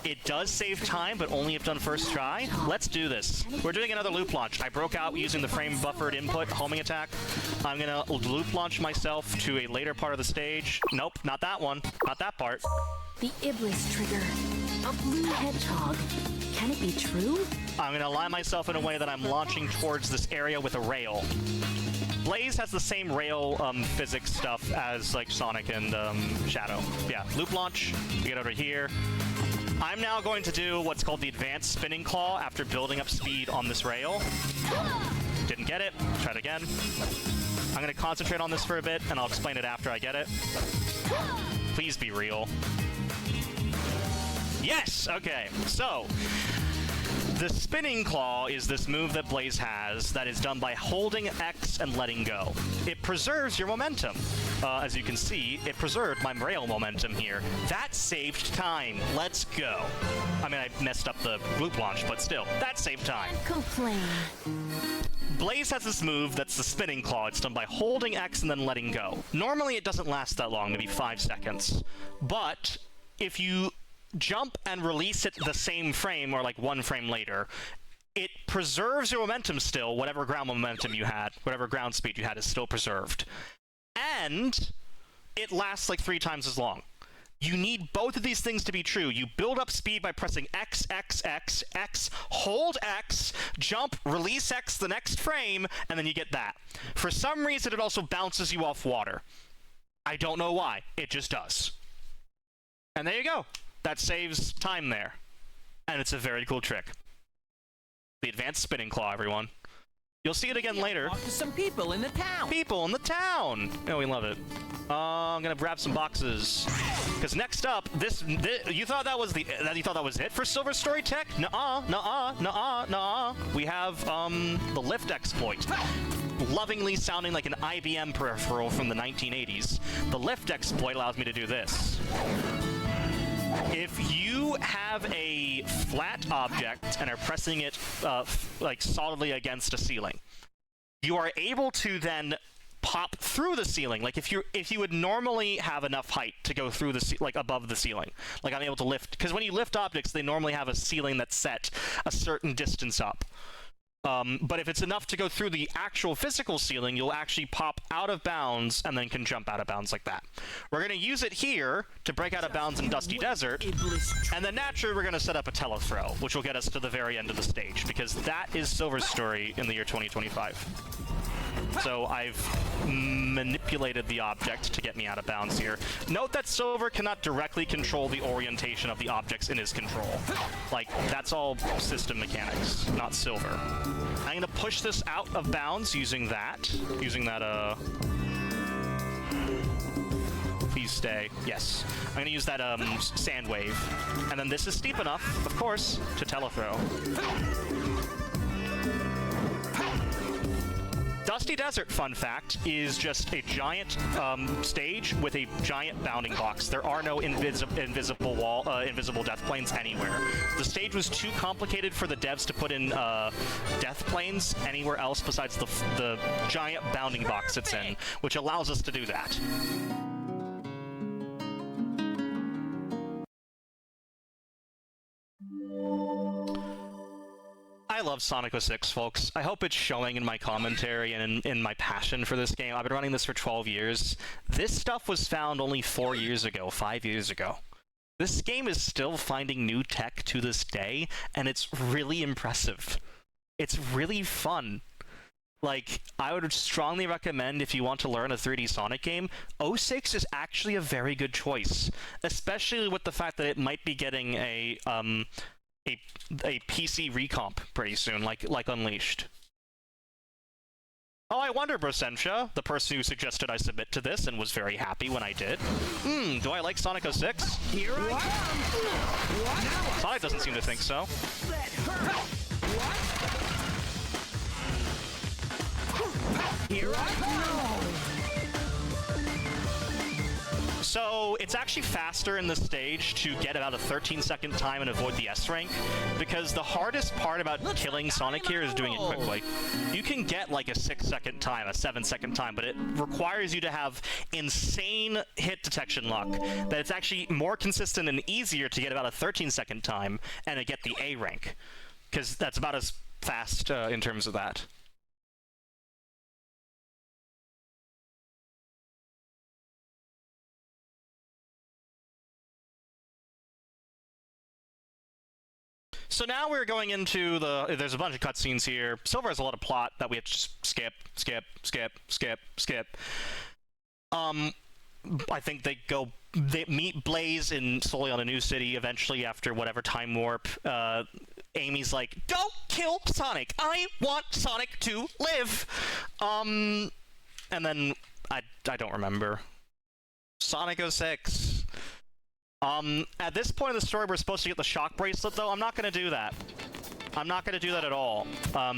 Speaker 1: It does save time, but only if done first try. Let's do this. We're doing another loop launch. I broke out using the frame buffered input homing attack. I'm gonna loop launch myself to a later part of the stage. Nope, not that one. Not that part.
Speaker 2: The Iblis trigger. A blue hedgehog. Can it be true?
Speaker 1: I'm gonna align myself in a way that I'm launching towards this area with a rail. Blaze has the same rail physics stuff as like Sonic and Shadow. Yeah, loop launch. We get over here. I'm now going to do what's called the advanced spinning claw after building up speed on this rail. Didn't get it. Try it again. I'm going to concentrate on this for a bit, and I'll explain it after I get it. Please be real. Yes! Okay, so the spinning claw is this move that Blaze has that is done by holding X and letting go. It preserves your momentum. As you can see, it preserved my rail momentum here. That saved time. Let's go. I mean, I messed up the loop launch, but still, that saved time.
Speaker 2: Complain.
Speaker 1: Blaze has this move that's the spinning claw. It's done by holding X and then letting go. Normally, it doesn't last that long, maybe 5 seconds. But if you jump and release it the same frame or like 1 frame later, it preserves your momentum still. Whatever ground momentum you had, whatever ground speed you had is still preserved. And it lasts like 3 times as long. You need both of these things to be true. You build up speed by pressing X, X, X, X, hold X, jump, release X the next frame, and then you get that. For some reason, it also bounces you off water. I don't know why. It just does. And there you go. That saves time there. And it's a very cool trick. The advanced spinning claw, everyone. You'll see it again later.
Speaker 5: Talk to some people in the town.
Speaker 1: People in the town! Oh, we love it. I'm gonna grab some boxes. Because next up, this you thought that was it for Silver Story Tech? Nuh-uh, nuh-uh, nuh-uh, nuh-uh. We have the lift exploit. Lovingly sounding like an IBM peripheral from the 1980s. The lift exploit allows me to do this. If you have a flat object and are pressing it like solidly against a ceiling, you are able to then pop through the ceiling. Like if you would normally have enough height to go through the like above the ceiling, like I'm able to lift, because when you lift objects, they normally have a ceiling that's set a certain distance up. But if it's enough to go through the actual physical ceiling, you'll actually pop out of bounds and then can jump out of bounds like that. We're going to use it here to break out of bounds in Dusty Desert, and then naturally we're going to set up a telethrow, which will get us to the very end of the stage, because that is Silver's story in the year 2025. So I've manipulated the object to get me out of bounds here. Note that Silver cannot directly control the orientation of the objects in his control. Like, that's all system mechanics, not Silver. I'm gonna push this out of bounds using that. Please stay. Yes. I'm gonna use that sand wave. And then this is steep enough, of course, to telethrow. Dusty Desert, fun fact, is just a giant stage with a giant bounding box. There are no invisible death planes anywhere. The stage was too complicated for the devs to put in death planes anywhere else besides the giant bounding box it's in, which allows us to do that. I love Sonic 06, folks. I hope it's showing in my commentary and in my passion for this game. I've been running this for 12 years. This stuff was found only 4 years ago, 5 years ago. This game is still finding new tech to this day, and it's really impressive. It's really fun. Like, I would strongly recommend if you want to learn a 3D Sonic game, 06 is actually a very good choice, especially with the fact that it might be getting a PC recomp pretty soon, like Unleashed. Oh, I wonder, Brosensha, the person who suggested I submit to this and was very happy when I did. Do I like Sonic 06?
Speaker 5: Here I come!
Speaker 1: Sonic doesn't seem to think so.
Speaker 5: Here I come!
Speaker 1: So, it's actually faster in this stage to get about a 13-second time and avoid the S rank, because the hardest part about killing Sonic here is doing it quickly. You can get like a 6-second time, a 7-second time, but it requires you to have insane hit detection luck, that it's actually more consistent and easier to get about a 13-second time and to get the A rank, because that's about as fast in terms of that. So now we're going into there's a bunch of cutscenes here. Silver has a lot of plot that we have to just skip. I think they meet Blaze slowly on a new city eventually after whatever time warp. Amy's like, don't kill Sonic! I want Sonic to live! And then, I don't remember. Sonic 06. At this point in the story, we're supposed to get the shock bracelet, though. I'm not going to do that. I'm not going to do that at all,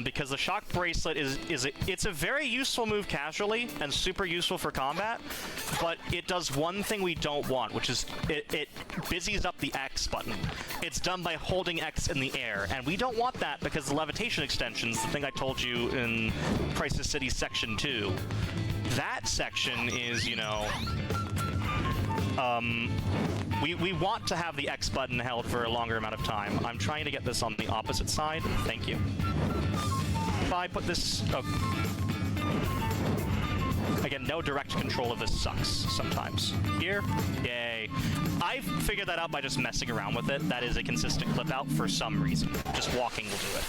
Speaker 1: because the shock bracelet it's a very useful move casually and super useful for combat, but it does one thing we don't want, which is it busies up the X button. It's done by holding X in the air, and we don't want that because the levitation extensions, the thing I told you in Crisis City Section 2, that section is, you know... We want to have the X button held for a longer amount of time. I'm trying to get this on the opposite side. Thank you. If I put this... Oh. Again, no direct control of this sucks sometimes. Here? Yay. I figured that out by just messing around with it. That is a consistent clip out for some reason. Just walking will do it.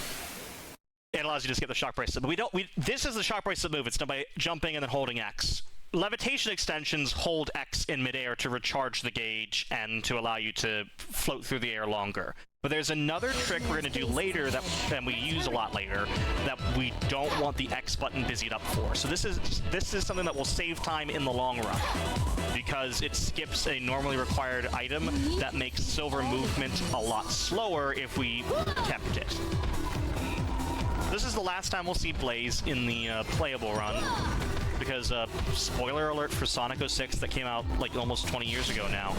Speaker 1: It allows you to skip the shock bracelet. But this is the shock bracelet move. It's done by jumping and then holding X. Levitation extensions hold X in midair to recharge the gauge and to allow you to float through the air longer. But there's another trick we're going to do later and we use a lot later that we don't want the X button busied up for. So this is something that will save time in the long run because it skips a normally required item that makes Silver movement a lot slower if we kept it. This is the last time we'll see Blaze in the playable run. Because, spoiler alert for Sonic 06 that came out, like, almost 20 years ago now,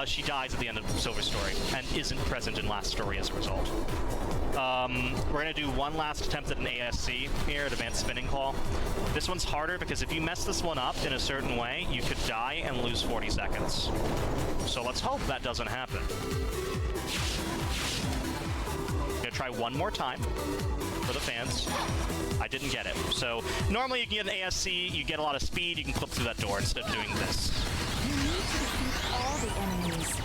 Speaker 1: she dies at the end of Silver's story, and isn't present in last story as a result. We're gonna do one last attempt at an ASC here, at Advanced Spinning Call. This one's harder because if you mess this one up in a certain way, you could die and lose 40 seconds. So let's hope that doesn't happen. Gonna try one more time for the fans. I didn't get it. So normally you can get an ASC, you get a lot of speed, you can clip through that door instead of doing this.
Speaker 4: You need to defeat all the enemies.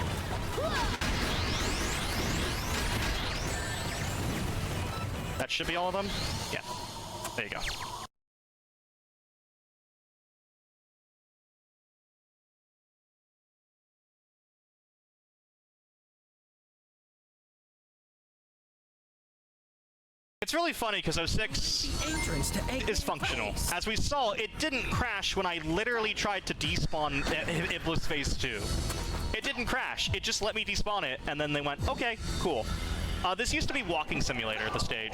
Speaker 1: That should be all of them? Yeah. There you go. It's really funny because 06 is functional. As we saw, it didn't crash when I literally tried to despawn Iblis Phase 2. It didn't crash. It just let me despawn it, and then they went, okay, cool. This used to be Walking Simulator at the stage,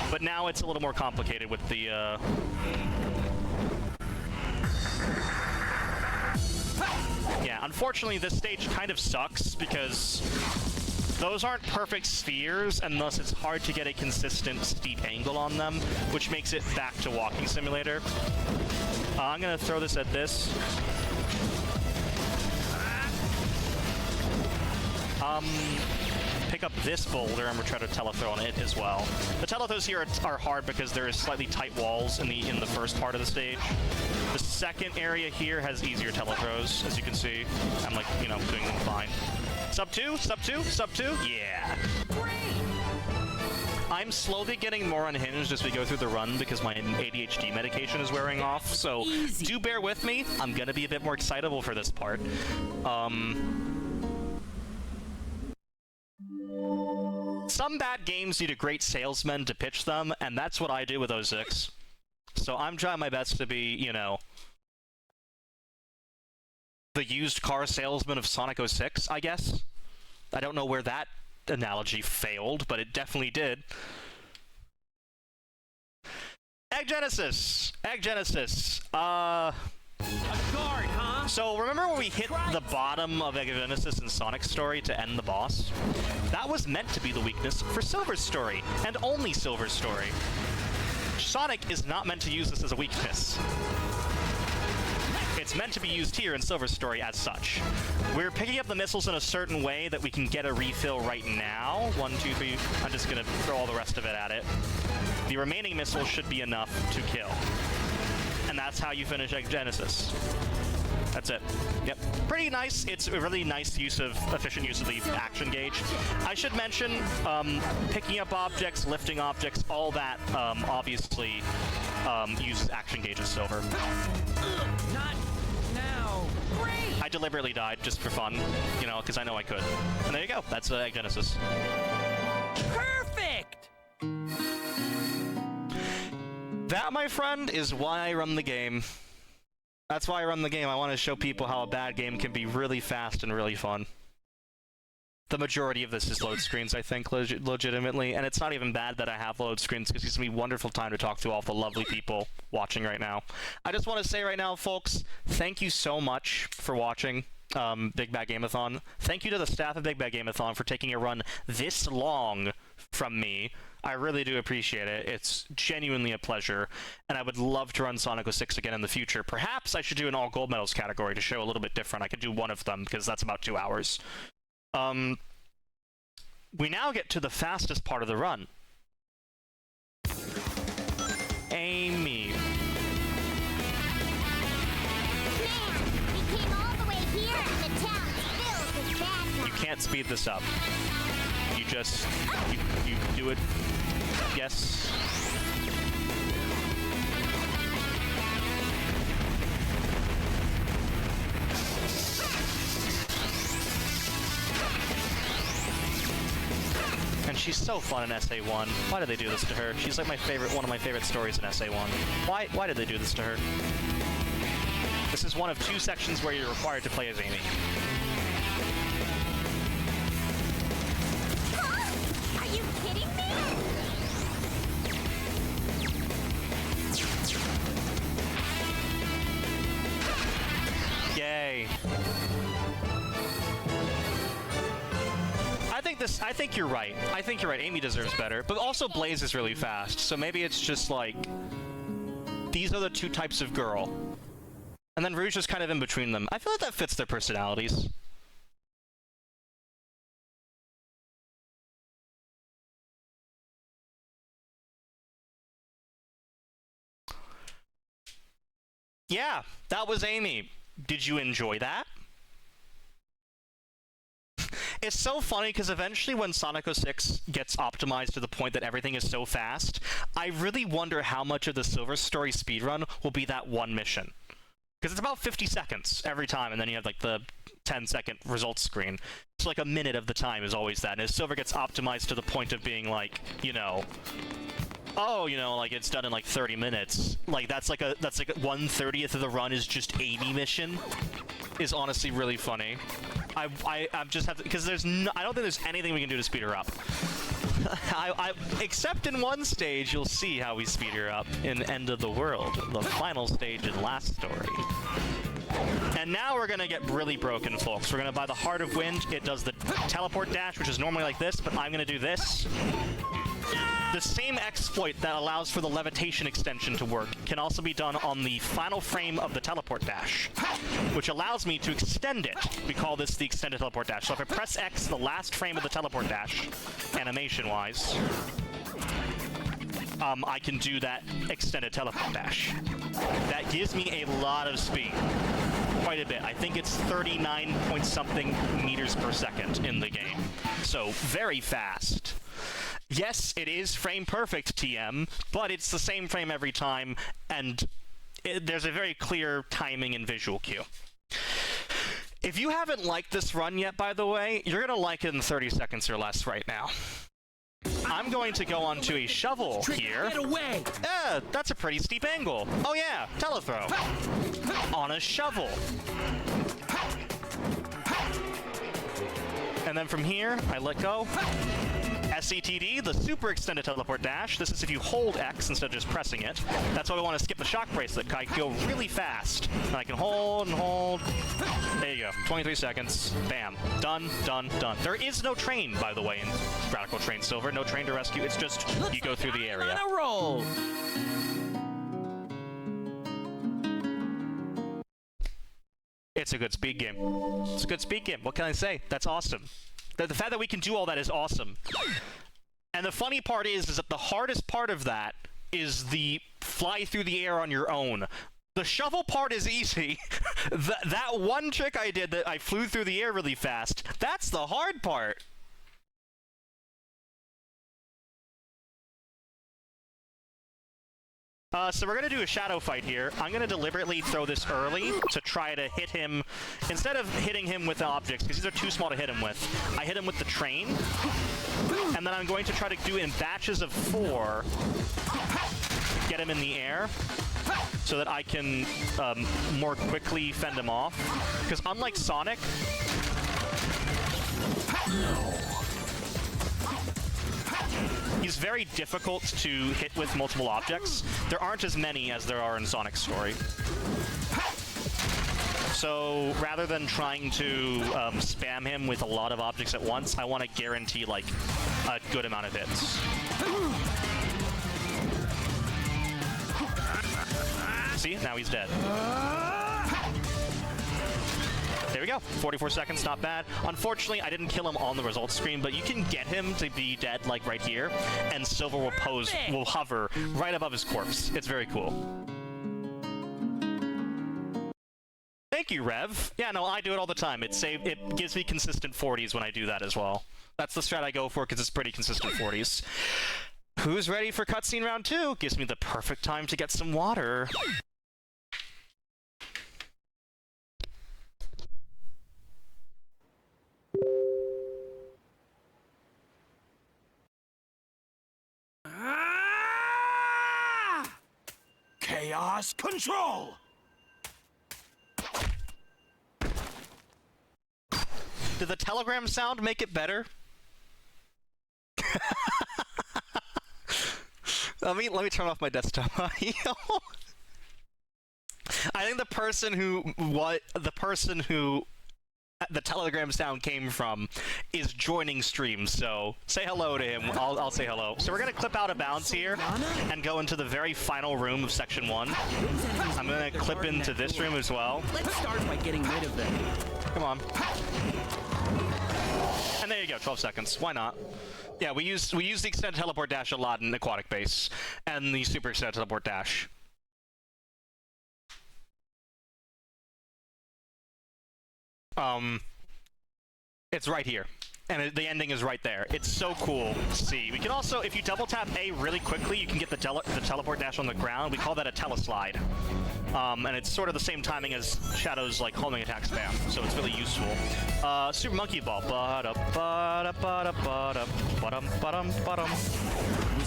Speaker 1: but now it's a little more complicated with the, Yeah, unfortunately, this stage kind of sucks because those aren't perfect spheres, and thus it's hard to get a consistent steep angle on them, which makes it back to Walking Simulator. I'm gonna throw this at this. pick up this boulder and we'll try to telethrow on it as well. The telethrows here are hard because there is slightly tight walls in the first part of the stage. The second area here has easier telethrows, as you can see. I'm like, you know, doing them fine. Sub 2, sub 2, sub 2. Yeah. I'm slowly getting more unhinged as we go through the run because my ADHD medication is wearing off, so do bear with me. I'm gonna be a bit more excitable for this part. Some bad games need a great salesman to pitch them, and that's what I do with 06. So I'm trying my best to be, you know, the used car salesman of Sonic 06, I guess. I don't know where that analogy failed, but it definitely did. Egg Genesis! Egg Genesis.
Speaker 5: A guard, huh?
Speaker 1: So remember when we hit the bottom of Egg Genesis in Sonic's story to end the boss? That was meant to be the weakness for Silver's story, and only Silver's story. Sonic is not meant to use this as a weakness. It's meant to be used here in Silver's story as such. We're picking up the missiles in a certain way that we can get a refill right now. 1, 2, 3. I'm just gonna throw all the rest of it at it. The remaining missiles should be enough to kill. And that's how you finish Egg Genesis. That's it. Yep. Pretty nice. It's a really nice efficient use of the action gauge. I should mention, picking up objects, lifting objects, all that, obviously, uses action gauge of Silver.
Speaker 5: Not now.
Speaker 1: I deliberately died just for fun, you know, because I know I could. And there you go. That's Egg Genesis.
Speaker 5: Perfect!
Speaker 1: That, my friend, is why I run the game. That's why I run the game. I want to show people how a bad game can be really fast and really fun. The majority of this is load screens, I think, legitimately. And it's not even bad that I have load screens, because it gives me a wonderful time to talk to all the lovely people watching right now. I just want to say right now, folks, thank you so much for watching Big Bad Game-a-thon. Thank you to the staff of Big Bad Game-a-thon for taking a run this long from me. I really do appreciate it. It's genuinely a pleasure, and I would love to run Sonic 06 again in the future. Perhaps I should do an all gold medals category to show a little bit different. I could do one of them, because that's about 2 hours. We now get to the fastest part of the run. Amy.
Speaker 4: Man, we came all the way here and the town is filled with bad guys.
Speaker 1: You can't speed this up. You just... you do it... Yes. And she's so fun in SA1. Why did they do this to her? She's like one of my favorite stories in SA1. Why did they do this to her? This is one of 2 sections where you're required to play as Amy.
Speaker 4: Huh? Are you kidding me?
Speaker 1: Yay. I think you're right. I think you're right. Amy deserves better. But also Blaze is really fast, so maybe it's just like... These are the 2 types of girl. And then Rouge is kind of in between them. I feel like that fits their personalities. Yeah, that was Amy. Did you enjoy that? It's so funny because eventually when Sonic 06 gets optimized to the point that everything is so fast, I really wonder how much of the Silver Story speedrun will be that one mission. Because it's about 50 seconds every time, and then you have like the 10-second results screen. So like a minute of the time is always that. And as Silver gets optimized to the point of being like, you know, oh, you know, like it's done in like 30 minutes. Like that's like 1/30 of the run is just Amy mission. Is honestly really funny. I just have to, because I don't think there's anything we can do to speed her up. Except in one stage, you'll see how we speed her up in End of the World, the final stage in Last Story. And now we're gonna get really broken, folks. We're gonna buy the Heart of Wind. It does the teleport dash, which is normally like this, but I'm gonna do this. The same exploit that allows for the levitation extension to work can also be done on the final frame of the teleport dash, which allows me to extend it. We call this the extended teleport dash. So if I press X, the last frame of the teleport dash, animation-wise, I can do that extended teleport dash. That gives me a lot of speed. Quite a bit. I think it's 39 point something meters per second in the game. So, very fast. Yes, it is frame perfect, TM, but it's the same frame every time, and there's a very clear timing and visual cue. If you haven't liked this run yet, by the way, you're going to like it in 30 seconds or less right now. I'm going to go onto a shovel here.
Speaker 5: Get away!
Speaker 1: That's a pretty steep angle. Oh yeah, telethrow. On a shovel. And then from here, I let go. SETD, the super extended teleport dash. This is if you hold X instead of just pressing it. That's why we want to skip the shock bracelet. I can go really fast. And I can hold and hold. There you go. 23 seconds. Bam. Done, done, done. There is no train, by the way, in Radical Train Silver. No train to rescue. It's just you go through the area.
Speaker 5: On a roll!
Speaker 1: It's a good speed game. It's a good speed game. What can I say? That's awesome. The fact that we can do all that is awesome. And the funny part is that the hardest part of that is the fly through the air on your own. The shovel part is easy. that one trick I did that I flew through the air really fast, that's the hard part. So we're going to do a shadow fight here. I'm going to deliberately throw this early to try to hit him. Instead of hitting him with objects, because these are too small to hit him with, I hit him with the train. And then I'm going to try to do in batches of 4, get him in the air, so that I can more quickly fend him off. Because unlike Sonic... he's very difficult to hit with multiple objects. There aren't as many as there are in Sonic's story. So rather than trying to spam him with a lot of objects at once, I want to guarantee like a good amount of hits. See? Now he's dead. There we go. 44 seconds, not bad. Unfortunately, I didn't kill him on the results screen, but you can get him to be dead, like right here, and Silver will hover right above his corpse. It's very cool. Thank you, Rev. Yeah, no, I do it all the time. It gives me consistent 40s when I do that as well. That's the strat I go for because it's pretty consistent 40s. Who's ready for cutscene round 2? Gives me the perfect time to get some water.
Speaker 6: Chaos control!
Speaker 1: Did the telegram sound make it better? Let me turn off my desktop audio. I think the person who the telegram sound came from is joining stream, so say hello to him. I'll say hello. So we're gonna clip out of bounds here and go into the very final room of section 1. I'm gonna clip into this room as well.
Speaker 5: Let's start by getting rid of them.
Speaker 1: Come on. And there you go, 12 seconds. Why not? Yeah, we use the extended teleport dash a lot in Aquatic Base, and the super extended teleport dash. It's right here. And the ending is right there. It's so cool to see. We can also, if you double tap A really quickly, you can get the teleport dash on the ground. We call that a teleslide. And it's sort of the same timing as Shadow's like homing attack spam, so it's really useful. Super Monkey Ball.
Speaker 5: Was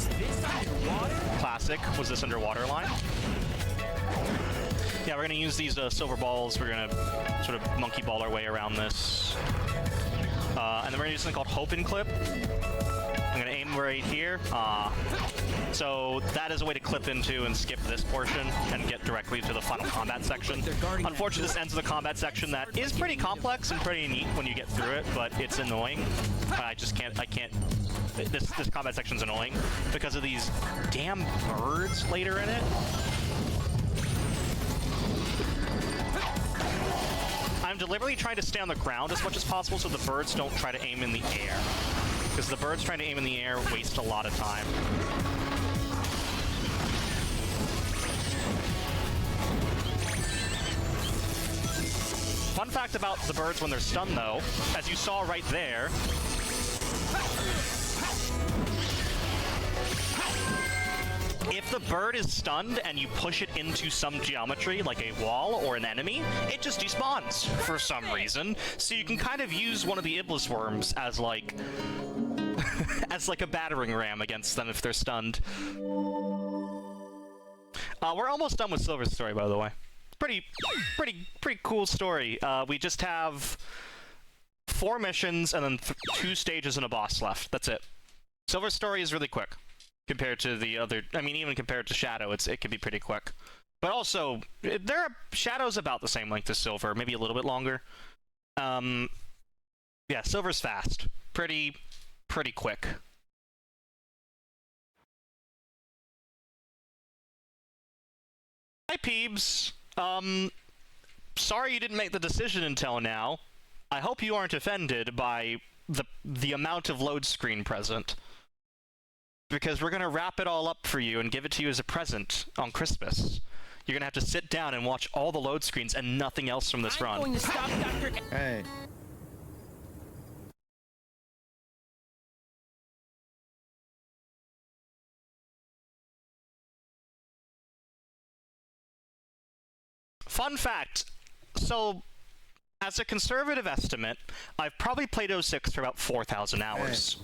Speaker 5: this underwater?
Speaker 1: Classic. Was this underwater line? Yeah, we're gonna use these silver balls. We're gonna sort of monkey ball our way around this. And then we're gonna do something called Hope and Clip. I'm gonna aim right here. So that is a way to clip into and skip this portion and get directly to the final combat section. Unfortunately, this ends with a combat section that is pretty complex and pretty neat when you get through it, but it's annoying. I can't this combat section's annoying because of these damn birds later in it. I'm deliberately trying to stay on the ground as much as possible so the birds don't try to aim in the air. Because the birds trying to aim in the air waste a lot of time. Fun fact about the birds when they're stunned, though, as you saw right there, if the bird is stunned and you push it into some geometry, like a wall or an enemy, it just despawns for some reason. So you can kind of use one of the Iblis worms as like as like a battering ram against them if they're stunned. We're almost done with Silver's story, by the way. Pretty cool story. We just have 4 missions and then 2 stages and a boss left. That's it. Silver's story is really quick compared to the other. I mean, even compared to Shadow, it can be pretty quick. But also, Shadow's about the same length as Silver, maybe a little bit longer. Yeah, Silver's fast. Pretty quick. Hi, Peebs. Sorry you didn't make the decision until now. I hope you aren't offended by the amount of load screen present. Because we're gonna wrap it all up for you and give it to you as a present on Christmas. You're gonna have to sit down and watch all the load screens and nothing else from this run.
Speaker 5: I'm going to stop Dr.
Speaker 3: Hey.
Speaker 1: Fun fact, so, as a conservative estimate, I've probably played 06 for about 4,000 hours.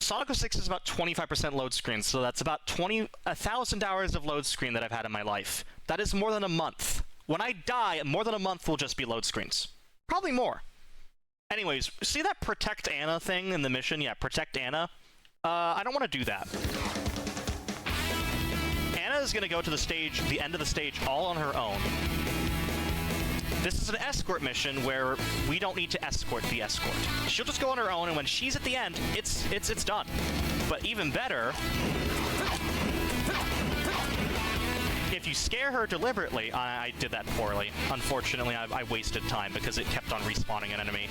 Speaker 1: Sonic 06 is about 25% load screen, so that's about 1,000 hours of load screen that I've had in my life. That is more than a month. When I die, more than a month will just be load screens. Probably more. Anyways, see that Protect Anna thing in the mission? Yeah, Protect Anna. I don't want to do that. Anna is going to go to the end of the stage, all on her own. This is an escort mission where we don't need to escort the escort. She'll just go on her own, and when she's at the end, it's done. But even better, if you scare her deliberately, I did that poorly. Unfortunately, I wasted time because it kept on respawning an enemy.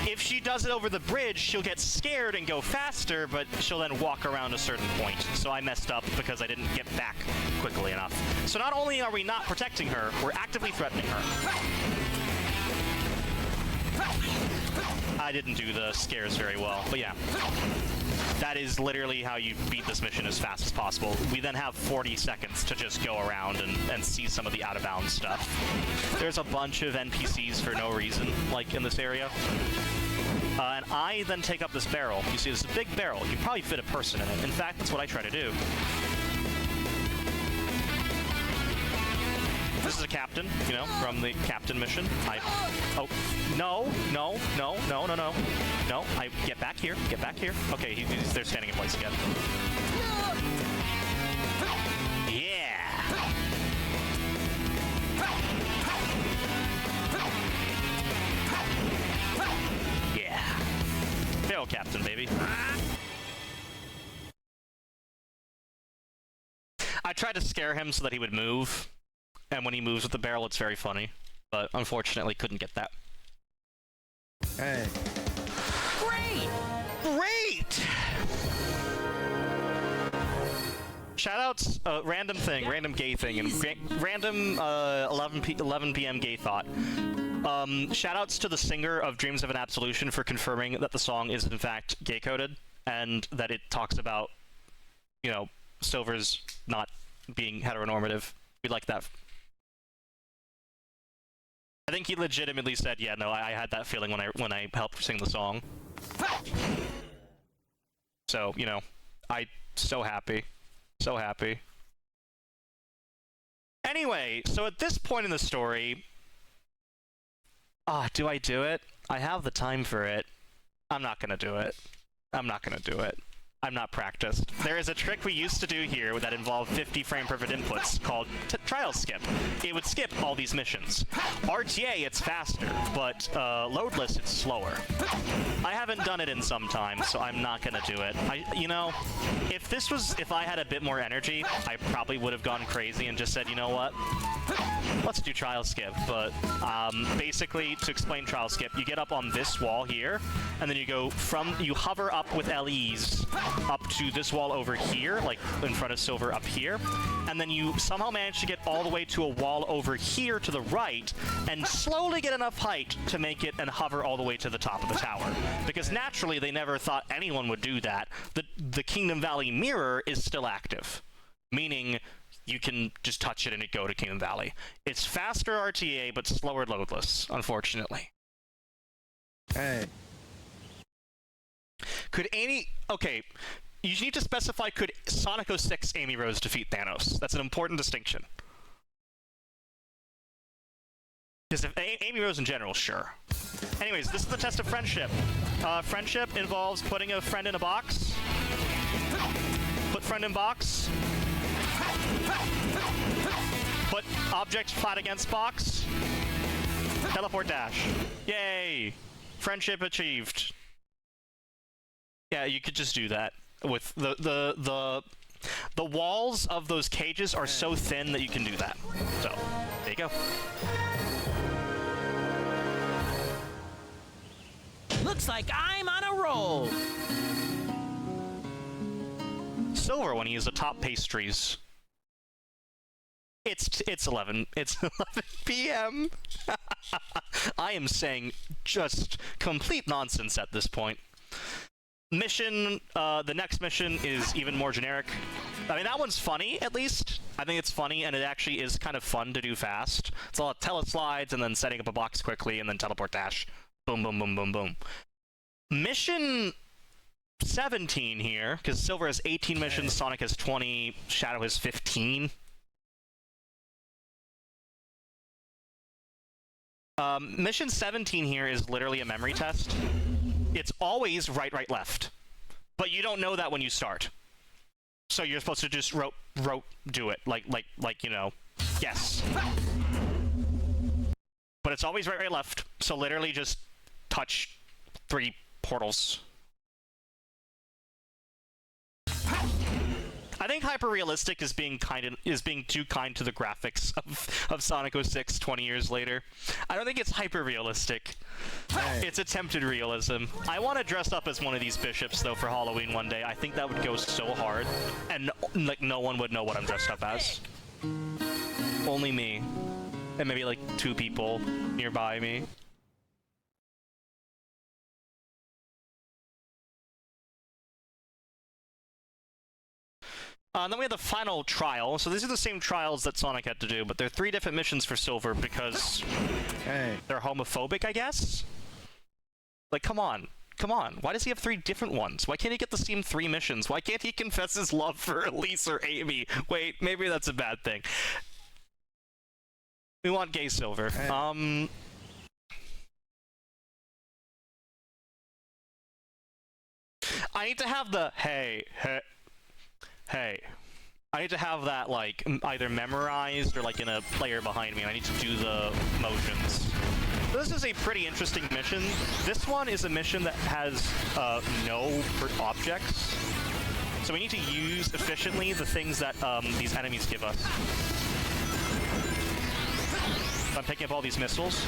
Speaker 1: If she does it over the bridge, she'll get scared and go faster, but she'll then walk around a certain point. So I messed up because I didn't get back quickly enough. So not only are we not protecting her, we're actively threatening her. I didn't do the scares very well, but yeah. That is literally how you beat this mission as fast as possible. We then have 40 seconds to just go around and see some of the out-of-bounds stuff. There's a bunch of NPCs for no reason, like in this area. And I then take up this barrel. You see, this is a big barrel. You can probably fit a person in it. In fact, that's what I try to do. This is a captain, you know, from the captain mission. Oh, no. No, get back here. Okay, they're standing in place again. Yeah! Yeah. Fail, Captain, baby. I tried to scare him so that he would move. And when he moves with the barrel, it's very funny. But unfortunately, couldn't get that.
Speaker 3: Hey.
Speaker 1: Great! Shoutouts, random gay thing, and random 11 p.m. gay thought. Shoutouts to the singer of Dreams of an Absolution for confirming that the song is in fact gay-coded, and that it talks about, you know, Silver's not being heteronormative. We like that. I think he legitimately said, yeah, no, I had that feeling when I helped sing the song. So, you know, so happy. So happy. Anyway, so at this point in the story... do I do it? I have the time for it. I'm not gonna do it. I'm not practiced. There is a trick we used to do here that involved 50 frame perfect inputs called trial skip. It would skip all these missions. RTA, it's faster, but loadless, it's slower. I haven't done it in some time, so I'm not gonna do it. You know, if I had a bit more energy, I probably would have gone crazy and just said, you know what? Let's do trial skip. But basically, to explain trial skip, you get up on this wall here, and then you hover up with LEs up to this wall over here, like in front of Silver up here, and then you somehow manage to get all the way to a wall over here to the right, and slowly get enough height to make it and hover all the way to the top of the tower. Because naturally, they never thought anyone would do that. The Kingdom Valley mirror is still active, meaning you can just touch it and it go to Kingdom Valley. It's faster RTA, but slower loadless, unfortunately.
Speaker 3: Hey.
Speaker 1: Could Amy... Okay, you need to specify, could Sonic 06 Amy Rose defeat Thanos? That's an important distinction. Because if Amy Rose in general, sure. Anyways, this is the test of friendship. Friendship involves putting a friend in a box. Put friend in box. Put object flat against box. Teleport dash. Yay! Friendship achieved. Yeah, you could just do that. With the walls of those cages are so thin that you can do that. So, there you go.
Speaker 5: Looks like I'm on a roll.
Speaker 1: Silver when he is atop pastries. It's 11 p.m. I am saying just complete nonsense at this point. Mission, the next mission is even more generic. I mean, that one's funny, at least. I think it's funny, and it actually is kind of fun to do fast. It's a lot of teleslides, and then setting up a box quickly, and then teleport dash. Boom, boom, boom, boom, boom. Mission 17 here, because Silver has 18 missions, Sonic has 20, Shadow has 15. Mission 17 here is literally a memory test. It's always right, right, left. But you don't know that when you start. So you're supposed to just do it. Like, you know, yes. But it's always right, right, left. So literally just touch 3 portals. I think hyper-realistic is being too kind to the graphics of Sonic 06 20 years later. I don't think it's hyper-realistic. It's attempted realism. I want to dress up as one of these bishops, though, for Halloween one day. I think that would go so hard, and like no one would know what I'm dressed up as. Only me. And maybe like 2 people nearby me. Then we have the final trial. So these are the same trials that Sonic had to do, but they're 3 different missions for Silver because they're homophobic, I guess? Like, come on. Come on. Why does he have 3 different ones? Why can't he get the same 3 missions? Why can't he confess his love for Elise or Amy? Wait, maybe that's a bad thing. We want gay Silver. I need to have the hey. I need to have that, like, either memorized or, like, in a player behind me. I need to do the motions. This is a pretty interesting mission. This one is a mission that has no objects. So we need to use efficiently the things that these enemies give us. So I'm picking up all these missiles,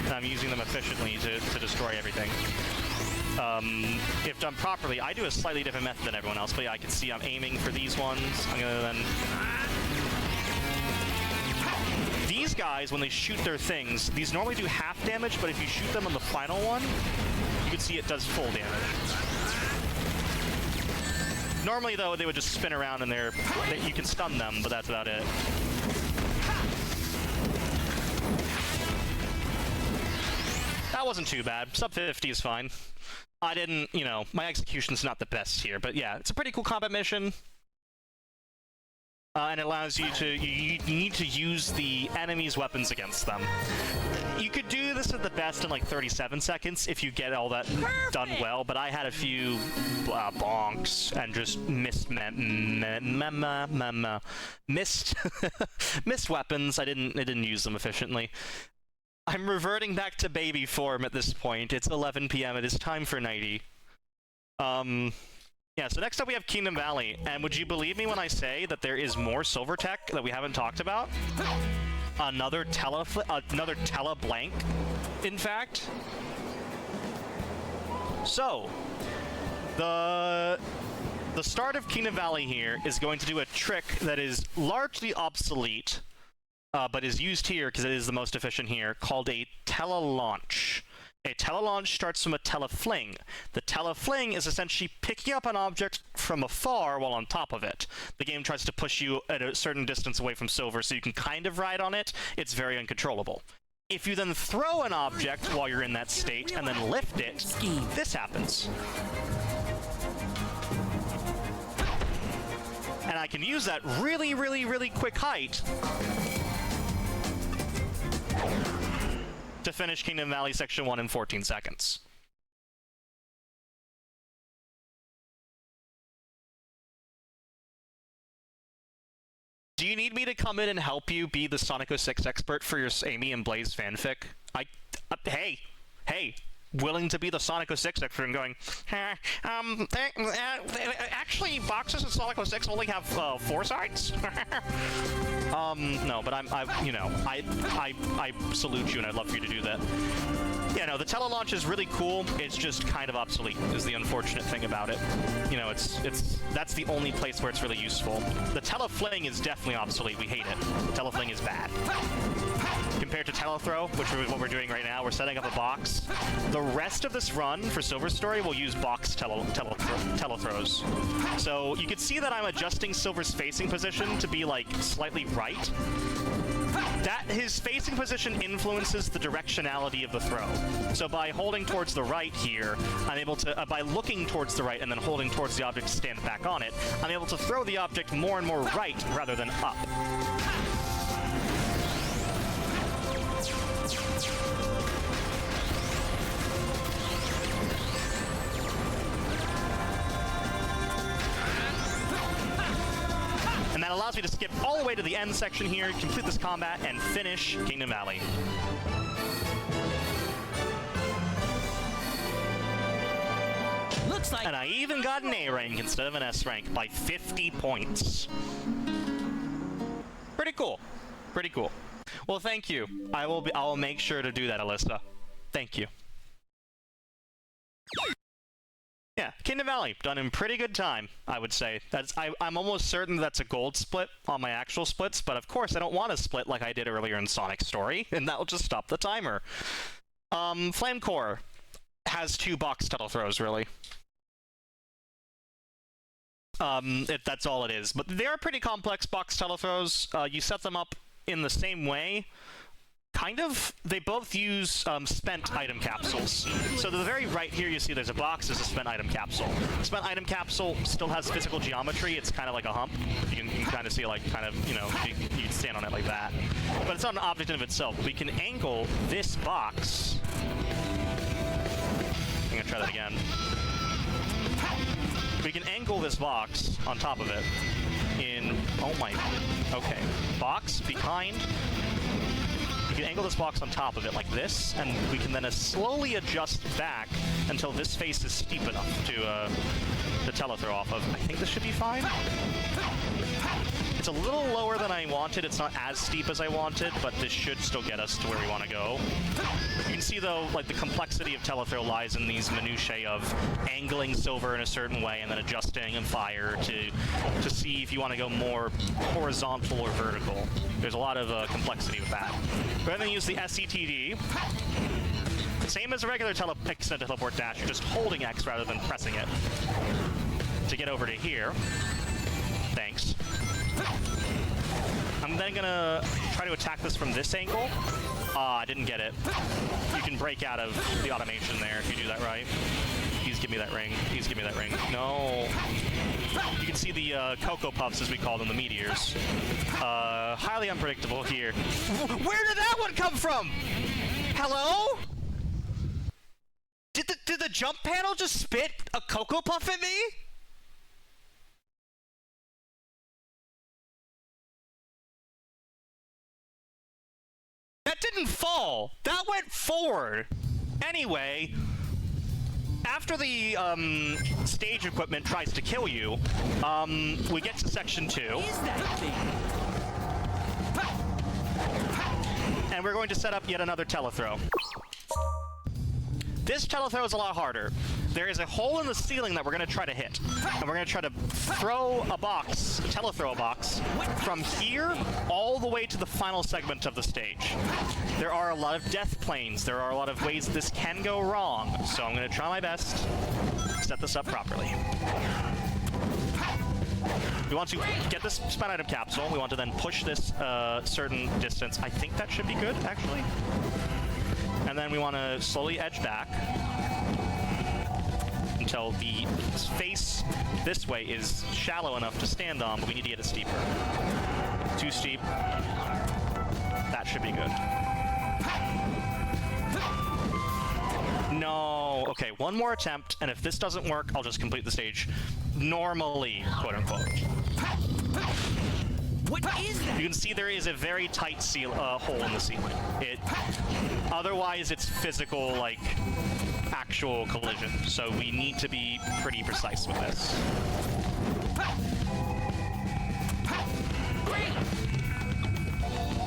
Speaker 1: and I'm using them efficiently to destroy everything. If done properly, I do a slightly different method than everyone else, but yeah, I can see I'm aiming for these ones. I'm gonna then... These guys, when they shoot their things, these normally do half damage, but if you shoot them on the final one, you can see it does full damage. Normally, though, they would just spin around and you can stun them, but that's about it. That wasn't too bad. Sub 50 is fine. I didn't, you know, my execution's not the best here, but yeah, it's a pretty cool combat mission. And it allows you to, you need to use the enemy's weapons against them. You could do this at the best in like 37 seconds if you get all that done well, but I had a few bonks and just missed missed weapons. I didn't use them efficiently. I'm reverting back to baby form at this point. It's 11 p.m. It is time for nighty. Yeah, so next up we have Kingdom Valley, and would you believe me when I say that there is more silver tech that we haven't talked about? Another tele-blank, in fact. So, the start of Kingdom Valley here is going to do a trick that is largely obsolete, but is used here because it is the most efficient here, called a tele-launch. A tele-launch starts from a tele-fling. The tele-fling is essentially picking up an object from afar while on top of it. The game tries to push you at a certain distance away from silver so you can kind of ride on it. It's very uncontrollable. If you then throw an object while you're in that state and then lift it, this happens. And I can use that really, really, really quick height to finish Kingdom Valley Section 1 in 14 seconds. Do you need me to come in and help you be the Sonic 06 expert for your Amy and Blaze fanfic? Hey, willing to be the Sonic 06 expert and going, actually, boxes in Sonic 06 only have 4 sides? No, but I salute you and I'd love for you to do that. Yeah, no, the tele-launch is really cool. It's just kind of obsolete, is the unfortunate thing about it. You know, that's the only place where it's really useful. The tele-fling is definitely obsolete. We hate it. The tele-fling is bad. Compared to tele-throw, which is what we're doing right now, we're setting up a box. The rest of this run for Silver Story will use box tele-throws. So you can see that I'm adjusting Silver's facing position to be, like, slightly right. That his facing position influences the directionality of the throw. So by holding towards the right here, I'm able to, by looking towards the right and then holding towards the object to stand back on it, I'm able to throw the object more and more right rather than up. And that allows me to skip all the way to the end section here, complete this combat, and finish Kingdom Valley.
Speaker 5: Looks like...
Speaker 1: And I even got an A rank instead of an S rank by 50 points. Pretty cool. Pretty cool. Well, thank you. I will make sure to do that, Alyssa. Thank you. Yeah, Kingdom Valley, done in pretty good time, I would say. I'm almost certain that's a gold split on my actual splits, but of course I don't want to split like I did earlier in Sonic Story, and that will just stop the timer. Flame Core has 2 box tele-throws, really. That's all it is. But they are pretty complex box tele-throws. You set them up in the same way. Kind of. They both use spent item capsules. So to the very right here, you see there's a box. There's a spent item capsule. Spent item capsule still has physical geometry. It's kind of like a hump. You can kind of see, like, kind of, you know, you stand on it like that. But it's not an object in of itself. We can angle this box. I'm gonna try that again. We can angle this box on top of it in, oh my, okay. Box behind. We can angle this box on top of it like this, and we can then slowly adjust back until this face is steep enough to tele-throw off of. I think this should be fine. It's a little lower than I wanted. It's not as steep as I wanted, but this should still get us to where we want to go. You can see, though, like, the complexity of tele-throw lies in these minutiae of angling silver in a certain way and then adjusting and fire to see if you want to go more horizontal or vertical. There's a lot of complexity with that. We're going to use the SETD. Same as a regular extend teleport dash, you're just holding X rather than pressing it to get over to here. Thanks. I'm then gonna try to attack this from this angle. I didn't get it. You can break out of the automation there if you do that right. Please give me that ring. Please give me that ring. No. You can see the Cocoa Puffs, as we call them, the meteors. Highly unpredictable here. Where did that one come from? Hello? Did the jump panel just spit a Cocoa Puff at me? That didn't fall. That went forward. Anyway, after the stage equipment tries to kill you, we get to section 2.
Speaker 5: Is that thing?
Speaker 1: And we're going to set up yet another telethrow. This telethrow is a lot harder. There is a hole in the ceiling that we're going to try to hit. And we're going to try to throw a box, telethrow a box, from here all the way to the final segment of the stage. There are a lot of death planes. There are a lot of ways this can go wrong. So I'm going to try my best to set this up properly. We want to get this spun item capsule. We want to then push this certain distance. I think that should be good, actually. And then we want to slowly edge back until the face this way is shallow enough to stand on, but we need to get it steeper. Too steep. That should be good. No. Okay, one more attempt, and if this doesn't work, I'll just complete the stage normally, quote unquote.
Speaker 5: What is that?
Speaker 1: You can see there is a very tight hole in the ceiling. Otherwise, it's physical, like, actual collision. So we need to be pretty precise with this.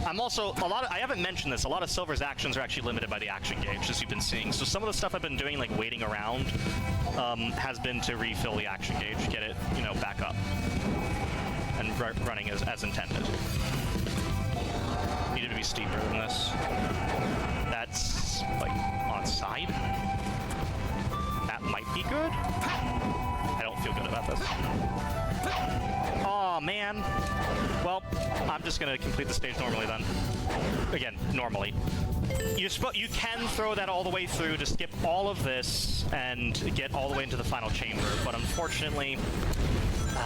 Speaker 1: I'm also, I haven't mentioned this, a lot of Silver's actions are actually limited by the action gauge, as you've been seeing. So some of the stuff I've been doing, like waiting around, has been to refill the action gauge, get it, back up. And running as intended. Needed to be steeper than this. That's, like, on its side. That might be good. I don't feel good about this. Aw, man. Well, I'm just gonna complete the stage normally then. Again, normally. You can throw that all the way through to skip all of this and get all the way into the final chamber, but unfortunately,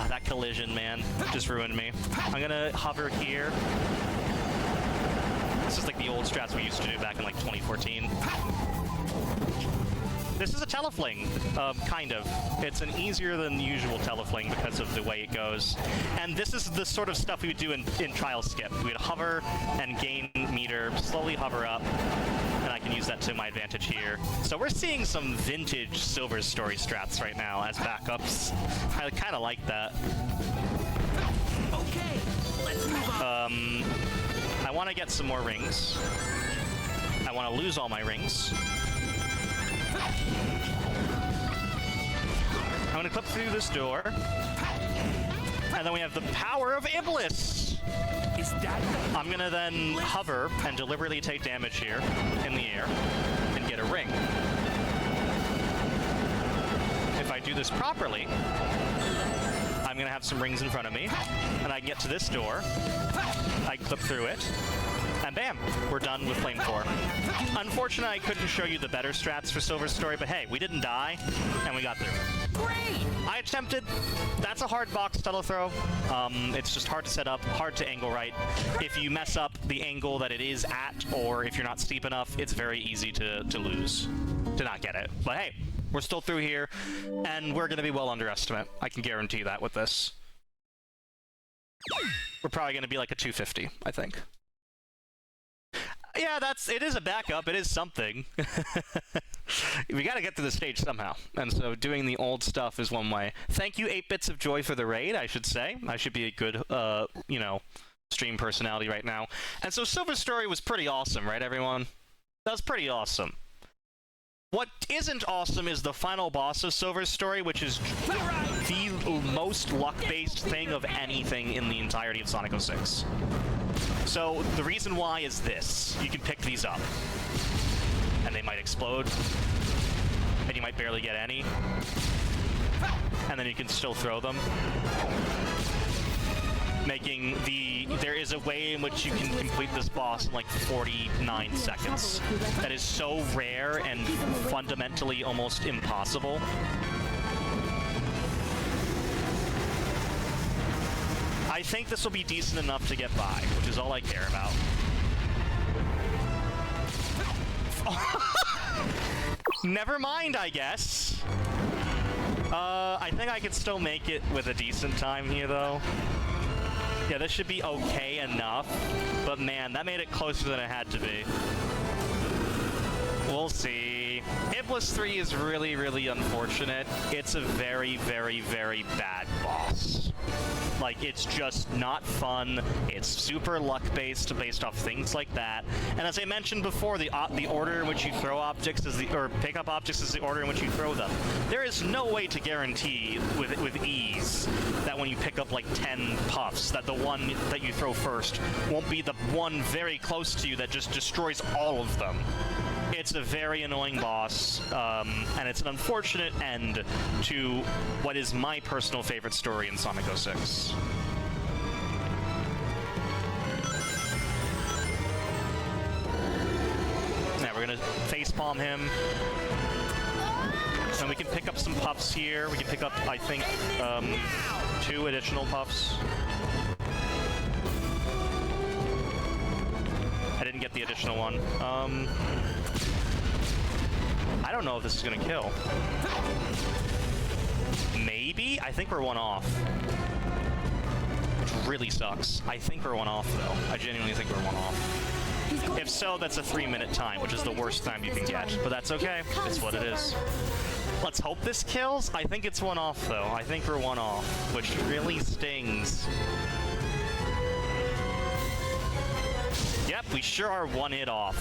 Speaker 1: that collision, man, just ruined me. I'm gonna hover here. This is like the old strats we used to do back in like 2014. This is a telefling, kind of. It's an easier than usual telefling because of the way it goes. And this is the sort of stuff we would do in trial skip. We would hover and gain meter, slowly hover up, and I can use that to my advantage here. So we're seeing some vintage Silver Story strats right now as backups. I kind of like that.
Speaker 5: Okay, let's move on.
Speaker 1: I want to get some more rings. I want to lose all my rings. I'm going to clip through this door. And then we have the power of Iblis.
Speaker 5: Is that the...
Speaker 1: I'm going to then hover and deliberately take damage here in the air and get a ring. If I do this properly, I'm going to have some rings in front of me, and I can get to this door. I clip through it, and bam, we're done with Flame 4. Unfortunately, I couldn't show you the better strats for Silver Story, but hey, we didn't die, and we got through it.
Speaker 5: Great!
Speaker 1: I attempted. That's a hard box telethrow. It's just hard to set up, hard to angle right. If you mess up the angle that it is at, or if you're not steep enough, it's very easy to lose, to not get it. But hey, we're still through here, and we're going to be well under estimate. I can guarantee that with this. We're probably going to be like a 250, I think. Yeah, it is a backup. It is something. We got to get to the stage somehow. And so doing the old stuff is one way. Thank you, 8 Bits of Joy, for the raid, I should say. I should be a good, stream personality right now. And so Silver Story was pretty awesome, right, everyone? That was pretty awesome. What isn't awesome is the final boss of Silver Story, which is the most luck-based thing of anything in the entirety of Sonic 06. So the reason why is this. You can pick these up, and they might explode, and you might barely get any, and then you can still throw them. Making there is a way in which you can complete this boss in like 49 seconds. That is so rare and fundamentally almost impossible. I think this will be decent enough to get by, which is all I care about. Never mind, I guess. I think I could still make it with a decent time here, though. Yeah, this should be okay enough. But man, that made it closer than it had to be. We'll see. Iblis 3 is really, really unfortunate. It's a very, very, very bad boss. Like, it's just not fun. It's super luck-based, based off things like that. And as I mentioned before, the order in which you throw objects is or pick up objects is the order in which you throw them. There is no way to guarantee with ease that when you pick up like 10 puffs, that the one that you throw first won't be the one very close to you that just destroys all of them. It's a very annoying boss, and it's an unfortunate end to what is my personal favorite story in Sonic 06. Now we're gonna facepalm him. And we can pick up some puffs here. We can pick up, I think, 2 additional puffs. I didn't get the additional one. I don't know if this is gonna kill. Maybe? I think we're one off. Which really sucks. I think we're one off, though. I genuinely think we're one off. If so, that's a 3-minute time, which is the worst time you can get. But that's okay. It's what it is. Let's hope this kills. I think it's one off, though. I think we're one off, which really stings. Yep, we sure are one hit off.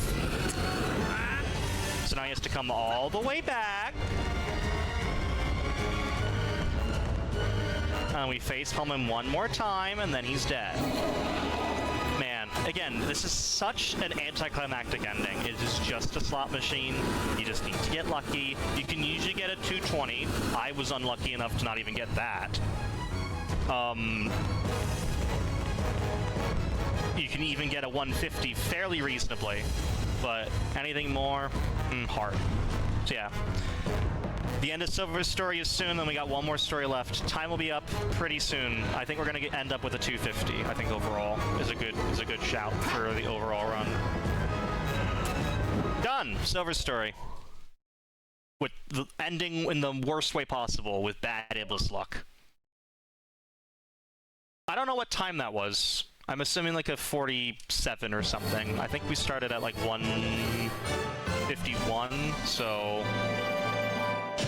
Speaker 1: So now he has to come all the way back. And we facepalm him one more time, and then he's dead. Man, again, this is such an anticlimactic ending. It is just a slot machine. You just need to get lucky. You can usually get a 220. I was unlucky enough to not even get that. You can even get a 150 fairly reasonably, but anything more, hard. So yeah, the end of Silver's story is soon, then we got one more story left. Time will be up pretty soon. I think we're gonna end up with a 250. I think overall is a good shout for the overall run. Done. Silver's story. With the ending in the worst way possible, with bad Iblis luck. I don't know what time that was. I'm assuming like a 47 or something. I think we started at like 151, so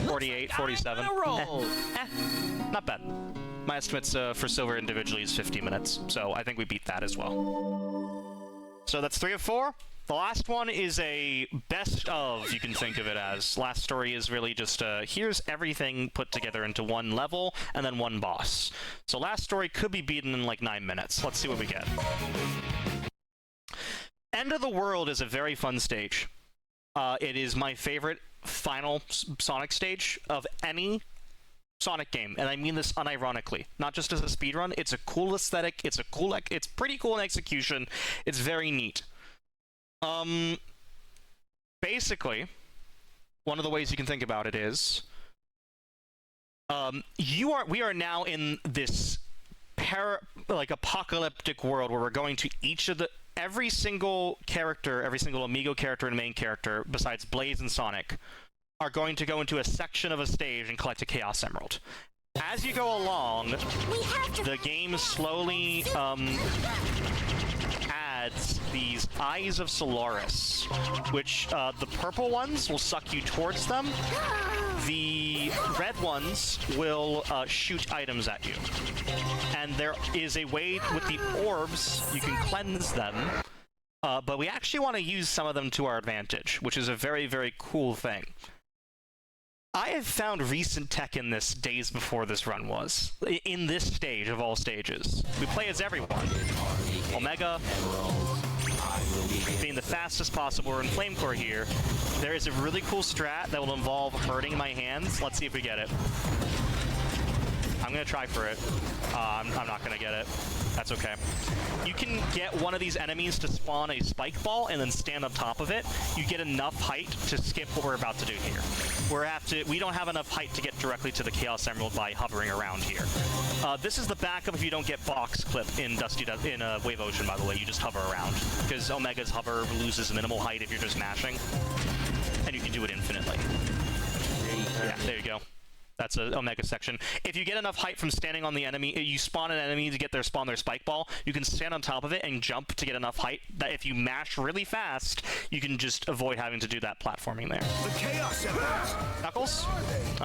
Speaker 1: 48, 47. Not bad. My estimates for Silver individually is 50 minutes, so I think we beat that as well. So that's 3 of 4. The last one is a best of, you can think of it as. Last story is really just, here's everything put together into one level, and then one boss. So last story could be beaten in like 9 minutes. Let's see what we get. End of the World is a very fun stage. It is my favorite final Sonic stage of any Sonic game, and I mean this unironically. Not just as a speedrun, it's a cool aesthetic, it's pretty cool in execution, it's very neat. Basically, one of the ways you can think about it is, we are now in this apocalyptic world where we're going to every single Amigo character and main character, besides Blaze and Sonic, are going to go into a section of a stage and collect a Chaos Emerald. As you go along, the game slowly, adds these Eyes of Solaris, which the purple ones will suck you towards them. The red ones will shoot items at you. And there is a way with the orbs, you can cleanse them, but we actually want to use some of them to our advantage, which is a very, very cool thing. I have found recent tech in this days before this run was. In this stage of all stages. We play as everyone. Omega, being the fastest possible. We're in Flame Core here. There is a really cool strat that will involve hurting my hands. Let's see if we get it. I'm gonna try for it. I'm not gonna get it. That's okay. You can get one of these enemies to spawn a spike ball and then stand on top of it. You get enough height to skip what we're about to do here. We don't have enough height to get directly to the Chaos Emerald by hovering around here. This is the backup if you don't get box clip in Wave Ocean, by the way. You just hover around, because Omega's hover loses minimal height if you're just mashing, and you can do it infinitely. Yeah, there you go. That's an Omega section. If you get enough height from standing on the enemy, you spawn an enemy to spawn their spike ball, you can stand on top of it and jump to get enough height that if you mash really fast, you can just avoid having to do that platforming there.
Speaker 6: The Chaos Emeralds.
Speaker 1: Knuckles,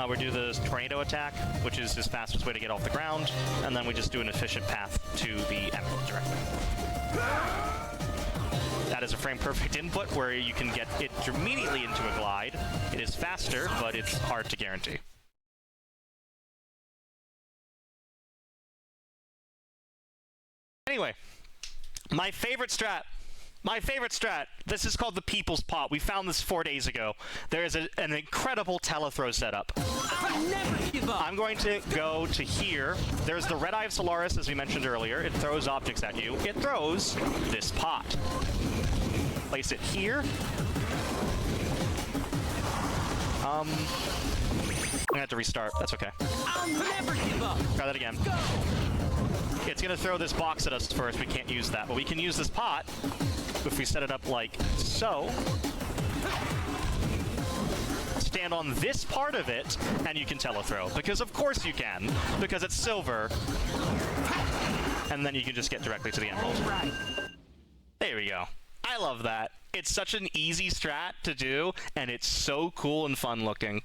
Speaker 1: we do the tornado attack, which is his fastest way to get off the ground, and then we just do an efficient path to the emerald directly. That is a frame-perfect input where you can get it immediately into a glide. It is faster, but it's hard to guarantee. Anyway, my favorite strat. This is called the People's Pot. We found this 4 days ago. There is an incredible telethrow setup.
Speaker 5: I'll never give up.
Speaker 1: I'm going to go to here. There's the Red Eye of Solaris, as we mentioned earlier. It throws objects at you. It throws this pot. Place it here. I'm gonna have to restart. That's okay.
Speaker 5: I'll never give up.
Speaker 1: Try that again.
Speaker 5: Go.
Speaker 1: It's gonna throw this box at us first. We can't use that, but we can use this pot if we set it up like so. Stand on this part of it, and you can telethrow. Because of course you can, because it's silver. And then you can just get directly to the emerald.
Speaker 5: Right.
Speaker 1: There we go. I love that. It's such an easy strat to do, and it's so cool and fun looking.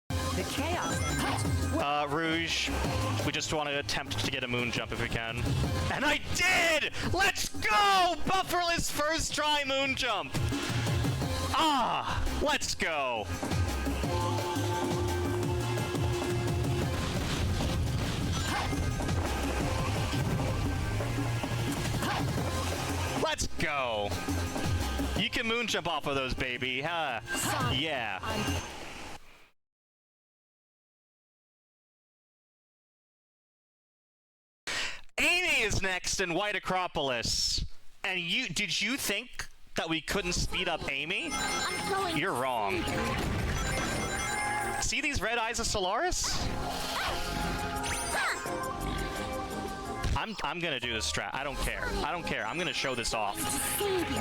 Speaker 2: The chaos.
Speaker 1: Rouge, we just want to attempt to get a moon jump if we can. And I did! Let's go! Bufferless first try moon jump! Ah! Let's go! Let's go! You can moon jump off of those, baby, huh? Yeah. Amy is next in White Acropolis. And did you think that we couldn't speed up Amy? You're wrong. See these red eyes of Solaris? I'm gonna do this strat. I don't care. I'm gonna show this off.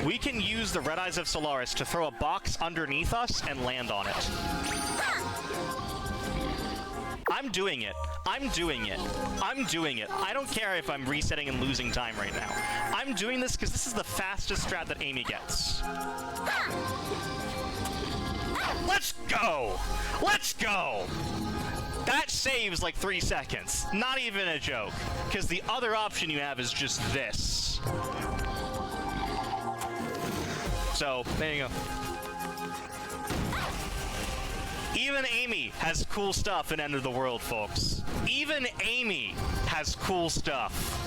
Speaker 1: We can use the red eyes of Solaris to throw a box underneath us and land on it. I'm doing it. I don't care if I'm resetting and losing time right now. I'm doing this because this is the fastest strat that Amy gets. Let's go! Let's go! That saves like 3 seconds. Not even a joke. Because the other option you have is just this. So, there you go. Even Amy has cool stuff in End of the World, folks. Even Amy has cool stuff.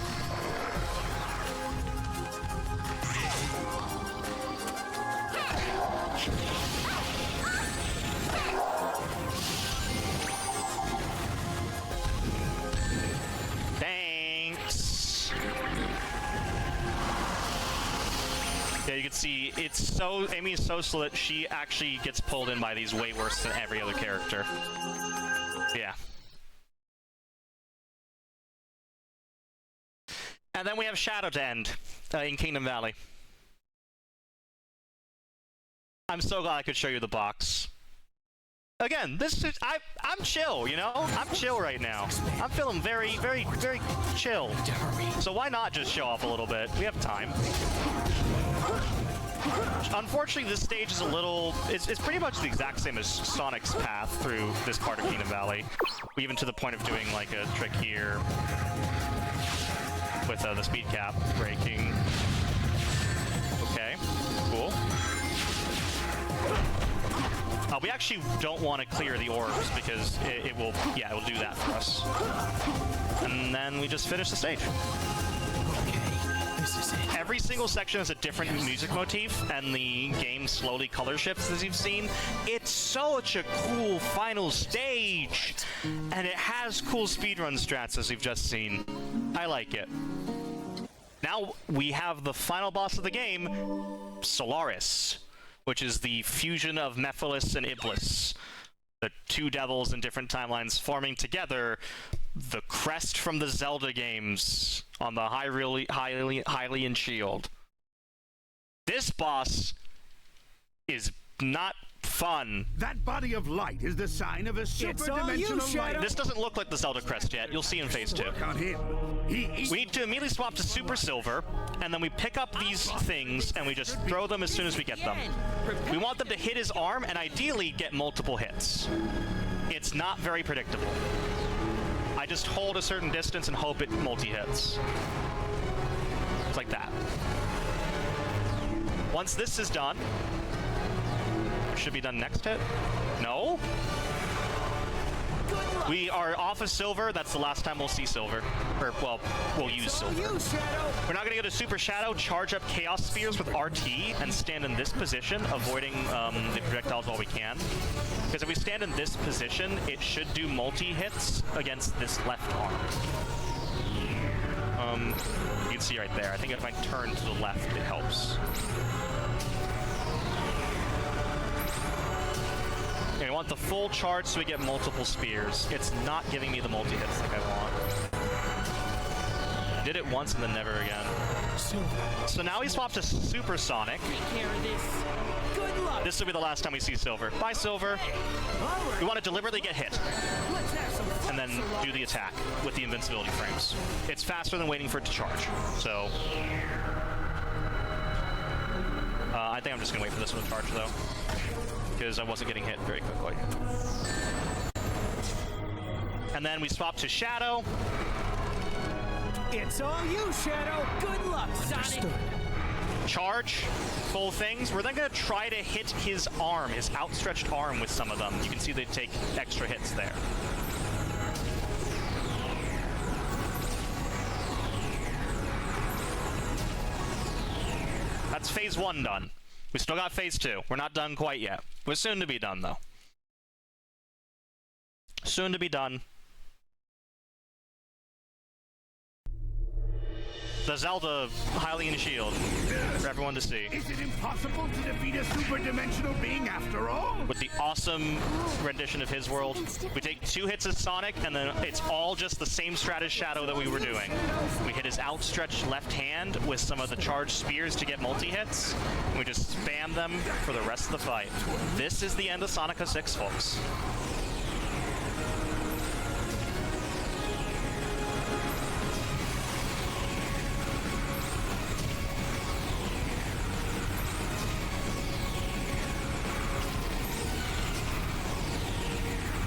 Speaker 1: Thanks. Yeah, you can see Amy is so slow that she actually gets pulled in by these way worse than every other character. Yeah. And then we have Shadow to end in Kingdom Valley. I'm so glad I could show you the box. Again, I'm chill, you know? I'm chill right now. I'm feeling very, very, very chill. So why not just show off a little bit? We have time. Unfortunately, this stage is a little... It's pretty much the exact same as Sonic's path through this part of Kingdom Valley. Even to the point of doing, like, a trick here with the speed cap breaking. Okay, cool. We actually don't want to clear the orbs because it will do that for us. And then we just finish the stage.
Speaker 5: Okay,
Speaker 1: Every single section has a different music motif, and the game slowly color shifts, as you've seen. It's such a cool final stage, and it has cool speedrun strats, as you've just seen. I like it. Now we have the final boss of the game, Solaris, which is the fusion of Mephiles and Iblis. The two devils in different timelines forming together the crest from the Zelda games on the Hylian shield. This boss is not fun.
Speaker 6: That body of light is the sign of a super-dimensional light.
Speaker 1: This doesn't look like the Zelda crest yet. You'll see in Phase 2.
Speaker 6: Work on him. We
Speaker 1: need to immediately swap to Super Silver, and then we pick up these things, and we just throw them as soon as we get them. We want them to hit his arm, and ideally get multiple hits. It's not very predictable. I just hold a certain distance and hope it multi-hits. It's like that. Once this is done, should be done next hit? No? We are off of Silver. That's the last time we'll see Silver. Or, well, we'll use Silver. We're not going to go to Super Shadow, charge up Chaos Spheres with RT, and stand in this position, avoiding the projectiles while we can. Because if we stand in this position, it should do multi-hits against this left arm. You can see right there. I think if I turn to the left, it helps. I want the full charge so we get multiple spears. It's not giving me the multi-hits like I want. Did it once and then never again. So now we swap to Supersonic. This will be the last time we see Silver. Bye, Silver. We want to deliberately get hit. And then do the attack with the invincibility frames. It's faster than waiting for it to charge. So... I think I'm just going to wait for this one to charge, though. Because I wasn't getting hit very quickly. And then we swap to Shadow.
Speaker 5: It's all you, Shadow. Good luck, Sonic.
Speaker 1: Charge, full things. We're then going to try to hit his arm, his outstretched arm with some of them. You can see they take extra hits there. That's Phase 1 done. We still got Phase 2. We're not done quite yet. We're soon to be done, though. Soon to be done. The Zelda Hylian shield for everyone to see.
Speaker 6: Is it impossible to defeat a super-dimensional being after all?
Speaker 1: With the awesome rendition of his world. We take 2 hits as Sonic, and then it's all just the same strat as Shadow that we were doing. We hit his outstretched left hand with some of the charged spears to get multi-hits. We just spam them for the rest of the fight. This is the end of Sonic 06, folks.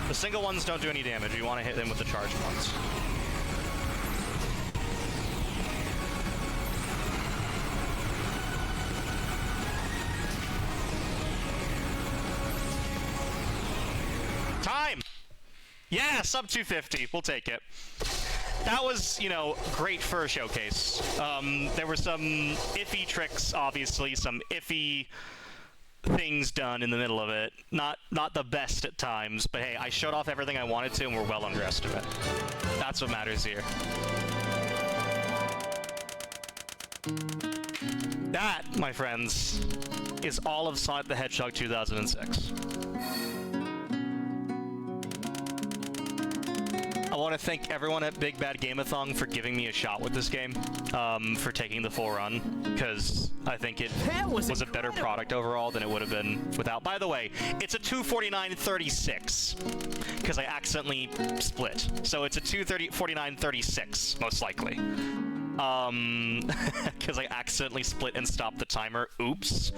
Speaker 1: The single ones don't do any damage. You want to hit them with the charged ones. Time! Yeah, sub 250. We'll take it. That was, you know, great for a showcase. There were some iffy tricks, obviously, some iffy things done in the middle of it. Not the best at times, but hey, I showed off everything I wanted to and we're well under estimate. That's what matters here. That, my friends, is all of Sonic the Hedgehog 2006. I want to thank everyone at Big Bad Game-a-thon for giving me a shot with this game, for taking the full run, because I think it was a better product overall than it would have been without. By the way, it's a 249.36, because I accidentally split. So it's a 249.36, most likely. Because I accidentally split and stopped the timer. Oops.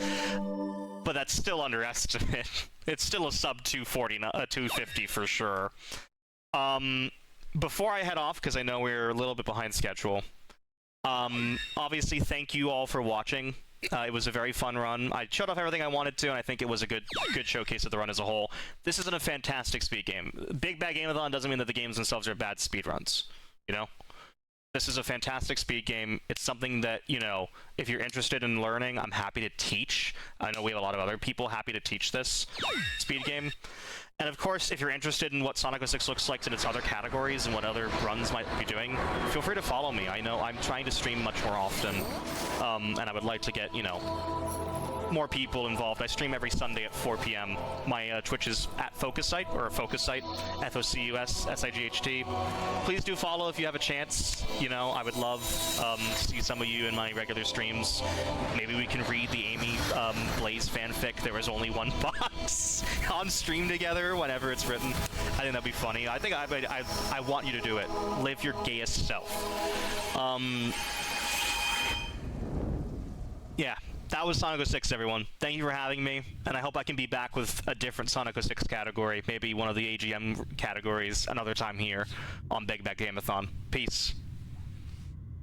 Speaker 1: But that's still underestimate. It's still a sub 250 for sure. Before I head off, because I know we're a little bit behind schedule, obviously thank you all for watching. It was a very fun run. I showed off everything I wanted to, and I think it was a good showcase of the run as a whole. This isn't a fantastic speed game. Big Bad Game-a-thon doesn't mean that the games themselves are bad speed runs, you know? This is a fantastic speed game. It's something that, you know, if you're interested in learning, I'm happy to teach. I know we have a lot of other people happy to teach this speed game. And of course, if you're interested in what Sonic 06 looks like in its other categories and what other runs might be doing, feel free to follow me. I know I'm trying to stream much more often, and I would like to get, you know, more people involved. I stream every Sunday at 4 p.m. My Twitch is at FocusSight, or FocusSight, FocusSight. Please do follow if you have a chance. You know, I would love to see some of you in my regular streams. Maybe we can read the Amy Blaze fanfic. There was only one box on stream together whenever it's written. I think that'd be funny. I think I want you to do it. Live your gayest self. Yeah. That was Sonic 06, everyone. Thank you for having me, and I hope I can be back with a different Sonic 06 category, maybe one of the AGM categories another time here on Big Bad Game-a-thon. Peace.